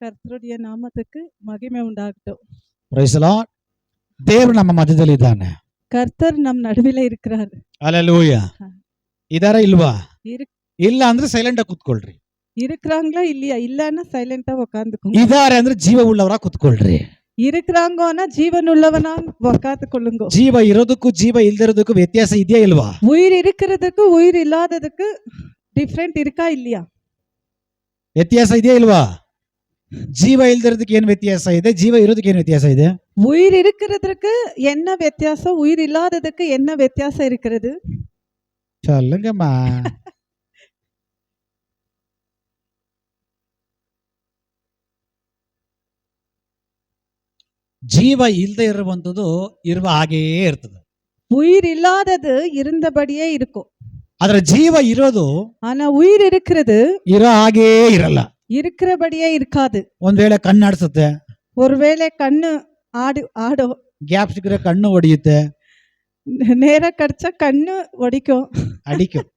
ಕರ್ತೃಡಿಯ ನಾಮಕ್ಕೆ ಮಹಿಮೆ ಉಂಟಾಗட்டும். Price the lord. ದೇವರು ನಮ್ಮ ಮಧ್ಯದಲ್ಲಿ ಇದ್ದಾನೆ. ಕರ್ತರ್ ನಮ್ಮ ನಡುವಿலே இருக்கிறார். ಹಲ್ಲೆಲೂಯಾ. ಇದಾರ ಇಲ್ವಾ? இரு- ಇಲ್ಲ ಅಂದ್ರೆ ಸೈಲೆಂಟ್ ಆಗಿ ಕೂತ್ಕೊಳ್ರಿ. இருக்கிறாங்களா இல்லையா? இல்லன்னா சைலண்டா உட்கார்ந்துக்கோங்க. ಇದಾರೆ ಅಂದ್ರೆ ಜೀವ ಉಳ್ಳವರ ಕೂತ್ಕೊಳ್ರಿ. இருக்கிறாங்கன்னா ஜீவன் உள்ளவனா உட்கார்ந்து கொள்ளுங்க. ಜೀವ ಇರೋದಕ್ಕೂ ಜೀವ ಇಲ್ದಿರೋದಕ್ಕೂ ವ್ಯತ್ಯಾಸ ಇದೆಯಾ ಇಲ್ವಾ? உயிர் இருக்கிறதுக்கு உயிர் இல்லாததுக்கு டிஃபரெண்ட் இருக்கா இல்லையா? ವ್ಯತ್ಯಾಸ ಇದೆಯಾ ಇಲ್ವಾ? ಜೀವ ಇಲ್ದಿರೋದಕ್ಕೆ ಏನ್ ವ್ಯತ್ಯಾಸ ಇದೆ, ಜೀವ ಇರೋದಕ್ಕೆ ಏನ್ ವ್ಯತ್ಯಾಸ ಇದೆ? உயிர் இருக்கிறதுக்கு என்ன வித்தியாசம், உயிர் இல்லாததுக்கு என்ன வித்தியாசம் இருக்கிறது? சொல்லுங்கಮ್ಮ. ಜೀವ ಇಲ್ಲದೆ ಇರುವಂತದ್ದು ಇರುವ ಹಾಗೆಯೇ ಇರ್ತದೆ. உயிர் இல்லாதது இருந்தபடியே இருக்கும். ಆದ್ರೆ ಜೀವ ಇರೋದು ஆனா உயிர் இருக்கிறது ಇರೋ ಹಾಗೆಯೇ ಇರಲ್ಲ. இருக்கிறபடியே இருக்காது. ಒಂದ್ ವೇಳೆ ಕಣ್ಣಾಡ್ಸುತ್ತೆ, ஒருவேளை கண்ணு ஆடும், ಗ್ಯಾಪ್ ಸಿಕ್ಕರೆ ಕಣ್ಣು ಹೊಡೆಯುತ್ತೆ, நேர கடிச்சா கண்ணு ஒடிக்கும். அடிக்கும்.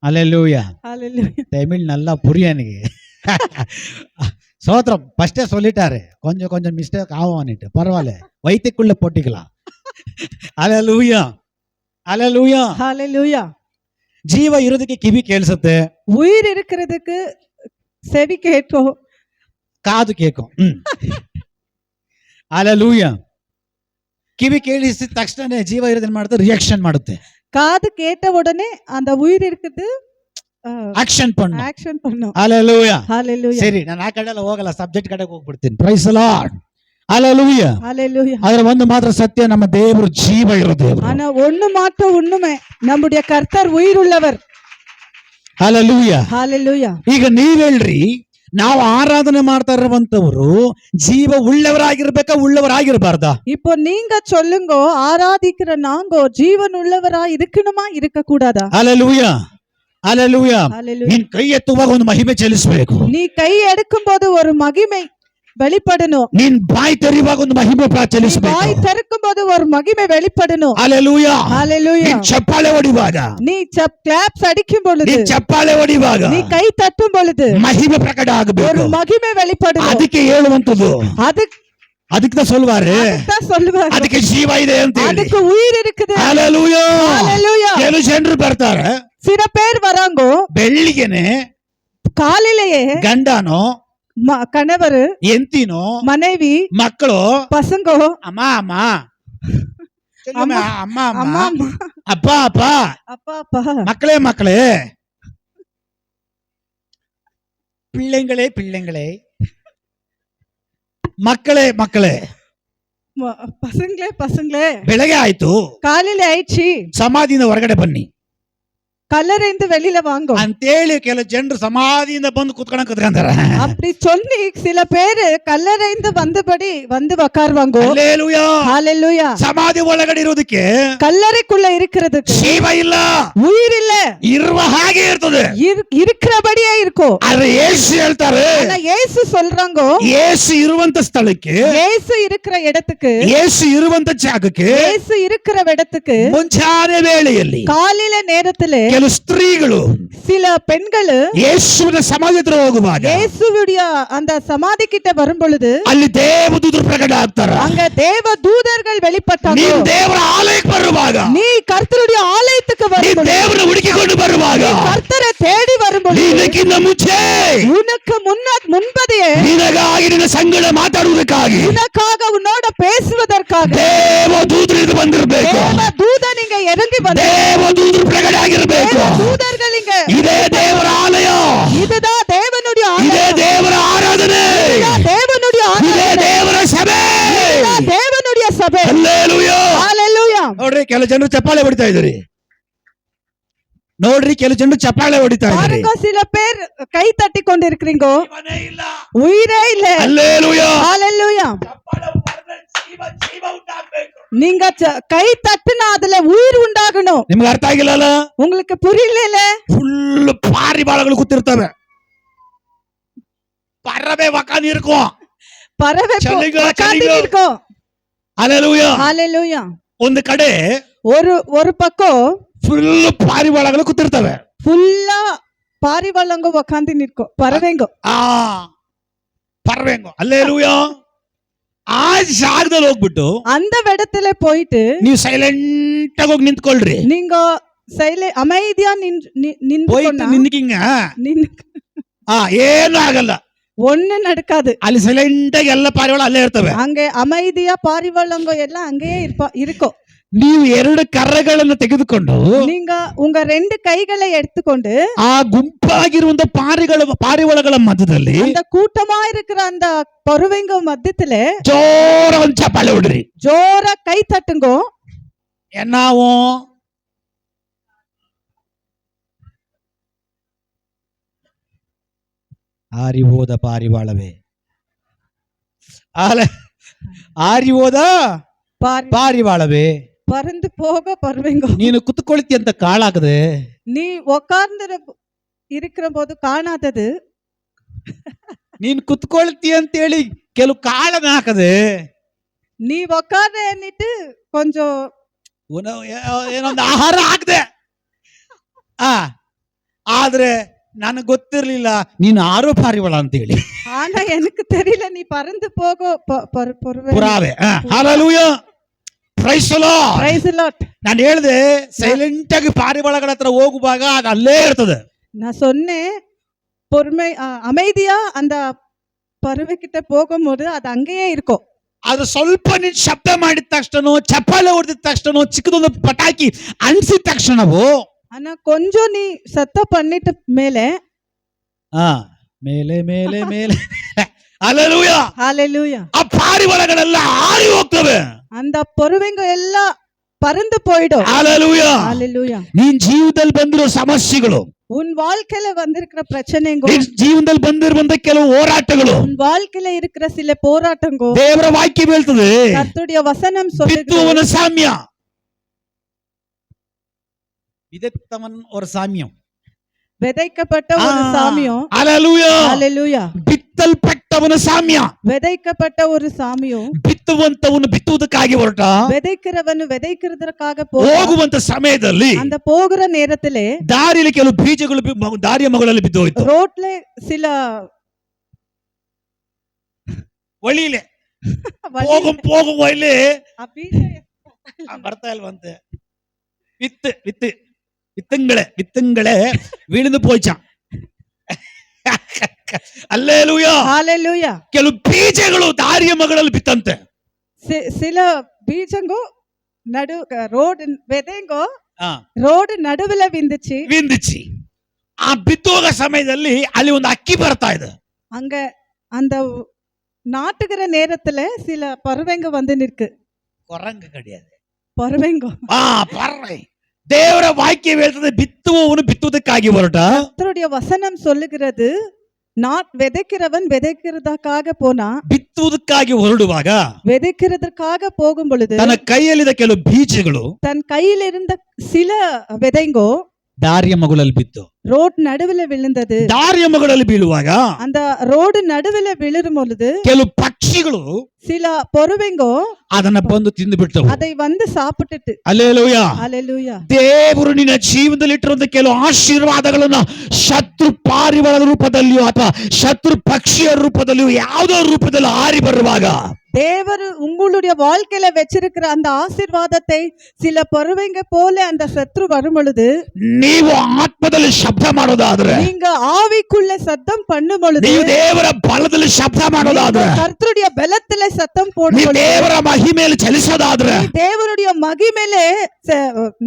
அல்லேலூயா. ஹalleluya. தமிழ் நல்லா புரியும் எனக்கு. சோத்திரம். ஃபர்ஸ்டே சொல்லிட்டாரு, கொஞ்சம் கொஞ்சம் மிஸ்டேக் ஆகும்னுட்டு. பரவாயில்ல, வயிற்றுக்குள்ள போட்டிக்கலாம். அல்லேலூயா, அல்லேலூயா, ஹalleluya. ಜೀವ ಇರೋದಕ್ಕೆ ಕಿವಿ ಕೇಳಿಸುತ್ತೆ, உயிர் இருக்கிறதுக்கு செவி கேட்கும், ಕಾದು ಕೇಳ್ಕೊ. அல்லேலூயா. ಕಿವಿ ಕೇಳಿಸಿದ ತಕ್ಷಣ ಜೀವ ಇರೋದನ್ನ ಮಾಡುತ್ತೆ, ರಿಯಾಕ್ಷನ್ ಮಾಡುತ್ತೆ. காது கேட்ட உடனே அந்த உயிர் இருக்குது ಆಕ್ಷನ್ ಪಣ್ಣು. ஆக்ஷன் பண்ணும். அல்லேலூயா. ஹalleluya. ಸರಿ, ನಾನು ಆ ಕಡೆ ಎಲ್ಲ ಹೋಗಲ್ಲ, ಸಬ್ಜೆಕ್ಟ್ ಕಡೆಗೆ ಹೋಗ್ಬಿಡ್ತೀನಿ. Praise the Lord. அல்லேலூயா. ஹalleluya. ಅದರ ಒಂದು ಮಾತ್ರ ಸತ್ಯ, ನಮ್ಮ ದೇವರು ಜೀವ ಇರೋ ದೇವರು. ஆனா ஒண்ணு மாற்றம் உண்மை, நம்முடைய கர்த்தர் உயிர் உள்ளவர். அல்லேலூயா. ஹalleluya. ಈಗ ನೀವ್ ಹೇಳ್ರಿ, ನಾವು ಆರಾಧನೆ ಮಾಡ್ತಾ ಇರುವಂತವರು ಜೀವ ಉಳ್ಳವರಾಗಿರ್ಬೇಕಾ, ಉಳ್ಳವರಾಗಿರ್ಬಾರ್ದಾ? இப்போ நீங்க சொல்லுங்க, ஆராதிக்கிற நாங்க ஜீவன் உள்ளவரா இருக்கணுமா, இருக்க கூடாதா? அல்லேலூயா, அல்லேலூயா. ஹalleluya. ನೀನ್ ಕೈ ಎತ್ತುವಾಗ ಒಂದು ಮಹಿಮೆ ಚೆಲ್ಲಿಸಬೇಕು. நீ கை எடுக்கும் போது ஒரு மகிமை வெளிப்படணும். ನೀನ್ ಬಾಯಿ ತೆರೆಯುವಾಗ ಒಂದು ಮಹಿಮೆ நீ ಚೆಲ್ಲಿಸಬೇಕು. வாய் திறக்கும் போது ஒரு மகிமை வெளிப்படணும். அல்லேலூயா. ஹalleluya. ನೀನ್ ಚಪ್ಪಾಳೆ ಹೊಡಿವಾಗ, நீ கிளாப்ஸ் அடிக்கும் பொழுது, ನೀನ್ ಚಪ್ಪಾಳೆ ಹೊಡಿವಾಗ நீ கை தட்டும் பொழுது ಮಹಿಮೆ ಪ್ರಕಟ ஒரு ಆಗಬೇಕು. மகிமை வெளிப்படணும். ಅದಕ್ಕೆ ಹೇಳುವಂತದ್ದು, அதுக்கு தான் சொல்வாரு, தான் சொல்லுவாரு, ಅದಕ್ಕೆ ಜೀವ ಇದೆ ಅಂತ ಹೇಳಿ. அதுக்கு உயிர் இருக்குது. ಹಲ್ಲೆಲೂಯಾ. ஹalleluya. ಕೆಲವು ಜನರು ಬರ್ತಾರೆ, சில பேர் வராங்க, ಬೆಳ್ಳಿಗೆನೆ காலையிலேயே ಗಂಡನೋ கணவர், ಎಂತಿನೋ மனைவி, ಮಕ್ಕಳು, பசங்க, ಅಮ್ಮ ಅಮ್ಮ, ಅಮ್ಮ, ಅಮ್ಮ அம்மா ಅಮ್ಮ, அம்மா, ಅಪ್ಪ ಅಪ್ಪ, அப்பா அப்பா, ಮಕ್ಕಳೇ ಮಕ್ಕಳೇ, ಪಿಳ್ಳೆಂಗಳೇ ಪಿಳ್ಳೆಂಗಳೇ, ಮಕ್ಕಳೇ ಮಕ್ಕಳೇ, பசங்களே பசங்களே, ಬೆಳಗ್ಗೆ ಆಯ್ತು, காலையில ஆயிடுச்சு, ಸಮಾಧಿಯಿಂದ ಹೊರಗಡೆ ಬನ್ನಿ கல்லறைந்து வெளியில வாங்க ಅಂತೇಳಿ ಕೆಲವು ಜನರು ಸಮಾಧಿಯಿಂದ ಬಂದು ಕುತ್ಕೊಂಡಂತಾರ. அப்படி சொல்லி சில பேரு கல்லறைந்து வந்தபடி வந்து உட்காருவாங்க. ಹಲ್ಲೆಲೂಯಾ. ஹalleluya. ಸಮಾಧಿ ಒಳಗಡೆ ಇರೋದಕ್ಕೆ கல்லறைக்குள்ள இருக்கிறதுக்கு ಜೀವ ಇಲ್ಲ, உயிர் இல்ல, ಇರುವ ಹಾಗೆ ಇರ್ತದೆ. இருக்கிறபடியே இருக்கும். ಆದ್ರೆ ಯೇಸು ಹೇಳ್ತಾರೆ, ஆனா இயேசு சொல்றாங்க, ಯೇಸು ಇರುವಂತ ಸ್ಥಳಕ್ಕೆ, இயேசு இருக்கிற இடத்துக்கு, ಯೇಸು ಇರುವಂತ ಜಾಗಕ್ಕೆ இயேசு இருக்கிற இடத்துக்கு ಮುಂಚಾನೆ ವೇಳೆಯಲ್ಲಿ காலையில நேரத்துல ಕೆಲವು ಸ್ತ್ರೀಗಳು சில பெண்கள் ಯೇಸುವಿನ ಸಮಾಧಿ ಹತ್ರ ಹೋಗುವಾಗ இயேசுவுடைய அந்த சமாதி கிட்ட வரும் பொழுது ಅಲ್ಲಿ ದೇವದೂತರು ಪ್ರಕಟ ಆಗ್ತಾರೆ. அங்க தேவ தூதர்கள் வெளிப்பட்டாங்க. ನೀನು ದೇವರ ಆಲಯಕ್ಕೆ ಬರುವಾಗ, நீ ಕರ್ತருடைய ஆலயத்துக்கு ನೀನು வரும் பொழுது, ದೇವರನ್ನು ಹುಡುಕಿಕೊಂಡು ಬರುವಾಗ, கர்த்தரை தேடி வரும் பொழுது, ಇದಕ್ಕಿಂತ ಮುಂಚೆ உனக்கு முன்பதே ನಿನಗಾಗಿ ನಿನ್ನ ಸಂಗಡ ಮಾತಾಡುವುದಕ್ಕಾಗಿ உனக்காக உன்னோட பேசுவதற்காக ದೇವದೂತರು ಬಂದಿರಬೇಕು. தேவ தூதன் இங்க இறங்கி வந்து, ದೇವದೂತರು ಪ್ರಕಟ ಆಗಿರಬೇಕು. தேவ தூதர்கள் இங்க, ಇದೇ ದೇವರ ಆಲಯ, இதுதான் தேவனுடைய ಇದೇ ஆலயம், ದೇವರ ಆರಾಧನೆ, இதுதான் தேவனுடைய ಇದೇ ஆலயம், ದೇವರ ಸಭೆ. இதுதான் தேவனுடைய சபை. ಹಲ್ಲೆಲೂಯಾ. ஹalleluya. ನೋಡ್ರಿ, ಕೆಲವು ಜನರು ಚಪ್ಪಾಳೆ ಹೊಡಿತಾ ಇದ್ರಿ. ನೋಡ್ರಿ, ಕೆಲವು ಜನರು ಚಪ್ಪಾಳೆ ಹೊಡಿತಾ ಇದ್ರಿ. பாருங்க, சில பேர் கை தட்டி கொண்டிருக்கிறீங்க, உயிரே இல்ல. ಹಲ್ಲೆಲೂಯಾ. ஹalleluya. நீங்க கை தட்டுனா அதுல உயிர் உண்டாகணும். ನಿಮ್ಗೆ ಅರ್ಥ ಆಗಿಲ್ಲಲ್ಲ? உங்களுக்கு புரியல? ಫುಲ್ ಪಾರಿವಾಳಗಳು ಕೂತಿರ್ತವೆ, பறவை உக்காந்து இருக்கும், பறவை உட்கார்ந்து இருக்கும். ஹல்லேலூயா. ஹalleluya. ಒಂದು ಕಡೆ ஒரு பக்கம் ಫುಲ್ ಪಾರಿವಾಳಗಳು ಕೂತಿರ್ತವೆ, ಫುಲ್ಲಾ ಪಾರಿವಾಳಂಗ ಉட்கார்ந்து நிற்கும், பறவைங்க. ಪರ್ವೆಂಗೋ ಅಲ್ಲೇಲೂಯ. ಆ ಜಾಗದಲ್ಲಿ ಹೋಗ್ಬಿಟ್ಟು அந்த இடத்துல போயிட்டு ನೀವು ಸೈಲೆಂಟ್ ಆಗಿ ಹೋಗಿ ನಿಂತ್ಕೊಳ್ರಿ. நீங்க அமைதியா ಹೋಯ್ತು ನಿನ್ಕಿಂಗ ಏನು ಆಗಲ್ಲ, ஒண்ணு நடக்காது. ಅಲ್ಲಿ ಸೈಲೆಂಟ್ ಆಗಿ ಎಲ್ಲ ಪಾರಿವಾಳ ಅಲ್ಲೇ ಇರ್ತವೆ. அங்க அமைதியா பாரிவாளங்க எல்லாம் அங்கேயே இருக்கும். ನೀವು 2 ಕರ್ರಗಳನ್ನು ತೆಗೆದುಕೊಂಡು நீங்க உங்க 2 கைகளை எடுத்துக்கொண்டு ಆ ಗುಂಪಾಗಿರುವಂತ ಪಾರಿವಾಳಗಳ ಮಧ್ಯದಲ್ಲಿ அந்த கூட்டமா இருக்கிற அந்த பருவைங்க மத்தியத்துல ಜೋರ ಒಂದು ಚಪ್ಪಾಳೆ ಹೊಡ್ರಿ, ஜோர கை தட்டுங்கோ. ನಾವು ಆರಿ ಹೋದ ಪಾರಿವಾಳವೇ, ಆರಿ ಹೋದ ಪಾರಿವಾಳವೇ, பறந்து போக பருவைங்க, ನೀನು ಕುತ್ಕೊಳ್ತಿ ಅಂತ ಕಾಳಾಗದೆ, நீ உட்கார்ந்து இருக்கிற போது காணாதது, ನೀನ್ ಕುತ್ಕೊಳ್ತಿ ಅಂತೇಳಿ ಕೆಲವು ಕಾಳನ ಹಾಕದೆ, நீ உட்கார்ற எண்ணிட்டு கொஞ்சம் ಏನೊಂದು ಆಹಾರ ಹಾಕದೆ. ಆದ್ರೆ ನನಗೆ ಗೊತ್ತಿರ್ಲಿಲ್ಲ ನೀನು ಆರೋ ಪಾರಿವಾಳ ಅಂತೇಳಿ. ஆனா எனக்கு தெரியல நீ பறந்து போக ಪುರಾವೆ. Hallelujah, praise the lord. Praise the lord. ನಾನು ಹೇಳಿದೆ ಸೈಲೆಂಟ್ ಆಗಿ ಪಾರಿವಾಳಗಳ ಹತ್ರ ಹೋಗುವಾಗ ಅದು ಅಲ್ಲೇ ಇರ್ತದೆ. நான் சொன்னேன் பொறுமை அமைதியா அந்த பறவை கிட்ட போகும்போது அது அங்கேயே இருக்கும். ಅದು ಸ್ವಲ್ಪ ನೀನ್ ಶಬ್ದ ಮಾಡಿದ ತಕ್ಷಣ, ಚಪ್ಪಾಳೆ ಹೊಡೆದಿದ ತಕ್ಷಣ, ಚಿಕ್ಕದೊಂದು ಪಟಾಕಿ ಅನ್ಸಿದ ತಕ್ಷಣವು, ஆனா கொஞ்சம் நீ சத்தம் பண்ணிட்டு மேலே ಮೇಲೆ ಮೇಲೆ ಮೇಲೆ ಹಲ್ಲೆಲೂಯಾ ஹalleluya, ಆ ಪಾರಿವಾಳಗಳೆಲ್ಲ ಹಾರಿ ಹೋಗ್ತವೆ, அந்த பறவைங்க எல்லாம் பறந்து போய்டும். ಹಲ್ಲೆಲೂಯಾ ஹalleluya. ನೀನ್ ಜೀವನದಲ್ಲಿ ಬಂದಿರೋ ಸಮಸ್ಯೆಗಳು, உன் வாழ்க்கையில வந்திருக்கிற பிரச்சனைங்க, ನಿನ್ ಜೀವನದಲ್ಲಿ ಬಂದಿರುವಂತ ಕೆಲವು ಹೋರಾಟಗಳು, உன் வாழ்க்கையில இருக்கிற சில போராட்டங்க ದೇವರ ವಾಕ್ಯ ಹೇಳ್ತದೆ, கர்த்தருடைய வசனம் சொல்லுகிறது, ಬಿತ್ತುವವನ ಸಾಮ್ಯ, விதைத்தவன் ஒரு சாமியம், விதைக்கப்பட்ட ஒரு சாமியம், ஹalleluya ஹalleluya, ಬಿತ್ತಲ್ಪಟ್ಟವನ ಸಾಮ್ಯ, விதைக்கப்பட்ட ஒரு சாமியம், ಬಿತ್ತುವಂತವನು ಬಿತ್ತುವುದಕ್ಕಾಗಿ ಹೊರಟ, விதைக்கிறவನು விதைக்கிறதற்காக ಹೋಗುವಂತ ಸಮಯದಲ್ಲಿ அந்த போகிற நேரத்திலே ದಾರಿಯಲ್ಲಿ ಕೆಲವು ಬೀಜಗಳು ದಾರಿಯ ಮಗಳಲ್ಲಿ ಬಿದ್ದು ಹೋಯ್ತು. ரோட்ல சில ವಳಿಲೆ ಹೋಗು ವೈಲಿ ಬರ್ತಾ ಇಲ್ವಂತೆ, வித்துங்களே விழுந்து போய்ச்சான். அல்லேலூயா, ஹalleluya. ಕೆಲವು ಬೀಜಗಳು ದಾರಿಯ ಮಗಳಲ್ಲಿ ಬಿತ್ತಂತೆ. சில ಬೀಜಂಗೋ ನಡು ರೋಡ್ விதைங்கோ ರೋಡ್ ನಡುವಿல விந்துச்சு. ಆ ಬಿತ್ತುವ ಸಮಯದಲ್ಲಿ ಅಲ್ಲಿ ಒಂದು ಅಕ್ಕಿ ಬರ್ತಾ ಇದೆ. அங்க அந்த நாட்டுகிற நேரத்துல சில பறவைங்க வந்து நிற்கு. குரங்கு கிடையாது, பறவைங்க. பறவை. ದೇವರ ವಾಕ್ಯ ಹೇಳ್ತದೆ, ಬಿತ್ತುವವನು ಬಿತ್ತುವುದಕ್ಕಾಗಿ ಹೊರಟ, கர்த்தருடைய வசனம் சொல்லுகிறது, விதைக்கிறவன் விதைக்கிறதற்காக போனா, ಬಿತ್ತುವುದಕ್ಕಾಗಿ ಹೊರಡುವಾಗ விதைக்கிறதற்காக போகும் பொழுது ತನ್ನ ಕೈಯಲ್ಲಿದ್ದ ಕೆಲವು ಬೀಜಗಳು, தன் கையில் இருந்த சில விதைங்கோ ದಾರಿಯ ಮಗಳಲ್ಲಿ ಬಿತ್ತು, ரோட் நடுவுல விழுந்தது. ದಾರಿಯ ಮಗಳಲ್ಲಿ ಬೀಳುವಾಗ அந்த ரோடு நடுவுல விழுறும் பொழுது ಕೆಲವು ಪಕ್ಷಿಗಳು, சில பறவைங்கோ ಅದನ್ನ ಬಂದು ತಿಂದು ಬಿಟ್ಟವು. அதை வந்து சாப்பிட்டுட்டு. ಹಲ್ಲೆಲೂಯಾ, ஹalleluya. ದೇವರು ನಿನ್ನ ಜೀವನದಲ್ಲಿ ಇಟ್ಟಿರುವಂತ ಕೆಲವು ಆಶೀರ್ವಾದಗಳನ್ನ ಶತ್ರು ಪಾರಿವಾಳದ ರೂಪದಲ್ಲಿಯೋ ಅಥವಾ ಶತ್ರು ಪಕ್ಷಿಯ ರೂಪದಲ್ಲಿಯೋ ಯಾವುದೋ ರೂಪದಲ್ಲಿ ಹಾರಿ ಬರುವಾಗ, தேவர் உங்களுடைய வாழ்க்கையில வச்சிருக்கிற அந்த ஆசீர்வாதத்தை சில பறவைங்க போல அந்த சத்ரு வரும் பொழுது, ನೀವು ಆತ್ಮದಲ್ಲಿ ಶಬ್ದ ಮಾಡೋದಾದ್ರೆ, நீங்க ஆவிக்குள்ள சத்தம் பண்ணும் பொழுது, ನೀವು ದೇವರ ಬಲದಲ್ಲಿ ಶಬ್ದ ಮಾಡೋದಾದ್ರೆ, கர்த்தருடைய பலத்திலே சத்தம் போடும் ನೀವು பொழுது, ದೇವರ ಮಹಿಮೆಯಲ್ಲಿ ಚಲಿಸೋದಾದ್ರೆ, தேவனுடைய மகிமையிலே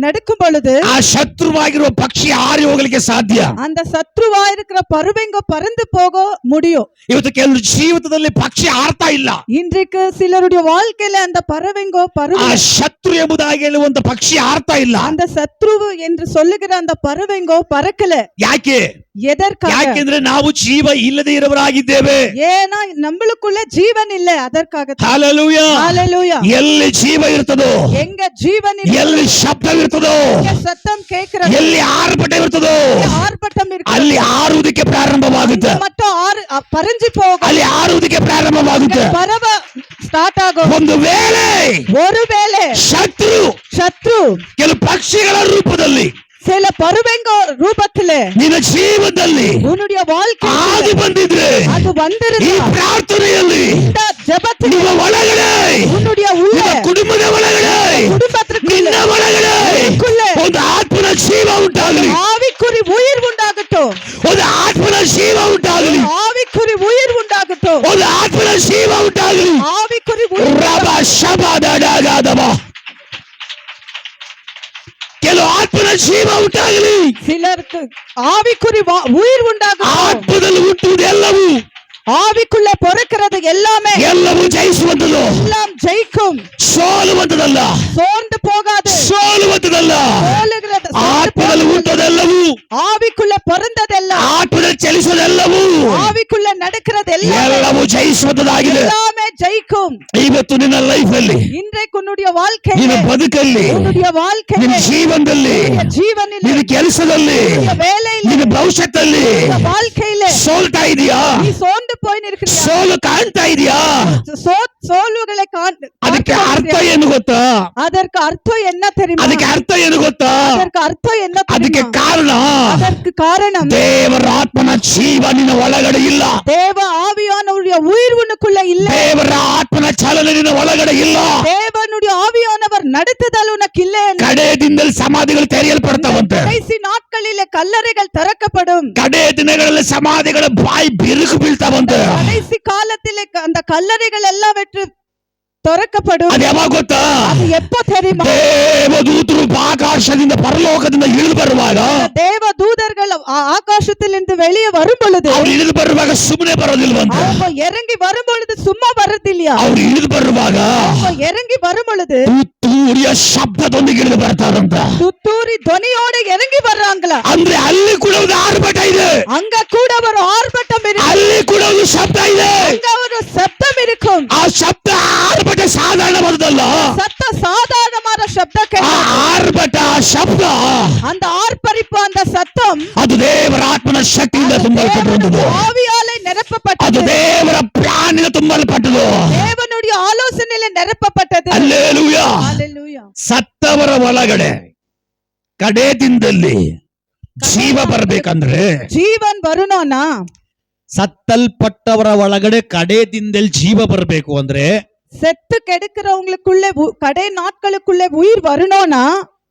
நடக்கும் பொழுது, ಆ ಶತ್ರುವಾಗಿರುವ ಪಕ್ಷಿ ಹಾರಿ ಹೋಗಲಿಕ್ಕೆ ಸಾಧ್ಯ. அந்த சத்ருவா இருக்கிற பறவைங்க பறந்து போக முடியும். ಇವತ್ತು ಕೆಲವರು ಜೀವಿತದಲ್ಲಿ ಪಕ್ಷಿ ಹಾರ್ತಾ ಇಲ್ಲ. இன்றைக்கு சிலருடைய வாழ்க்கையில அந்த பறவைங்கோ ಆ ಶತ್ರು ಎಂಬುದಾಗಿ ಹೇಳುವಂತ ಪಕ್ಷಿ ಹಾರ್ತಾ ಇಲ್ಲ. அந்த சத்ரு என்று சொல்லுகிற அந்த பறவைங்கோ பறக்கல. ಯಾಕೆ? எதற்காக? ಯಾಕೆಂದ್ರೆ ನಾವು ಜೀವ ಇಲ್ಲದೆ ಇರುವವರಾಗಿದ್ದೇವೆ. ஏனா நம்மளுக்குள்ள ஜீவன் இல்ல, அதற்காக. ಹಲ್ಲೆಲೂಯಾ, ஹalleluya. ಎಲ್ಲಿ ಜೀವ ಇರ್ತದೋ, எங்க ஜீவன் இல்ல, ಎಲ್ಲಿ ಶಬ್ದ ಇರ್ತದೋ, எங்க சத்தம் கேக்குறது, ಎಲ್ಲಿ ಆರ್ಭಟ ಇರ್ತದೋ, ஆர்ப்பட்டம் இருக்கு, ಅಲ್ಲಿ ಆರುವುದಕ್ಕೆ ಪ್ರಾರಂಭವಾಗುತ್ತೆ. மட்டும் பறஞ்சு போகும், ಅಲ್ಲಿ ಆರುವುದಕ್ಕೆ ಪ್ರಾರಂಭವಾಗುತ್ತೆ. பறವ ಸ್ಟಾರ್ಟ್ ಆகும். ಒರುವೇಳೆ ಶತ್ರು ಕೆಲವು ಪಕ್ಷಿಗಳ ರೂಪದಲ್ಲಿ சில பருவங்க ரூபத்துல ನಿನ್ನ ಜೀವನದಲ್ಲಿ உன்னுடைய வாழ்க்கை ಆದಿ ಬಂದಿದ್ರೆ அது ಈ வந்திருந்தா ಪ್ರಾರ್ಥನೆಯಲ್ಲಿ இந்த ஜெபத்துல ನಿಮ್ಮ ಒಳಗಡೆ உன்னுடைய உள்ள ನಿನ್ನ ಕುಟುಂಬದ ಒಳಗಡೆ குடும்பத்திற்குள்ள ನಿನ್ನ ಒಳಗಡೆ ಒಂದು ಆತ್ಮನ ಜೀವ ಉಂಟಾಗಲಿ ஆவிக்குறி உயிர் உண்டாகட்டும் ಒಂದು ಆತ್ಮನ ಜೀವ ಉಂಟಾಗಲಿ ஆவிக்குறி உயிர் உண்டாகட்டும் ಒಂದು ಆತ್ಮನ ಜೀವ ಉಂಟಾಗಲಿ ஆவிக்குறி உயிர் ರಬ ಶಬದಡಗದವ ಕೆಲವು ಆತ್ಮನ ಜೀವ ಉಂಟಾಗಲಿ சிலருக்கு ஆவிக்குறி உயிர் உண்டாகட்டும் ಆತ್ಮದಲ್ಲಿ ಹುಟ್ಟುವುದೆಲ್ಲವೂ ஆவிக்குள்ள பிறக்கிறது எல்லாமே ಎಲ್ಲವೂ ಜಯಿಸುವಂತದ್ದು எல்லாம் ஜெயிக்கும் ಸೋಲುವಂತದಲ್ಲ சோர்ந்து போகாது ಸೋಲುವಂತದಲ್ಲ சோலுகிறது ಆತ್ಮದಲ್ಲಿ ಹುಟ್ಟುವುದೆಲ್ಲವೂ ஆவிக்குள்ள பிறந்ததெல்லாம் ಆತ್ಮದಲ್ಲಿ ಚಲಿಸುವುದೆಲ್ಲವೂ ஆவிக்குள்ள நடக்கிறதெல்லாம் ಎಲ್ಲವೂ ಜಯಿಸುವಂತದಾಗಿದೆ எல்லாமே ஜெயிக்கும் ಇವತ್ತು ನಿನ್ನ ಲೈಫ್ ಅಲ್ಲಿ இன்றைக்கு உன்னுடைய வாழ்க்கையில ನಿನ್ನ ಬದುಕಲ್ಲಿ உன்னுடைய வாழ்க்கையில ನಿನ್ನ ಜೀವನದಲ್ಲಿ உன்னுடைய ஜீவனில் ನಿನ್ನ ಕೆಲಸದಲ್ಲಿ உன்னுடைய வேலையில ನಿನ್ನ ಭವಿಷ್ಯದಲ್ಲಿ உன்னுடைய வாழ்க்கையில ಸೋಲ್ತಾ ಇದೆಯಾ நீ சோர்ந்து போய் நிற்கிறியா ಸೋಲು ಕಾಣ್ತಾ ಇದೆಯಾ சோல்வுகளை ಅದಕ್ಕೆ ಅರ್ಥ ಏನು ಗೊತ್ತಾ அதற்கு அர்த்தம் என்ன தெரியுமா ಅದಕ್ಕೆ ಅರ್ಥ ಏನು ಗೊತ್ತಾ அதற்கு அர்த்தம் என்ன ಅದಕ್ಕೆ தெரியுமா ಕಾರಣ அதற்கு காரணம் ದೇವರ ಆತ್ಮನ ಜೀವ ನಿನ್ನ ಒಳಗಡೆ ಇಲ್ಲ தேவ ஆவியானவருடைய உயிர் உனக்குள்ள இல்ல ದೇವರ ಆತ್ಮನ ಚಲನೆ ನಿನ್ನ ಒಳಗಡೆ ಇಲ್ಲ தேவனுடைய ஆவியானவர் நடத்துதல் உனக்கு இல்லை ಕಡೆ ದಿನದಲ್ಲಿ ಸಮಾಧಿಗಳು ತೆರೆಯಲ್ಪಡ್ತಾವಂತೆ கடைசி நாட்களிலே கல்லறைகள் திறக்கப்படும் ಕಡೆ ದಿನಗಳಲ್ಲಿ ಸಮಾಧಿಗಳ ಬಾಯಿ ಬಿರುಕು ಬೀಳ್ತಾವಂತೆ கடைசி காலத்திலே அந்த கல்லறைகள் எல்லாம் வெற்று திறக்கப்படும் ಅದು ಯಾವಾಗ ಗೊತ್ತಾ அது எப்போ தெரியுமா ದೇವದೂತರು ಆಕಾಶದಿಂದ ಪರಲೋಕದಿಂದ ಇಳಿದು ಬರುವಾಗ தேவ தூதர்கள் ஆகாசத்திலிருந்து வெளியே வரும் பொழுது ಅವ್ರು ಇಳಿದು ಬರುವಾಗ ಸುಮ್ಮನೆ ಬರೋದಿಲ್ವಂತೆ அவங்க இறங்கி வரும் பொழுது சும்மா வரதில்லையா ಅವ್ರು ಇಳಿದು ಬರುವಾಗ அவங்க இறங்கி வரும் பொழுது ತುತ್ತೂರಿಯ ಶಬ್ದದೊಂದಿಗೆ ಇಳಿದು ಬರ್ತಾರಂತ துத்தூரி துணியோட இறங்கி வர்றாங்களா ಅಂದ್ರೆ ಅಲ್ಲಿ ಕೂಡ ಒಂದು ಆರ್ಭಟ ಇದೆ அங்க கூட ஒரு ஆர்ப்பாட்டம் இருக்கும் ಅಲ್ಲಿ ಕೂಡ ಒಂದು ಶಬ್ದ ಇದೆ அங்க ஒரு சப்தம் இருக்கும் ಆ ಶಬ್ದ ಆರ್ಭಟ ಸಾಧಾರಣವಾದಲ್ಲ சத்த சாதாரணமான சப்த ಆ ಆರ್ಭಟ ಶಬ್ದ அந்த ஆர்ப்பரிப்பு அந்த சத்தம் ಅದು ದೇವರ ಆತ್ಮನ ಶಕ್ತಿಯಿಂದ ತುಂಬಲ್ಪಟ್ಟಿರುವುದು ஆவியாலே ಅದು நிரப்பப்பட்டது ದೇವರ ಪ್ಲಾನಿನ ತುಂಬಲ್ಪಟ್ಟದು தேவனுடைய ஆலோசனையில நிரப்பப்பட்டது ಹಲ್ಲೆಲೂಯಾ ஹalleluya ಸತ್ತವರ ಒಳಗಡೆ ಕಡೆ ದಿನದಲ್ಲಿ ಜೀವ ಬರ್ಬೇಕಂದ್ರೆ ஜீவன் வரணும்னா ಸತ್ತಲ್ಪಟ್ಟವರ ಒಳಗಡೆ ಕಡೆ ದಿನದಲ್ಲಿ ಜೀವ ಬರಬೇಕು ಅಂದ್ರೆ செத்து கெடுக்கிறவங்களுக்குள்ள கடை நாட்களுக்குள்ள உயிர் வரணும்னா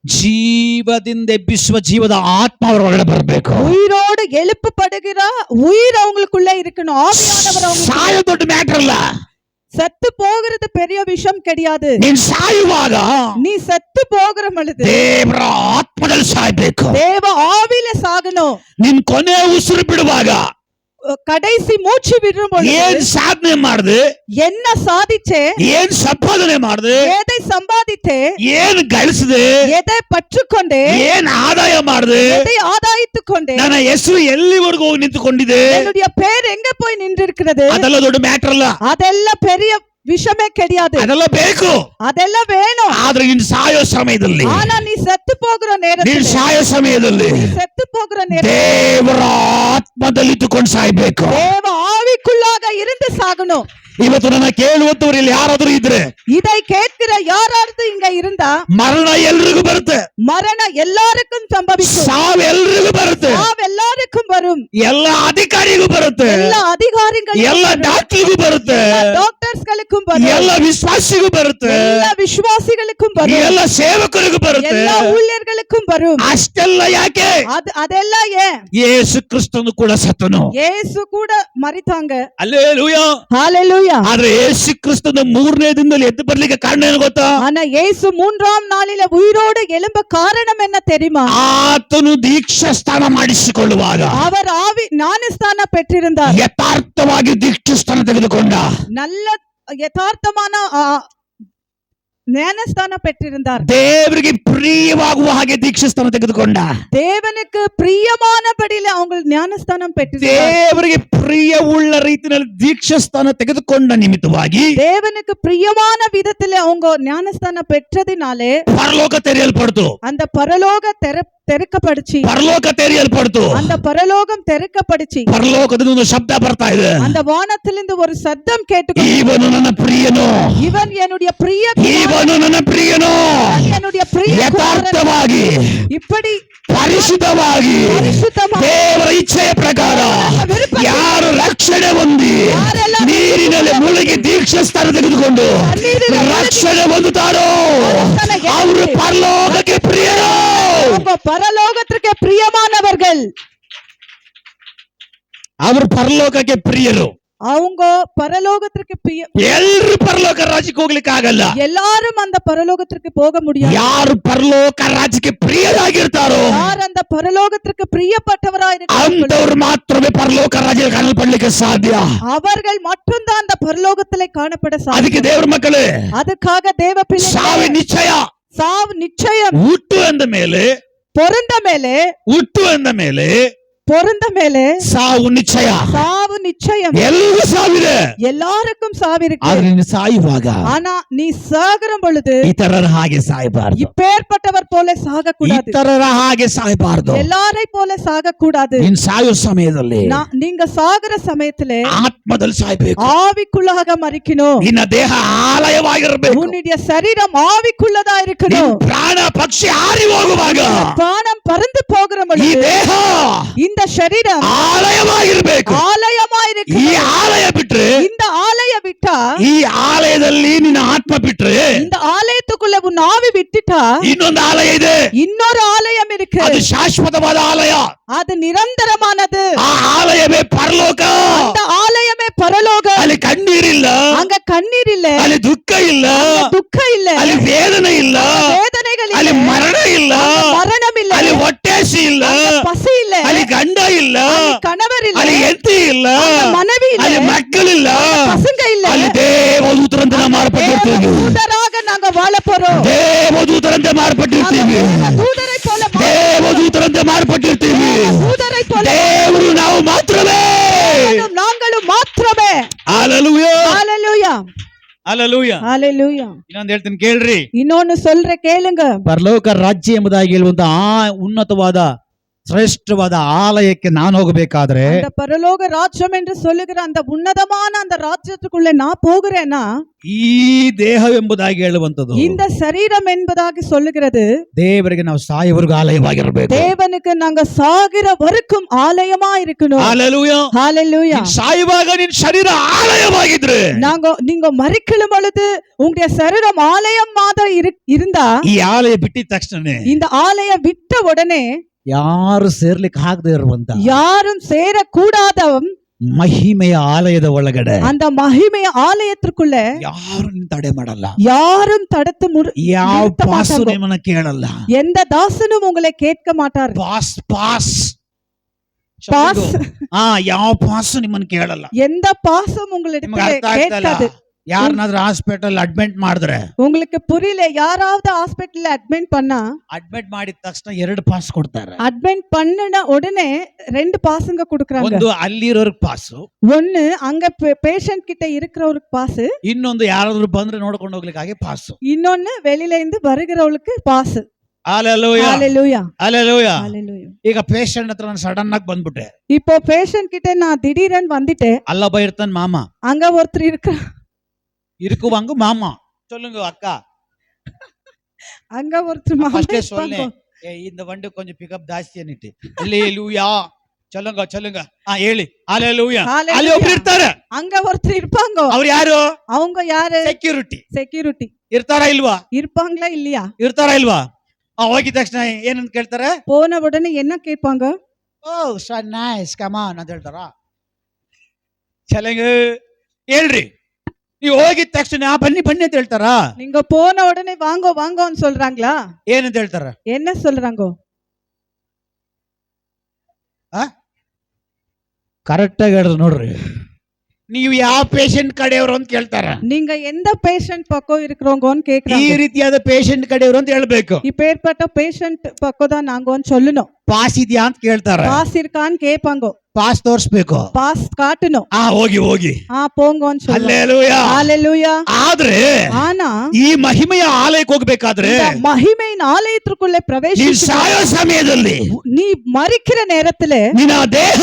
ಜೀವದಿಂದ ಎಬ್ಬಿಸುವ ಜೀವದ ಆತ್ಮ ಅವರ ಒಳಗಡೆ ಬರಬೇಕು உயிரோடு எழுப்பப்படுகிற உயிர் அவங்களுக்குள்ள இருக்கணும் ஆவியானவர் அவங்க ಸಾಯ ದೊಡ್ಡ ಮ್ಯಾಟರ್ ಅಲ್ಲ செத்து போகிறது பெரிய விஷயம் கிடையாது ನೀನ್ ಸಾಯುವಾಗ நீ செத்து போகிற பொழுது ದೇವರ ಆತ್ಮದಲ್ಲಿ ಸಾಯ್ಬೇಕು தேவ ஆவியில சாகணும் ನಿನ್ ಕೊನೆ ಉಸಿರು ಬಿಡುವಾಗ கடைசி மூச்சு விடும் பொழுது ಏನ್ ಸಾಧನೆ ಮಾಡ್ದೆ என்ன சாதிச்சே ಏನ್ ಸಂಪಾದನೆ ಮಾಡ್ದೆ எதை சம்பாதித்தே ಏನ್ ಗಳಿಸಿದೆ எதை பற்றுக்கொண்டே ಏನ್ ಆದಾಯ ಮಾಡ್ದೆ எதை ஆதாயித்துக் கொண்டே ನನ್ನ ಹೆಸರು ಎಲ್ಲಿವರೆಗೂ ಹೋಗಿ ನಿಂತುಕೊಂಡಿದೆ என்னுடைய பேர் எங்க போய் நின்றிருக்கிறது ಅದೆಲ್ಲ ದೊಡ್ಡ ಮ್ಯಾಟರ್ ಅಲ್ಲ அதெல்லாம் பெரிய விஷயமே கிடையாது ಅದೆಲ್ಲ ಬೇಕು அதெல்லாம் வேணும் ಆದ್ರೆ ನೀನ್ ಸಾಯೋ ಸಮಯದಲ್ಲಿ ஆனா நீ செத்து போகிற ನೀನ್ நேரத்தில் ಸಾಯೋ ಸಮಯದಲ್ಲಿ நீ செத்து போகிற நேரத்தில் ದೇವರ ಆತ್ಮದಲ್ಲಿ ಇಟ್ಟುಕೊಂಡು ಸಾಯ್ಬೇಕು தேவ ஆவிக்குள்ளாக இருந்து சாகணும் ಇವತ್ತು ನನ್ನ ಕೇಳುವಂತವ್ರು ಇಲ್ಲಿ ಯಾರಾದ್ರೂ ಇದ್ರೆ இதை கேட்கிற யாராவது இங்க இருந்தா ಮರಣ ಎಲ್ರಿಗೂ ಬರುತ್ತೆ மரண எல்லாருக்கும் சம்பவிக்கும் ಸಾವು ಎಲ್ರಿಗೂ ಬರುತ್ತೆ சாவு எல்லாருக்கும் வரும் ಎಲ್ಲ ಅಧಿಕಾರಿಗೂ ಬರುತ್ತೆ எல்லா அதிகாரிகளுக்கும் ಎಲ್ಲ வரும். ಡಾಕ್ಟರ್ಗೂ ಬರುತ್ತೆ எல்லா டாக்டர்ஸ்களுக்கும் வரும் ಎಲ್ಲ ವಿಶ್ವಾಸಿಗೂ ಬರುತ್ತೆ எல்லா விசுவாசிகளுக்கும் வரும் ಎಲ್ಲ ಸೇವಕರಿಗೂ ಬರುತ್ತೆ எல்லா ஊழியர்களுக்கும் வரும் ಅಷ್ಟೆಲ್ಲ ಯಾಕೆ அதெல்லாம் ஏன் ಯೇಸು ಕ್ರಿಸ್ತನು ಕೂಡ ಸತ್ತನು இயேசு கூட மரித்தாங்க ಅಲ್ಲೇಲೂಯಾ ஹalleluya ಆದ್ರೆ ಯೇಸು ಕ್ರಿಸ್ತನ ಮೂರನೇ ದಿನದಲ್ಲಿ ಎದ್ದು ಬರ್ಲಿಕ್ಕೆ ಕಾರಣ ಏನು ಗೊತ್ತಾ ஆனா இயேசு மூன்றாம் நாளில உயிரோடு எழும்ப காரணம் என்ன தெரியுமா ಆತನು ದೀಕ್ಷಾ ಸ್ಥಾನ ಮಾಡಿಸಿಕೊಳ್ಳುವಾಗ அவர் ஆவி ஞானஸ்தான பெற்றிருந்தார் ಯಥಾರ್ಥವಾಗಿ ದೀಕ್ಷಾ ಸ್ಥಾನ ತೆಗೆದುಕೊಂಡ நல்ல யதார்த்தமான ஞானஸ்தானம் பெற்றிருந்தார் ದೇವರಿಗೆ ಪ್ರಿಯವಾಗುವ ಹಾಗೆ ದೀಕ್ಷಾ ಸ್ಥಾನ ತೆಗೆದುಕೊಂಡ தேவனுக்கு பிரியமானபடியில அவங்க ஞானஸ்தானம் பெற்றிருந்தார் ದೇವರಿಗೆ ಪ್ರಿಯವುಳ್ಳ ರೀತಿಯಲ್ಲಿ ದೀಕ್ಷಾ ಸ್ಥಾನ ತೆಗೆದುಕೊಂಡ ನಿಮಿತ್ತವಾಗಿ தேவனுக்கு பிரியமான விதத்துல அவங்க ஞானஸ்தானம் பெற்றதினாலே ಪರಲೋಕ ತೆರೆಯಲ್ಪಡ್ತು அந்த பரலோக ತೆರಕಪಡಿಸಿ ಪರಲೋಕ ತೆರೆಯಲ್ಪಡ್ತು அந்த பரலோகம் ತೆರಕಪಡಿಸಿ ಪರಲೋಕದಿಂದ ಒಂದು ಶಬ್ದ ಬರ್ತಾ ಇದೆ அந்த வானத்திலிருந்து ஒரு சத்தம் கேட்டுக்கொண்டு ಇವನು ನನ್ನ ಪ್ರಿಯನು இவன் என்னுடைய பிரிய ಇವನು ನನ್ನ ಪ್ರಿಯನು என்னுடைய பிரிய ಯಥಾರ್ಥವಾಗಿ இப்படி ಪರಿಶುದ್ಧವಾಗಿ ದೇವರ ಇಚ್ಛೆಯ ಪ್ರಕಾರ ಯಾರು ರಕ್ಷಣೆ ಹೊಂದಿ ನೀರಿನಲ್ಲಿ ಮುಳುಗಿ ದೀಕ್ಷಾ ಸ್ಥಾನ ತೆಗೆದುಕೊಂಡು ರಕ್ಷಣೆ ಹೊಂದುತ್ತಾರೋ ಅವರು ಪರಲೋಕಕ್ಕೆ ಪ್ರಿಯರು. பரலோகத்திற்கு பிரியமானவர்கள், ಅವರು ಪರಲೋಕಕ್ಕೆ ಪ್ರಿಯರು. அவங்க பரலோகத்திற்கு ಎಲ್ಲರೂ ಪರಲೋಕ ರಾಜ್ಯಕ್ಕೆ ಹೋಗ್ಲಿಕ್ಕೆ ಆಗಲ್ಲ. எல்லாரும் அந்த பரலோகத்திற்கு போக முடியாது. ಯಾರು ಪರಲೋಕ ರಾಜ್ಯಕ್ಕೆ ಪ್ರಿಯರಾಗಿರ್ತಾರೋ யார் அந்த பரலோகத்திற்கு பிரியப்பட்டவராயிருக்கிறார்களோ ಅಂತವರು ಮಾತ್ರವೇ ಪರಲೋಕ ರಾಜ್ಯದಲ್ಲಿ ಕಾಣಲ್ಪಡಲಿಕ್ಕೆ ಸಾಧ್ಯ. அவர்கள் மட்டும்தான் அந்த பரலோகத்திலே காணப்பட சாத்தியம். ಅದಕ್ಕೆ ದೇವರ ಮಕ್ಕಳೇ, அதுக்காக தேவ ಸಾವು பிள்ளைகளே, ನಿಶ್ಚಯ. சாவு நிச்சயம். ಹುಟ್ಟು ಅಂದ ಮೇಲೆ, பொருந்த மேலே, ಹುಟ್ಟು ಅಂದ ಮೇಲೆ பொருந்த மேலே ಸಾವು ನಿಶ್ಚಯ. சாவு நிச்சயம். ಎಲ್ಲರೂ ಸಾವಿದೆ. எல்லாருக்கும் சாவு இருக்கு. ಆದ್ರೆ ನೀನು ಸಾಯುವಾಗ ஆனா நீ சாகுற பொழுது ಇತರರ ಹಾಗೆ ಸಾಯಬಾರದು. இப்பேற்பட்டவர் போல சாக கூடாது. ಇತರರ ಹಾಗೆ ಸಾಯಬಾರದು. எல்லாரை போல சாக கூடாது. ನೀನು ಸಾಯುವ ಸಮಯದಲ್ಲಿ நீங்க சாகுற சமயத்திலே ಆತ್ಮದಲ್ಲಿ ಸಾಯಬೇಕು. ஆவிக்குள்ளாக மரிக்கணும். ನಿನ್ನ ದೇಹ ಆಲಯವಾಗಿರಬೇಕು. உன்னுடைய சரீரம் ஆவிக்குள்ளதா ನಿನ್ನ இருக்கணும். ಪ್ರಾಣ ಪಕ್ಷಿ ಹಾರಿ ಹೋಗುವಾಗ ಪ್ರಾಣம் பறந்து போகிற ಈ பொழுது ದೇಹ இந்த சரீரம் ಆಲಯವಾಗಿರ್ಬೇಕು. ஆலயமாயிருக்கு. ಈ ಆಲಯ ಬಿಟ್ರೆ, இந்த ಆಲಯ விட்டா, ಈ ಆಲಯದಲ್ಲಿ ನಿನ್ನ ಆತ್ಮ ಬಿಟ್ರೆ இந்த ஆலயத்துக்குள்ள உன் ஆவி விட்டுட்டா ಇನ್ನೊಂದು ಆಲಯ ಇದೆ. இன்னொரு ஆலயம் இருக்கு. ಅದು ಶಾಶ್ವತವಾದ ಆಲಯ. அது நிரந்தரமானது. ಆ ಆಲಯವೇ ಪರಲೋಕ. அந்த ஆலயமே பரலோகம். ಅಲ್ಲಿ ಕಣ್ಣೀರಿಲ್ಲ, அங்க கண்ணீர் இல்ல, ಅಲ್ಲಿ ದುಃಖ ಇಲ್ಲ, துக்கம் இல்ல, ಅಲ್ಲಿ ವೇದನೆ ಇಲ್ಲ, வேதனைகள் ಅಲ್ಲಿ இல்ல, ಮರಣ ಇಲ್ಲ, மரணம் இல்ல, ಅಲ್ಲಿ ಹೊಟ್ಟೆಸಿ ಇಲ್ಲ, பசி இல்ல, ಅಲ್ಲಿ ಗಂಡ ಇಲ್ಲ, கணவர் இல்ல, ಅಲ್ಲಿ ಹೆಂಡತಿ ಇಲ್ಲ, மனைவி இல்ல, ಅಲ್ಲಿ ಮಕ್ಕಳಿಲ್ಲ, பசங்க இல்ல. ಅಲ್ಲಿ ದೇವದೂತರಂತೆ ನಾವು ಮಾರ್ಪಟ್ಟಿರ್ತೀವಿ. தூதராக நாங்க வாழ போறோம். ದೇವದೂತರಂತೆ ಮಾರ್ಪಟ್ಟಿರ್ತೀವಿ. தூதரை போல ದೇವದೂತರಂತೆ ಮಾರ್ಪಟ್ಟಿರ್ತೀವಿ. தூதரை போல ದೇವರು ನಾವು ಮಾತ್ರವೇ. நாங்களும் மாத்திரமே. ಹಲ್ಲೆಲೂಯಾ, ஹalleluya, ಹಲ್ಲೆಲೂಯಾ. ஹalleluya. ಇನ್ನೊಂದು ಹೇಳ್ತೀನಿ ಕೇಳ್ರಿ. இன்னொன்னு சொல்ற கேளுங்க. ಪರಲೋಕ ರಾಜ್ಯ ಎಂಬುದಾಗಿ ಹೇಳುವಂತ ಆ ಉನ್ನತವಾದ ಶ್ರೇಷ್ಠವಾದ ಆಲಯಕ್ಕೆ ನಾನು ಹೋಗಬೇಕಾದ್ರೆ அந்த பரலோக ராஜ்யம் என்று சொல்லுகிற அந்த உன்னதமான அந்த ராஜ்யத்துக்குள்ள நான் போகிறேன்னா ಈ ದೇಹ ಎಂಬುದಾಗಿ ಹೇಳುವಂತದ್ದು இந்த சரீரம் என்பதாக சொல்லுகிறது ದೇವರಿಗೆ ನಾವು ಸಾಯುವವರೆಗೂ ಆಲಯವಾಗಿರಬೇಕು. தேவனுக்கு நாங்க சாகிற வரைக்கும் ஆலயமா இருக்கணும். ಹಲ್ಲೆಲೂಯಾ. ஹalleluya. ಸಾಯುವಾಗ ನಿನ್ನ ಶರೀರ ಆಲಯವಾಗಿದ್ರೆ நீங்க மரிக்கும் பொழுது உங்களுடைய சரீரம் ஆலயம் மாதிரி இருந்தா ಈ ಆಲಯ ಬಿಟ್ಟಿದ ತಕ್ಷಣ இந்த ஆலயம் விட்ட உடனே ಯಾರು ಸೇರ್ಲಿಕ್ಕೆ ಆಗದೆ ಇರುವಂತ யாரும் சேரக்கூடாத ಮಹಿಮೆಯ ಆಲಯದ ಒಳಗಡೆ அந்த மகிமை ஆலயத்திற்குள்ள ಯಾರು ತಡೆ ಮಾಡಲ್ಲ. யாரும் தடுத்து ಯಾವ நிறுத்த ಪಾಸು மாட்டாங்க. ನಿಮ್ಮನ್ನ ಕೇಳಲ್ಲ. எந்த தாசனும் உங்களை கேட்க மாட்டார். ಪಾಸ್ ಪಾಸ್ பாஸ் ಯಾವ ಪಾಸು ನಿಮ್ಮನ್ನ ಕೇಳಲ್ಲ. எந்த பாசம் ನಿಮ್ಗೆ உங்களிடத்தில் ಅರ್ಥ ಆಗ್ತಲ್ಲ? கேட்காது. ಯಾರನ್ನಾದ್ರೂ ಹಾಸ್ಪಿಟಲ್ ಅಡ್ಮಿಟ್ ಮಾಡಿದ್ರೆ உங்களுக்கு புரியல, யாராவது ஹாஸ்பிடல்ல அட்மிட் பண்ணா ಅಡ್ಮಿಟ್ ಮಾಡಿದ ತಕ್ಷಣ 2 ಪಾಸ್ ಕೊಡ್ತಾರೆ. அட்மிட் பண்ணின உடனே 2 பாசுங்க கொடுக்கறாங்க. ಒಂದು ಅಲ್ಲಿರೋರ್ಗೆ ಪಾಸು, ஒன்னு அங்க பேஷண்ட் கிட்ட இருக்கிறவருக்கு பாஸ், ಇನ್ನೊಂದು ಯಾರಾದ್ರೂ ಬಂದ್ರೆ ನೋಡ್ಕೊಂಡು ಹೋಗ್ಲಿಕ್ಕೆ ಪಾಸು, இன்னொன்னு வெளியில இருந்து வருகிறவங்களுக்கு பாஸ். ಹಲ್ಲೆಲೂಯಾ, ஹalleluya, ಹಲ್ಲೆಲೂಯಾ. ஹalleluya. ಈಗ ಪೇಷಂಟ್ ಹತ್ರ ನಾನು ಸಡನ್ ಆಗಿ ಬಂದ್ಬಿಟ್ಟೆ. இப்போ பேஷண்ட் கிட்ட நான் திடீரென வந்துட்டேன். ಅಲ್ಲೊಬ್ಬ ಇರ್ತಾನೆ ಮಾಮ, அங்க ஒருத்தர் இருக்கிற இருக்குவாங்க மாமா சொல்லுங்க அக்கா. அங்க ஒருத்தர் மாமா ஃபர்ஸ்டே இருப்பாங்க. சொன்னேன், இந்த வண்டி கொஞ்சம் பிக்கப் ಜಾಸ್ತಿ ಅನ್ನಿಟ್ಟು அல்லேலூயா சொல்லுங்க சொல்லுங்க. ಹೇಳಿ ஹalleluya. Hallelujah. ಅಲ್ಲಿ ಒಬ್ರು ಇರ್ತಾರೆ. அங்க ஒருத்தர் இருப்பாங்க. ಅವ್ರು ಯಾರು? அவங்க யாரு? ಸೆಕ್ಯೂರಿಟಿ. செக்யூரிಟಿ ಇರ್ತಾರಾ ಇಲ್ವಾ? இருப்பாங்களா இல்லையா? ಇರ್ತಾರಾ ಇಲ್ವಾ? ಹೋಗಿದ ತಕ್ಷಣ ಏನಂತ ಕೇಳ್ತಾರೆ? போன உடனே என்ன கேட்பாங்க? ಓ ಸೊ ನೈಸ್ ಕಮ್ ಆನ್ ಅಂತ ಹೇಳ್ತಾರ. ಚಲಂಗ ಹೇಳ್ರಿ. ನೀವು ಹೋಗಿದ ತಕ್ಷಣ ಬನ್ನಿ ಬನ್ನಿ ಅಂತ ಹೇಳ್ತಾರ? நீங்க போன உடனே வாங்க வாங்கன்னு சொல்றாங்களா? ಏನಂತ ಹೇಳ್ತಾರ? என்ன சொல்றாங்க? ಕರೆಕ್ಟ್ ಆಗಿ ಹೇಳಿದ್ರು ನೋಡ್ರಿ. ನೀವು ಯಾವ ಪೇಷಂಟ್ ಕಡೆಯವರು ಅಂತ ಕೇಳ್ತಾರ? நீங்க எந்த பேஷண்ட் பக்கம் இருக்கிறவங்கன்னு ಈ கேக்குறாங்க. ರೀತಿಯಾದ ಪೇಷಂಟ್ ಕಡೆಯವರು ಅಂತ ಹೇಳ್ಬೇಕು. இப்பேற்பட்ட பேஷண்ட் பக்கம் தான் நாங்கன்னு சொல்லணும். ಪಾಸ್ ಇದೆಯಾ ಅಂತ ಕೇಳ್ತಾರ. பாஸ் இருக்கான்னு கேட்பாங்க. ಪಾಸ್ ತೋರಿಸ್ಬೇಕು. பாஸ் காட்டணும். ಹೋಗಿ ಹೋಗಿ போங்கன்னு சொல்லுங்க. ಹಲ್ಲೆಲೂಯಾ, ஹalleluya. ಆದ್ರೆ ஆனா ಈ ಮಹಿಮೆಯ ಆಲಯಕ್ಕೆ ಹೋಗ್ಬೇಕಾದ್ರೆ இந்த மகிமையின் ஆலயத்திற்குள்ளே ನೀ பிரவேசிக்க ಸಾಯೋ ಸಮಯದಲ್ಲಿ நீ மரிக்கிற நேரத்திலே ನಿನ್ನ ದೇಹ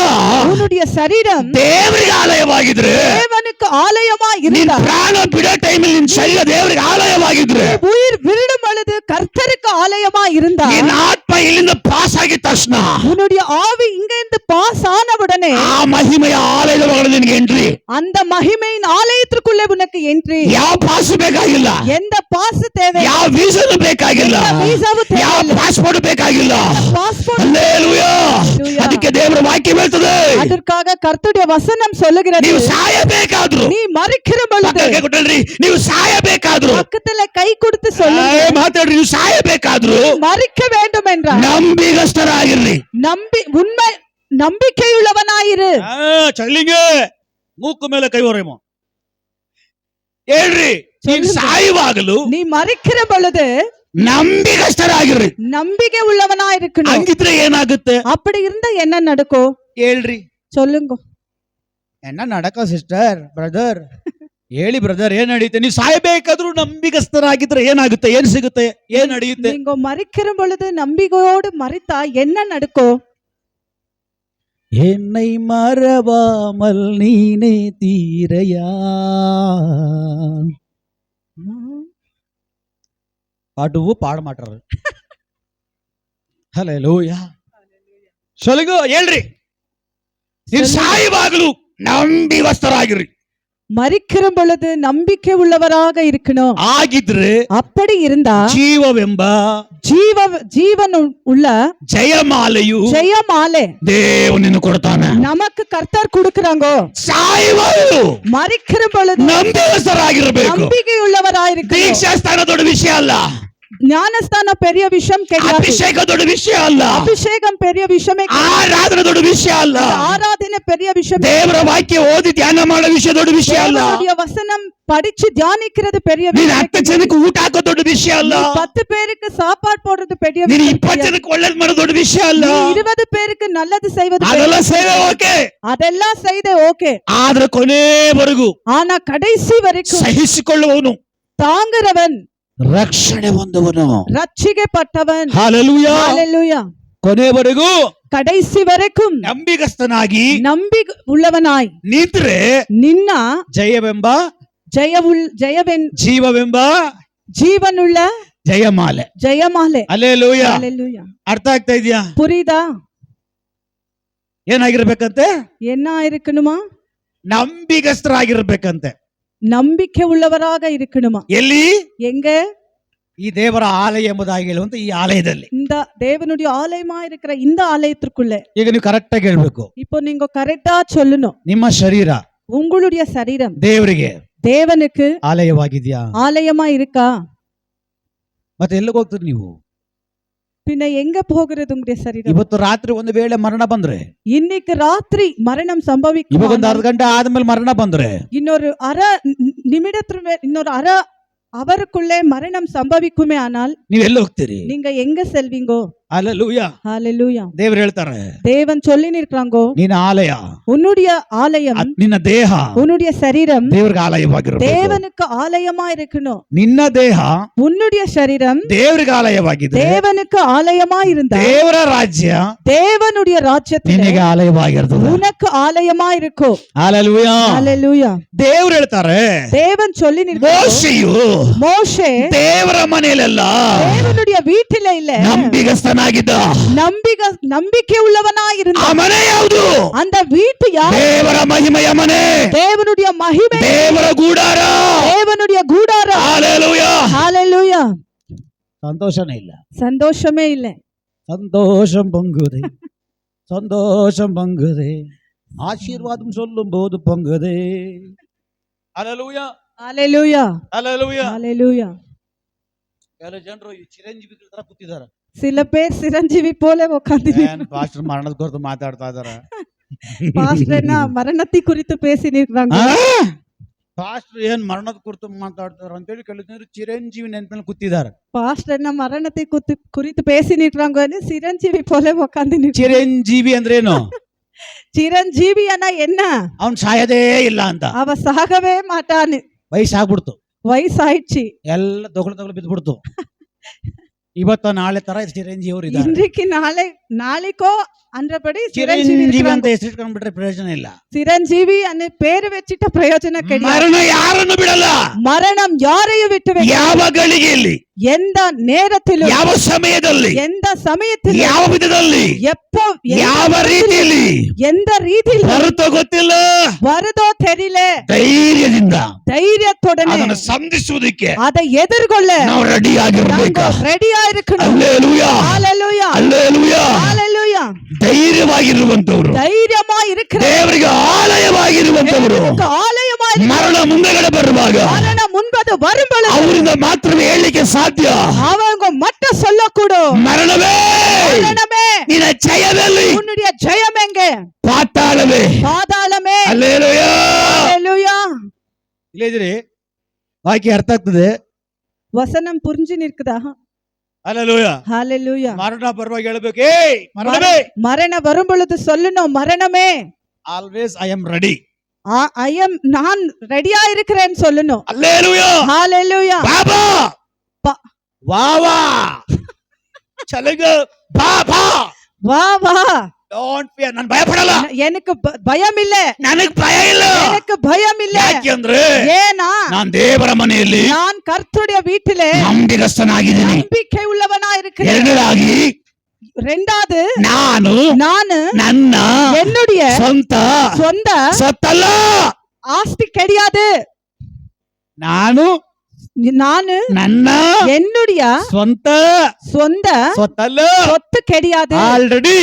உன்னுடைய சரீரம் ದೇವರಿಗೆ ಆಲಯವಾಗಿದ್ರೆ, தேவனுக்கு ஆலயமா ನಿನ್ನ இருந்தா, ಪ್ರಾಣ ಬಿಡೋ ಟೈಮಲ್ಲಿ ನಿನ್ನ ಶರೀರ ದೇವರಿಗೆ ಆಲಯವಾಗಿದ್ರೆ உயிர் விடும் பொழுது கர்த்தருக்கு ஆலயமா இருந்தா ನಿನ್ನ ಆತ್ಮ ಇಲ್ಲಿಂದ ಪಾಸ್ ಆಗಿದ ತಕ್ಷಣ உன்னுடைய ஆவி இங்க இருந்து பாஸ் ஆனவுடனே ಆ ಮಹಿಮೆಯ ಆಲಯದ ಒಳಗಡೆ ನಿನಗೆ ಎಂಟ್ರಿ. அந்த மகிமையின் ஆலயத்திற்குள்ளே உனக்கு என்ட்ரி. ಯಾವ ಪಾಸ್ ಬೇಕಾಗಿಲ್ಲ, எந்த பாஸ் தேவை, ಯಾವ ವೀಸಾನು ಬೇಕಾಗಿಲ್ಲ, ವೀಸಾವು ಯಾವ தேவையில்லை, ಪಾಸ್ಪೋರ್ಟ್ ಬೇಕಾಗಿಲ್ಲ. பாஸ்போர்ட். ಹಲ್ಲೆಲೂಯಾ. ಅದಕ್ಕೆ ದೇವರ ವಾಕ್ಯ ಹೇಳ್ತದೆ, அதற்காக கர்த்தருடைய வசனம் சொல்லுகிறது, ನೀವು ಸಾಯಬೇಕಾದ್ರು நீ மரிக்கிற பொழுது ಪಕ್ಕಕ್ಕೆ ಕೊಟ್ಟಲ್ರಿ, ನೀವು ಸಾಯಬೇಕಾದ್ರು பக்கத்துல கை கொடுத்து சொல்லுங்க, ಮಾತಾಡ್ರಿ, ನೀವು ಸಾಯಬೇಕಾದ್ರು மரிக்க வேண்டும் என்றால் ನಂಬಿಗಸ್ತರಾಗಿರ್ರಿ. உண்மை நம்பிக்கையுள்ளவனாயிரு. ಚಲ್ಲಿಂಗೆ ಮೂಕು ಮೇಲೆ ಕೈ ಹೊರೇಮೋ ಹೇಳ್ರಿ, ನೀನ್ ಸಾಯುವಾಗಲು நீ மரிக்கிற பொழுது ನಂಬಿಗಸ್ತರಾಗಿರ್ರಿ. நம்பிக்கை உள்ளவனா இருக்கணும். ಹಂಗಿದ್ರೆ ಏನಾಗುತ್ತೆ அப்படி இருந்தா என்ன நடக்கும் ಹೇಳ್ರಿ? சொல்லுங்க. ಎನ್ನ ನಡಕ ಸಿಸ್ಟರ್ ಬ್ರದರ್ ಹೇಳಿ ಬ್ರದರ್, ಏನ್ ನಡೆಯುತ್ತೆ? ನೀವು ಸಾಯಬೇಕಾದ್ರೂ ನಂಬಿಗಸ್ತರಾಗಿದ್ರೆ ಏನಾಗುತ್ತೆ? ಏನ್ ಸಿಗುತ್ತೆ? ಏನ್ ನಡೆಯುತ್ತೆ? நீங்க மரிக்கிற பொழுது நம்பிக்கையோடு மரித்தா என்ன நடக்கும்? என்னை மறவாமல் நீனே தீரையா. பாடுவோ பாட மாட்டாரு. ஹல்லேலூயா. சொல்லுங்க, ಹೇಳ್ರಿ. ನೀವು ಸಾಯುವಾಗಲೂ ನಂಬಿಗಸ್ತರಾಗಿರ್ರಿ. மரிக்கிற பொழுது நம்பிக்கை உள்ளவராக இருக்கணும். ಆಗಿದ್ರೆ அப்படி இருந்தா ಜೀವವೆಂಬ ஜீவன் உள்ள ಜಯಮಾಲೆಯು ஜெயமாலை ದೇವನನ್ನು ಕೊಡ್ತಾನೆ. நமக்கு கர்த்தர் கொடுக்கறாங்க. ಸಾಯುವಾಗಲೂ மரிக்கிற பொழுது ನಂಬಿಗಸ್ತರಾಗಿರಬೇಕು. நம்பிக்கை உள்ளவராயிருக்கணும். ದೀಕ್ಷಾ ಸ್ಥಾನ ದೊಡ್ಡ ವಿಷಯ ಅಲ್ಲ, ஞானஸ்தான பெரிய விஷயம் கிடையாது, ಅಭಿಷೇಕ ದೊಡ್ಡ ವಿಷಯ ಅಲ್ಲ, அபிஷேகம் பெரிய விஷயமே கிடையாது, ಆರಾಧನೆ ದೊಡ್ಡ ವಿಷಯ ಅಲ್ಲ, ஆராதனை பெரிய விஷயம், ದೇವರ ವಾಕ್ಯ ಓದಿ ಧ್ಯಾನ ಮಾಡೋ ವಿಷಯ ದೊಡ್ಡ ವಿಷಯ ಅಲ್ಲ, தேவனுடைய வசனம் படிச்சு தியானிக்கிறது பெரிய ನೀನ್ விஷயம், 10 ಜನಕ್ಕೆ ಊಟ ಹಾಕೋ ದೊಡ್ಡ ವಿಷಯ ಅಲ್ಲ, 10 பேருக்கு சாப்பாடு போடுறது பெரிய ನೀನ್ விஷயம், 20 ಜನಕ್ಕೆ ಒಳ್ಳೇದ್ ಮಾಡೋ ದೊಡ್ಡ ವಿಷಯ ಅಲ್ಲ. 20 பேருக்கு நல்லது செய்வது ಅದೆಲ್ಲ ಸೇವೆ ಓಕೆ, அதெல்லாம் செய்தே ஓகே. ಆದ್ರೆ ಕೊನೆವರೆಗೂ ஆனா கடைசி வரைக்கும் ಸಹಿಸಿಕೊಳ್ಳುವವನು, தாங்குறவன், ರಕ್ಷಣೆ ಹೊಂದುವನು, ரட்சிக்கப்பட்டவன். ಹಲ್ಲೆಲೂಯಾ. ஹalleluya. ಕೊನೆವರೆಗೂ கடைசி வரைக்கும் ನಂಬಿಗಸ್ತನಾಗಿ நம்பிக்கை உள்ளவனாய் ನಿಂತ್ರೆ நின்னா ಜಯವೆಂಬ ஜெயவென் ಜೀವವೆಂಬ ஜீவனுள்ள ಜಯಮಾಲೆ. ஜெயமாலை. ಹಲ್ಲೆಲೂಯಾ. ஹalleluya. ಅರ್ಥ ಆಗ್ತಾ ಇದೆಯಾ? புரியுதா? ಏನಾಗಿರ್ಬೇಕಂತೆ? என்ன இருக்கணுமா? ನಂಬಿಗಸ್ತರಾಗಿರ್ಬೇಕಂತೆ. நம்பிக்கை உள்ளவராக இருக்கணுமா? ಎಲ್ಲಿ? எங்க? ಈ ದೇವರ ಆಲಯ ಎಂಬುದಾಗಿ ಹೇಳುವಂತ ಈ ಆಲಯದಲ್ಲಿ. இந்த தேவனுடைய ஆலயமா இருக்கிற இந்த ஆலயத்திற்குள்ள. ಈಗ ನೀವು ಕರೆಕ್ಟ್ ಆಗಿ ಹೇಳ್ಬೇಕು. இப்போ நீங்க கரெக்டா சொல்லணும். ನಿಮ್ಮ ಶರೀರ உங்களுடைய சரீரம் ದೇವರಿಗೆ தேவனுக்கு ಆಲಯವಾಗಿದ್ಯಾ? ஆலயமா இருக்கா? ಮತ್ತೆ ಎಲ್ಲಿಗೆ ಹೋಗ್ತೀರಿ ನೀವು? பின்ன எங்க போகிறது உங்களுடைய சரீரம்? ಇವತ್ತು ರಾತ್ರಿ ಒಂದು ವೇಳೆ ಮರಣ ಬಂದ್ರೆ, இன்னைக்கு ராத்திரி மரணம் சம்பவிக்கும், ಇವಾಗ ಒಂದು ಅರ್ಧ ಗಂಟೆ ಆದ್ಮೇಲೆ ಮರಣ ಬಂದ್ರೆ, இன்னொரு அரை நிமிடத்துல இன்னொரு அரை அவருக்குள்ளே மரணம் சம்பவிக்குமே ஆனால் ನೀವು ಎಲ್ಲಿ ಹೋಗ್ತೀರಿ? நீங்க எங்க செல்வீங்கோ? ಹಲ್ಲೆಲೂಯಾ. ஹalleluya. ದೇವರು ಹೇಳ್ತಾರೆ, தேவன் சொல்லி நிற்கிறாங்கோ, ನಿನ್ನ ಆಲಯ, உன்னுடைய ஆலயம், ನಿನ್ನ ದೇಹ உன்னுடைய சரீரம் ದೇವರಿಗೆ ಆಲಯವಾಗಿರಬೇಕು. தேவனுக்கு ஆலயமா இருக்கணும். ನಿನ್ನ ದೇಹ உன்னுடைய சரீரம் ದೇವರಿಗೆ ಆಲಯವಾಗಿದೆ. தேவனுக்கு ஆலயமா இருந்தா ದೇವರ ರಾಜ್ಯ தேவனுடைய ராஜ்யத்திலே ನಿನಗೆ ಆಲಯವಾಗಿರ್ತದೆ. உனக்கு ஆலயமா இருக்கும். ಹಲ್ಲೆಲೂಯಾ. ஹalleluya. ದೇವರು ಹೇಳ್ತಾರೆ, தேவன் சொல்லி நிற்கிறார், ಮೋಶೆಯು மோசே ದೇವರ ಮನೆಯಲ್ಲ, தேவனுடைய வீட்டில இல்ல, ನಂಬಿಗಸ್ತನಾಗಿದ್ದ. நம்பிக்கை உள்ளவனா ಆ இருந்தா. ಮನೆ ಯಾವುದು? அந்த வீட்டு யார்? ದೇವರ ಮಹಿಮೆಯ ಮನೆ, தேவனுடைய மகிமை, ದೇವರ ಗೂಡಾರ. தேவனுடைய கூடாரம். ಹಲ್ಲೆಲೂಯಾ. ஹalleluya. ಸಂತೋಷನೇ ಇಲ್ಲ, சந்தோஷமே இல்ல. சந்தோஷம் பொங்குதே, சந்தோஷம் பொங்குதே, ஆசீர்வாதம் சொல்லும் போது பொங்குதே. ಹಲ್ಲೆಲೂಯಾ. ஹalleluya. ಹಲ್ಲೆಲೂಯಾ. ஹalleluya. ಕೆಲವು ಜನರು ಈ ಚಿರಂಜೀವಿಗಳ ತರ ಕೂತಿದ್ದಾರೆ. சில பேர் சிரஞ்சீவி போல உட்கார்ந்து ಪಾಸ್ಟರ್ ಮರಣದ ಕುರಿತು ಮಾತಾಡ್ತಾ ಇದಾರೆ. பாஸ்டர் மரணத்தை குறித்து பேசி நிற்கிறாங்க. ಪಾಸ್ಟರ್ ಏನ್ ಮರಣದ ಕುರಿತು ಮಾತಾಡ್ತಾರ ಅಂತೇಳಿ ಕೆಲವು ಜನರು ಚಿರಂಜೀವಿ ನೆನಪಿನಲ್ಲಿ ಕೂತಿದ್ದಾರೆ. பாஸ்டர் மரணத்தை குறித்து பேசி நிற்கிறாங்க, சிரஞ்சீவி போல உட்கார்ந்து நிற்கிறாங்க. ಚಿರಂಜೀವಿ ಅಂದ್ರೇನು? ಚಿರಂಜೀವಿ ಅನ್ನ என்ன? ಅವನ್ ಸಾಯದೇ ಇಲ್ಲ ಅಂತ. ಅವ ಸಾಗವೇ ಮಾಟಾನು. ವಯಸ್ಸಾಗ್ಬಿಡ್ತು, ವಯಸ್ಸಾಯ್ಚಿ, ಎಲ್ಲ ತಗೊಳು ಬಿದ್ದ್ಬಿಡ್ತು. ಇವತ್ತು ನಾಳೆ ತರ ಚಿರಂಜೀವಿ ಅವರು ಇದ್ದಾರೆ. ಇಂದ್ರಿಕಿ ನಾಳೆಕೋ ಅಂದ್ರಪಡಿ ಚಿರಂಜೀವಿ ಅಂತ ಹೆಸರಿಟ್ಕೊಂಡ್ಬಿಟ್ರೆ ಪ್ರಯೋಜನ ಇಲ್ಲ. ಚಿರಂಜೀವಿ ಅನ್ನೋ ಪೇರು ವೆಚ್ಚಿಟ್ಟ ಪ್ರಯೋಜನ. ಮರಣ ಯಾರನ್ನು ಬಿಡಲ್ಲ, ಮರಣಂ ಯಾರೆಯೂ ಬಿಟ್ಟು ಯಾವ ಗಳಿಗೆಯಲ್ಲಿ எந்த நேரத்திலும் ಯಾವ ಸಮಯದಲ್ಲಿ எந்த சமயத்திலும் ಯಾವ ವಿಧದಲ್ಲಿ எப்போ ಯಾವ ರೀತಿಯಲ್ಲಿ எந்த ரீதியில் ಬರುತ್ತೋ ಗೊತ್ತಿಲ್ಲ, வருதோ தெரியல, ಧೈರ್ಯದಿಂದ தைரியத்துடனே ಅದನ್ನು ಸಂಧಿಸುವುದಕ್ಕೆ அதை எதிர்கொள்ள ನಾವು ರೆಡಿ ಆಗಿರ್ಬೇಕು. ரெடியா இருக்கணும். அல்லேலூயா, ஹalleluya, அல்லேலೂயா. ஹalleluya. ಧೈರ್ಯವಾಗಿರುವಂತವರು, தைரியமா இருக்கிற ದೇವರಿಗೆ ಆಲಯವಾಗಿರುವಂತವರು, தேவனுக்கு ஆலயமா ಮರಣ ಮುಂದಗಡೆ ಬರುವಾಗ மரணம் முன்பது வரும் பொழுது ಅವರಿಂದ ಮಾತ್ರವೇ ಹೇಳಲಿಕ್ಕೆ ಸಾಧ್ಯ. அவங்க மட்டும் சொல்லக்கூடும், ಮರಣವೇ மரணமே ನಿನ್ನ ಜಯದಲ್ಲಿ, உன்னுடைய ஜெயம் எங்க? ಪಾತಾಳವೇ. பாதாளமே. அல்லேಲೂಯಾ. ஹalleluya. ಇಲ್ಲಿದ್ರಿ ವಾಕ್ಯ ಅರ್ಥ ಆಗ್ತದೆ. வசனம் புரிஞ்சு நிற்குதா? அல்லேலூயா. ஹalleluya. ಮರಣ ಬರುವಾಗ ಹೇಳಬೇಕು, ಏ ಮರಣವೇ, மரணம் வரும் பொழுது சொல்லணும், மரணமே ಆಲ್ವೇಸ್ ಐ ಆಮ್ ರೆಡಿ. நான் ரெடியா இருக்கிறேன்னு சொல்லணும். அல்லேலூயா. ஹalleluya. ಬಾಬಾ பா- வா வா ಚಲಗ ಬಾ ಬಾ வா வா, ಡೋಂಟ್ ಫಿಯರ್. ನಾನು ಭಯಪಡಲ್ಲ, எனக்கு பயம் இல்ல, ನನಗೆ ಭಯ ಇಲ್ಲ. எனக்கு பயம் இல்ல. ಯಾಕೆಂದ್ರೆ ஏனா ನಾನು ದೇವರ ಮನೆಯಲ್ಲಿ நான் கர்த்தருடைய வீட்டிலே ನಂಬಿಗಸ್ತನಾಗಿದ್ದೀನಿ. நம்பிக்கை உள்ளவனா இருக்கிறேன். ಎರಡನೇದಾಗಿ ரெண்டாவது ನಾನು நானு ನನ್ನ என்னுடைய ಸ್ವಂತ சொந்த ಸೊತ್ತಲ್ಲ, ஆஸ்தி கிடையாது. ನಾನು நானு ನನ್ನ என்னுடைய ಸ್ವಂತ சொந்த ಸೊತ್ತಲ್ಲ. சொத்து கிடையாது. ಆಲ್ರೆಡಿ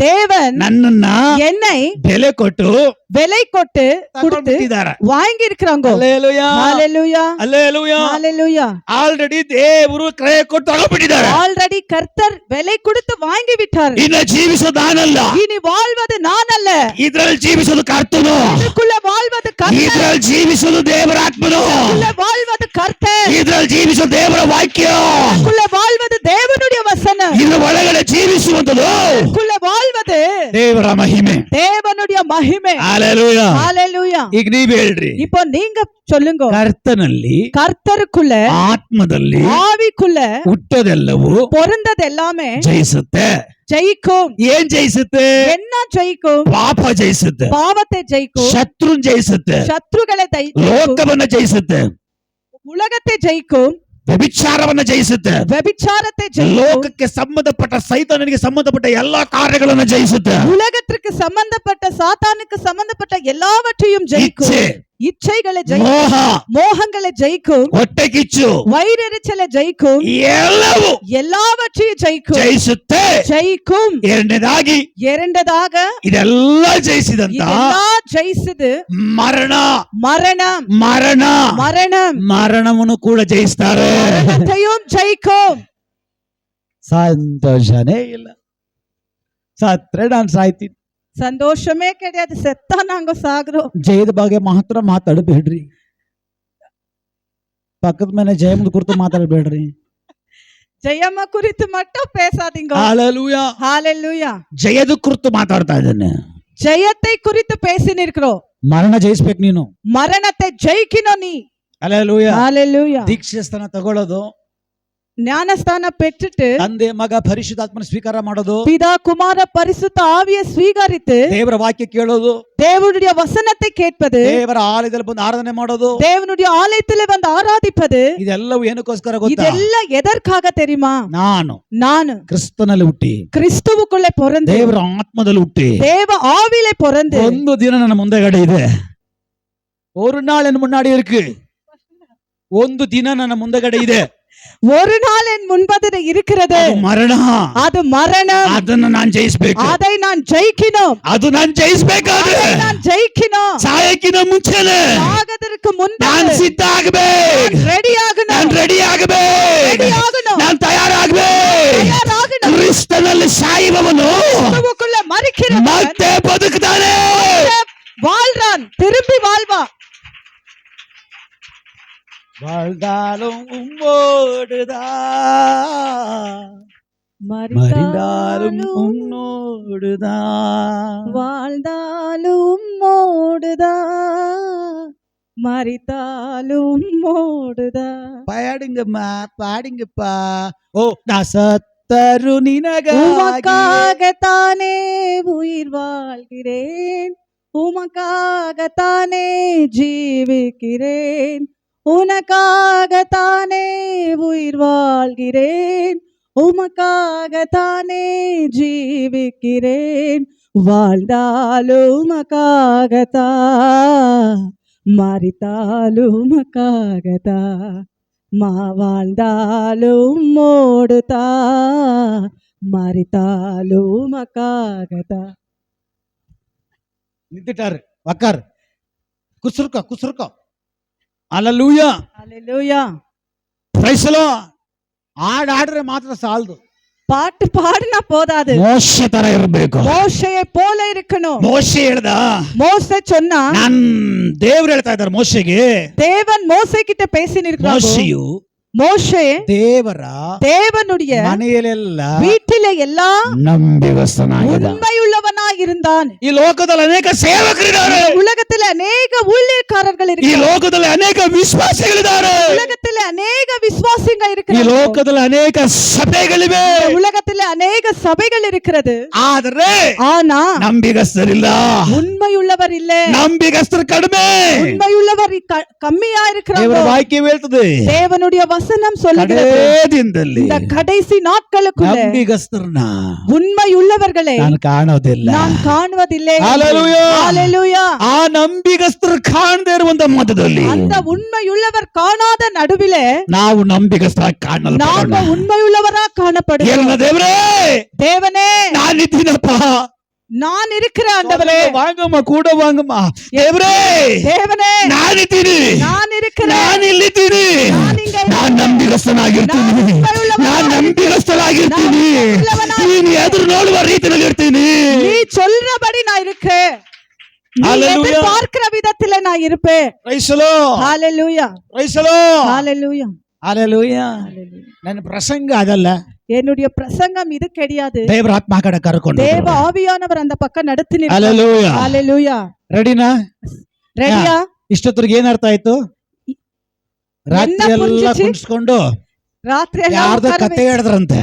தேவன் ನನ್ನನ್ನ என்னை ಬೆಲೆ ಕೊಟ್ಟು விலை கொடுத்து ತಗೊಂಡ್ಬಿಟ್ಟಿದ್ದಾರೆ. வாங்கி இருக்கிறாங்க. அல்லேலூயா, ஹalleluya, அல்லேலூயா. ஹalleluya. ಆಲ್ರೆಡಿ ದೇವರು ಕ್ರಯ ಕೊಟ್ಟು ತಗೊಂಡ್ಬಿಟ್ಟಿದ್ದಾರೆ. ஆல்ரெடி கர்த்தர் விலை கொடுத்து வாங்கி விட்டார். ಇನ್ನು ಜೀವಿಸೋದು ನಾನಲ್ಲ, இனி வாழ்வது நான் அல்ல, ಇದ್ರಲ್ಲಿ ಜೀವಿಸೋದು ಕರ್ತನು, இதுக்குள்ள வாழ்வது கர்த்தர், ಇದ್ರಲ್ಲಿ ಜೀವಿಸೋದು ದೇವರ ಆತ್ಮನು, இதுக்குள்ள வாழ்வது கர்த்தர், ಇದ್ರಲ್ಲಿ ಜೀವಿಸೋದು ದೇವರ ವಾಕ್ಯ, இதுக்குள்ள வாழ்வது தேவனுடைய வசனம், ಇದ್ರ ಒಳಗಡೆ ಜೀವಿಸುವಂತದ್ದು இதுக்குள்ள வாழ்வது ದೇವರ ಮಹಿಮೆ. தேவனுடைய மகிமை. ಹalleluya. ஹalleluya. ಈಗ ನೀವ್ ಹೇಳ್ರಿ, இப்போ நீங்க சொல்லுங்க, ಕರ್ತನಲ್ಲಿ கர்த்தருக்குள்ள ಆತ್ಮದಲ್ಲಿ ஆவிக்குள்ள ಹುಟ್ಟೋದೆಲ್ಲವೂ பொருந்தது எல்லாமே ಜಯಿಸುತ್ತೆ. ஜெயிக்கும். ಏನ್ ಜಯಿಸುತ್ತೆ? என்ன ஜெயிக்கும்? ಪಾಪ ಜಯಿಸುತ್ತೆ, பாவத்தை ஜெயிக்கும், ಶತ್ರುನ್ ಜಯಿಸುತ್ತೆ, சத்ருகளை ஜெயிக்கும், ಲೋಕವನ್ನ ಜಯಿಸುತ್ತೆ, உலகத்தை ஜெயிக்கும், ವ್ಯಭಿಚಾರವನ್ನ ಜಯಿಸುತ್ತೆ, ವ್ಯಭಿಚಾರத்தை ஜெயிக்கும், ಲೋಕಕ್ಕೆ ಸಂಬಂಧಪಟ್ಟ ಸೈತಾನನಿಗೆ ಸಂಬಂಧಪಟ್ಟ ಎಲ್ಲಾ ಕಾರ್ಯಗಳನ್ನ ಜಯಿಸುತ್ತೆ, உலகத்திற்கு சம்பந்தப்பட்ட சாத்தானுக்கு சம்பந்தப்பட்ட எல்லாவற்றையும் ஜெயிக்கும், ಇಚ್ಛೆ, இச்சைகளை ஜெயிக்கும், ಮೋಹ, மோகங்களை ஜெயிக்கும், ಹೊಟ್ಟೆ ಕಿಚ್ಚು வயிறெரிச்சலை ஜெயிக்கும், ಎಲ್ಲವೂ எல்லாவற்றையும் ஜெயிக்கும், ಜಯಿಸುತ್ತೆ. ஜெயிக்கும். ಎರಡನೇದಾಗಿ இரண்டதாக ಇದೆಲ್ಲ ಜಯಿಸಿದಂತ இதெல்லாம் ஜெயிச்சது ಮರಣ, மரணம், ಮರಣ, மரணம், ಮರಣವನ್ನು ಕೂಡ ಜಯಿಸ್ತಾರೆ. மரணத்தையும் ஜெயிக்கும். ಸಂತೋಷನೇ ಇಲ್ಲ, ಸತ್ರೆ ನಾನು ಸಾಯ್ತೀನಿ. சந்தோஷமே கிடையாது, செத்தா நாங்க சாகுறோம். ಜಯದ ಬಗ್ಗೆ ಮಾತ್ರ ಮಾತಾಡಬೇಡ್ರಿ, ಪಕ್ಕದ ಮನೆ ಜಯಮದ ಕುರಿತು ಮಾತಾಡಬೇಡ್ರಿ. ஜெயம குறித்து மட்டும் பேசாதீங்க. ಹalleluya. ஹalleluya. ಜಯದ ಕುರಿತು ಮಾತಾಡ್ತಾ ಇದ್ದೇನೆ. ஜெயத்தை குறித்து பேசினிருக்கிறோம். ಮರಣ ಜಯಿಸ್ಬೇಕು ನೀನು. மரணத்தை ஜெயிக்கணும் நீ. ಹalleluya. ஹalleluya. ದೀಕ್ಷೆ ಸ್ಥಾನ ತಗೊಳ್ಳೋದು, ஞானஸ்தான பெற்றுட்டு ತಂದೆ ಮಗ ಪರಿಶುದ್ಧಾತ್ಮನ ಸ್ವೀಕಾರ ಮಾಡೋದು, பிதா குமார பரிசுத்த ஆவியை ஸ்வீகரித்து ದೇವರ ವಾಕ್ಯ ಕೇಳೋದು, தேவனுடைய வசனத்தை கேட்பது, ದೇವರ ಆಲಯದಲ್ಲಿ ಬಂದು ಆರಾಧನೆ ಮಾಡೋದು, தேவனுடைய ஆலயத்திலே வந்து ஆராதிப்பது, ಇದೆಲ್ಲವೂ ಏನಕ್ಕೋಸ್ಕರ ಗೊತ್ತಾ? இதெல்லாம் எதற்காக தெரியுமா? ನಾನು ಕ್ರಿಸ್ತನಲ್ಲಿ ಹುಟ್ಟಿ, கிறிஸ்துவுக்குள்ளே பிறந்து, ದೇವರ ಆತ್ಮದಲ್ಲಿ ಹುಟ್ಟಿ, தேவ ஆவியிலே பிறந்து, ಒಂದು ದಿನ ನನ್ನ ಮುಂದೆಗಡೆ ಇದೆ. ஒரு நாள் என் முன்னாடி இருக்கு, ಒಂದು ದಿನ ನನ್ನ ಮುಂದೆಗಡೆ ಇದೆ. ஒரு நாள் என் முன்பதில் இருக்கிறது, ಅದು ಮರಣ, அது மரணம். ಅದನ್ನು ನಾನು ಜಯಿಸಬೇಕು, அதை நான் ஜெயிக்கணும், ಅದು ನಾನು ಜಯಿಸಬೇಕಾದ್ರೆ அதை நான் ஜெயிக்கணும். ಸಾಯಕ್ಕಿನ ಮುಂಚೆನೆ ஆகதற்கு முன்பு ನಾನು ಸಿದ್ಧ ಆಗಬೇಕು, ரெடி ஆகணும், ನಾನು ರೆಡಿ ಆಗಬೇಕು, ரெடி ஆகணும், ನಾನು ತಯಾರಾಗಬೇಕು. தயாராகணும். ಕ್ರಿಸ್ತನಲ್ಲಿ ಸಾಯುವವನು கிறிஸ்துவுக்குள்ள மரிக்கிறவன் ಮತ್ತೆ ಬದುಕ್ತಾನೆ. வாழ்றான், திரும்பி வாழ்வான். வாழ்ந்தாலும் உம்மோடுதான், மறிந்தாலும் உன்னோடுதான். வாழ்ந்தாலும் மோடுதான், மரித்தாலும் மோடுதான். பாடுங்கம்மா, பாடுங்கப்பா. ஓ, நான் சத்தரு நினகாக உமக்காகத்தானே உயிர் வாழ்கிறேன், உமக்காகத்தானே ஜீவிக்கிறேன், உனக்காகத்தானே உயிர் வாழ்கிறேன், உமக்காகத்தானே ஜீவிக்கிறேன், வாழ்ந்தாலும் உமக்காகத்தா, மரித்தாலும் உமக்காகத்தா, வாழ்ந்தாலும் மோடுதா, மரித்தாலும் உமக்காகத்தா. ನಿಂತಿಟ್ಟಾರೆ ಒಕ್ಕಾರ್ ಕುಸುರ್ಕೋ ಅಲ್ಲೂಯ ஹalleluya. ಪ್ರೈಸಲೋ ಆಡ್ರೆ ಮಾತ್ರ ಸಾಲದು, பாட்டு பாடினா போதாது, ಮೋಶೆ ತರ ಇರಬೇಕು. மோசையை போல இருக்கணும். ಮೋಶೆ ಹೇಳ್ದ, மோசே சொன்னா, ನಾನ್ ದೇವ್ರು ಹೇಳ್ತಾ ಇದ್ದಾರೆ ಮೋಶೆಗೆ, தேவன் மோசே கிட்ட பேசினிருக்கிறார். ಮೋಶೆಯು மோசே ದೇವರ தேவனுடைய ಮನೆಯಲ್ಲೆಲ್ಲ வீட்டிலே எல்லாம் ನಂಬಿಗಸ್ತನಾಗಿದ್ದ. உண்மையுள்ளவனாய் இருந்தான். ಈ ಲೋಕದಲ್ಲಿ ಅನೇಕ ಸೇವಕರಿದ್ದಾರೆ, உலகத்தில் அநேக ஊழியக்காரர்கள் ಈ இருக்கிறார்கள், ಲೋಕದಲ್ಲಿ ಅನೇಕ ವಿಶ್ವಾಸಿಗಳಿದ್ದಾರೆ, உலகத்தில் அநேக விசுவாசிகள் ಈ இருக்கிறார்கள், ಲೋಕದಲ್ಲಿ ಅನೇಕ ಸಭೆಗಳಿವೆ. உலகத்தில் அநேக சபைகள் இருக்கிறது. ಆದ್ರೆ ஆனா ನಂಬಿಗಸ್ತರಿಲ್ಲ, உண்மையுள்ளவர் இல்லை, ನಂಬಿಗಸ್ತರು ಕಡಿಮೆ. உண்மையுள்ளவர் கம்மியா ದೇವರ இருக்கிறாங்க. ವಾಕ್ಯ ಹೇಳ್ತದೆ, தேவனுடைய வசனம் சொல்லுகிறது, ಕಡೇ ದಿನದಲ್ಲಿ இந்த கடைசி நாட்களுக்குள்ள ನಂಬಿಗಸ್ತರನ್ನ உண்மையுள்ளவர்களை ನಾನು ಕಾಣೋದಿಲ್ಲ. நான் ಕಾಣುವುದಿல்லை. Hallelujah. ஹalleluya. ಆ ನಂಬಿಗಸ್ತರು ಕಾಣದೇ ಇರುವಂತ ಮಧ್ಯದಲ್ಲಿ அந்த உண்மையுள்ளவர் காணாத நடுவிலே ನಾವು ನಂಬಿಗಸ್ತರಾಗಿ நாம ಕಾಣಲ್ಪಡೋಣ. உண்மையுள்ளவரா ಎಲ್ಲ காணப்படுகிறோம். ದೇವರೇ, தேவனே, ನಾನಿದ್ದೀನಪ್ಪ, நான் இருக்கிற ஆண்டவரே, ವಾಂಗಮ್ಮ ಕೂಡ ವಾಂಗಮ್ಮ, ದೇವರೇ தேவனே, ನಾನಿದ್ದೀನಿ, நான் இருக்கிறேன், ನಾನಿಲ್ಲಿದ್ದೀನಿ, நான் இங்க ನಾನ್ ನಂಬಿಗಸ್ತನಾಗಿರ್ತೀನಿ, ನಾನ್ ನಂಬಿಗಸ್ತನಾಗಿರ್ತೀನಿ, ನೀನು ಎದುರು ನೋಡುವ ರೀತಿಯಲ್ಲಿ ಇರ್ತೀನಿ. நீ சொல்றபடி நான் இருக்கேன், நீ Hallelujah. எதிர்பார்க்கிற விதத்திலே நான் இருப்பேன். ಪ್ರೈಸಲೋ ஹalleluya. ಪ್ರೈಸಲೋ ஹalleluya. ಅಲ್ಲೆಲೂಯ. ನನ್ನ ಪ್ರಸಂಗ ಅದಲ್ಲ, என்னுடைய பிரசங்கம் இது கிடையாது. ದೇವರ ಆತ್ಮ ಕಡೆ ಕರ್ಕೊಂಡು தேவ ஆவியானவர் அந்த பக்கம் நடத்தினார். Hallelujah. ஹalleluya. ರೆಡಿನಾ? ரெடியா? ಇಷ್ಟೊತ್ತಿಗೆ ಏನ್ ಅರ್ಥ ಆಯ್ತು? ರಾತ್ರಿ ಎಲ್ಲ ಪುಂಜಿಸಿ? ಕುಣಿಸ್ಕೊಂಡು ராத்திரி எல்லாம் ಯಾರ್ದೋ உட்கார ಕತೆ வச்சு ಹೇಳಿದ್ರಂತೆ.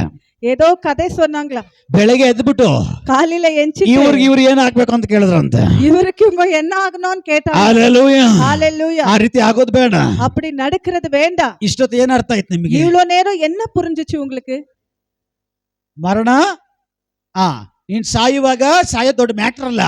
ஏதோ கதை சொன்னாங்களா, ಬೆಳಗ್ಗೆ ಎದ್ಬಿಟ್ಟು காலையில எஞ்சி ಇವ್ರು ಏನ್ ಹಾಕ್ಬೇಕು ಅಂತ ಕೇಳಿದ್ರಂತೆ. இவருக்கு இவங்க என்ன ஆகணும்னு கேட்டாங்க. Hallelujah. ஹalleluya. ಆ ರೀತಿ ಆಗೋದು ಬೇಡ. அப்படி நடக்கிறது வேண்டாம். ಇಷ್ಟೊತ್ತು ಏನ್ ಅರ್ಥ ಆಯ್ತು ನಿಮಗೆ? இவ்வளவு நேரம் என்ன புரிஞ்சுச்சு உங்களுக்கு? ಮರಣ, ನೀನ್ ಸಾಯುವಾಗ ಸಾಯೋ ದೊಡ್ಡ ಮ್ಯಾಟರ್ ಅಲ್ಲ.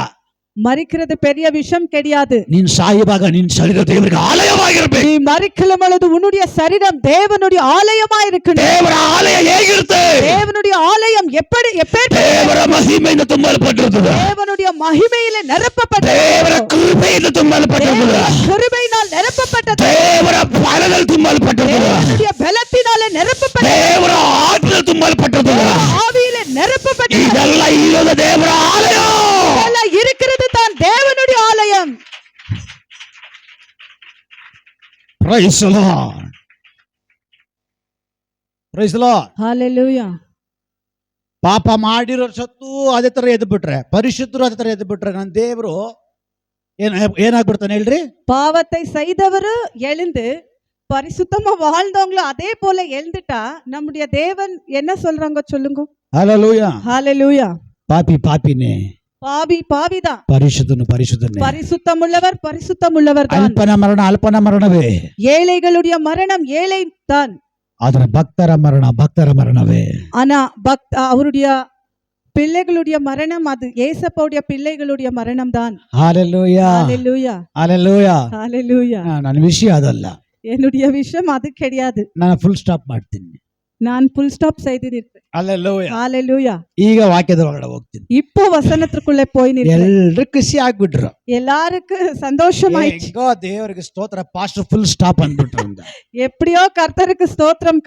மறிக்கிறது பெரிய விஷயம் கிடையாது. ನೀನ್ ಸಾಯುವಾಗ ನಿನ್ ಶರೀರ ದೇವರಿಗೆ ಆಲಯವಾಗಿರ್ಬೇಕು. நீ மறிக்கும் பொழுது உன்னுடைய சரீரம் தேவனுடைய ஆலயமா இருக்கணும். ದೇವರ ಆಲಯ ಹೇಗಿರುತ್ತೆ? தேவனுடைய ஆலயம் எப்படி ದೇವರ ಮಹಿಮೆಯಿಂದ ತುಂಬಲ್ಪಟ್ಟಿರುತ್ತದೆ, தேவனுடைய மகிமையில நிரப்பப்பட்டது, ದೇವರ ಕೃಪೆಯಿಂದ ತುಂಬಲ್ಪಟ್ಟಿರುತ್ತದೆ, கிருபையினால் நிரப்பப்பட்டது, ದೇವರ ಬಲದಲ್ಲಿ ತುಂಬಲ್ಪಟ್ಟಿರುತ್ತದೆ, தேவனுடைய பலத்தினாலே நிரப்பப்பட்டது, ದೇವರ ಆತ್ಮದಲ್ಲಿ ತುಂಬಲ್ಪಟ್ಟಿರುತ್ತದೆ. ஆவியில நிரப்பப்பட்டது. ಇದೆಲ್ಲ ಇರೋದು ದೇವರ ಆಲಯ. இதெல்லாம் இருக்கிறது தான் தேவனுடைய ஆலயம். Praise the Lord. Praise Lord. ஹalleluya. ಪಾಪ ಮಾಡಿರೋ ಸತ್ತು ಅದೇ ತರ ಎದ್ದು ಬಿಟ್ರೆ, ಪರಿಶುದ್ಧರು ಅದೇ ತರ ಎದ್ದು ಬಿಟ್ರೆ, ನನ್ನ ದೇವರು ಏನಾಗ್ಬಿಡ್ತಾನೆ ಹೇಳ್ರಿ? பாவத்தை செய்தவர் எழுந்து பரிசுத்தமா வாழ்ந்தவங்களும் அதே போல எழுந்துட்டா நம்முடைய தேவன் என்ன சொல்றாங்க சொல்லுங்க? ಹalleluya. ஹalleluya. ಪಾಪಿ ಪಾಪಿನೇ, பாவி பாவிதான், ಪರಿಶುದ್ಧನು ಪರಿಶುದ್ಧನೇ. பரிசுத்தமுள்ளவர் பரிசுத்தமுள்ளவர் தான். ಅಲ್ಪನ ಮರಣ ಅಲ್ಪನ ಮರಣವೇ, ஏழைகளுடைய மரணம் ஏழை தான். ಆದ್ರೆ ಭಕ್ತರ ಮರಣ ಭಕ್ತರ ಮರಣವೇ. ஆனா அவருடைய பிள்ளைகளுடைய மரணம் அது ஏசப்பாவுடைய பிள்ளைகளுடைய மரணம் தான். ಹalleluya. ஹalleluya. ಹalleluya. ஹalleluya. ನನ್ನ ವಿಷಯ ಅದಲ್ಲ. என்னுடைய விஷயம் அது கிடையாது. ನಾನು ಫುಲ್ ಸ್ಟಾಪ್ ಮಾಡ್ತೀನಿ. நான் ಫುಲ್ ಸ್ಟಾಪ್ செய்திருக்கிறேன். ಹalleluya. ஹalleluya. ಈಗ ವಾಕ್ಯದ ಒಳಗಡೆ ಹೋಗ್ತೀನಿ. இப்போ வசனத்துக்குள்ளே போய் நிற்கிறேன். ಎಲ್ರು ಖುಷಿ ಆಗ್ಬಿಟ್ರು. எல்லாருக்கும் சந்தோஷமாயிடுச்சு. ಹೆಂಗೋ ದೇವರಿಗೆ ಸ್ತೋತ್ರ, ಪಾಸ್ಟರ್ ಫುಲ್ ಸ್ಟಾಪ್ ಅಂದ್ಬಿಟ್ರು ಅಂತ. எப்படியோ கர்த்தருக்கு ஸ்தோத்திரம்,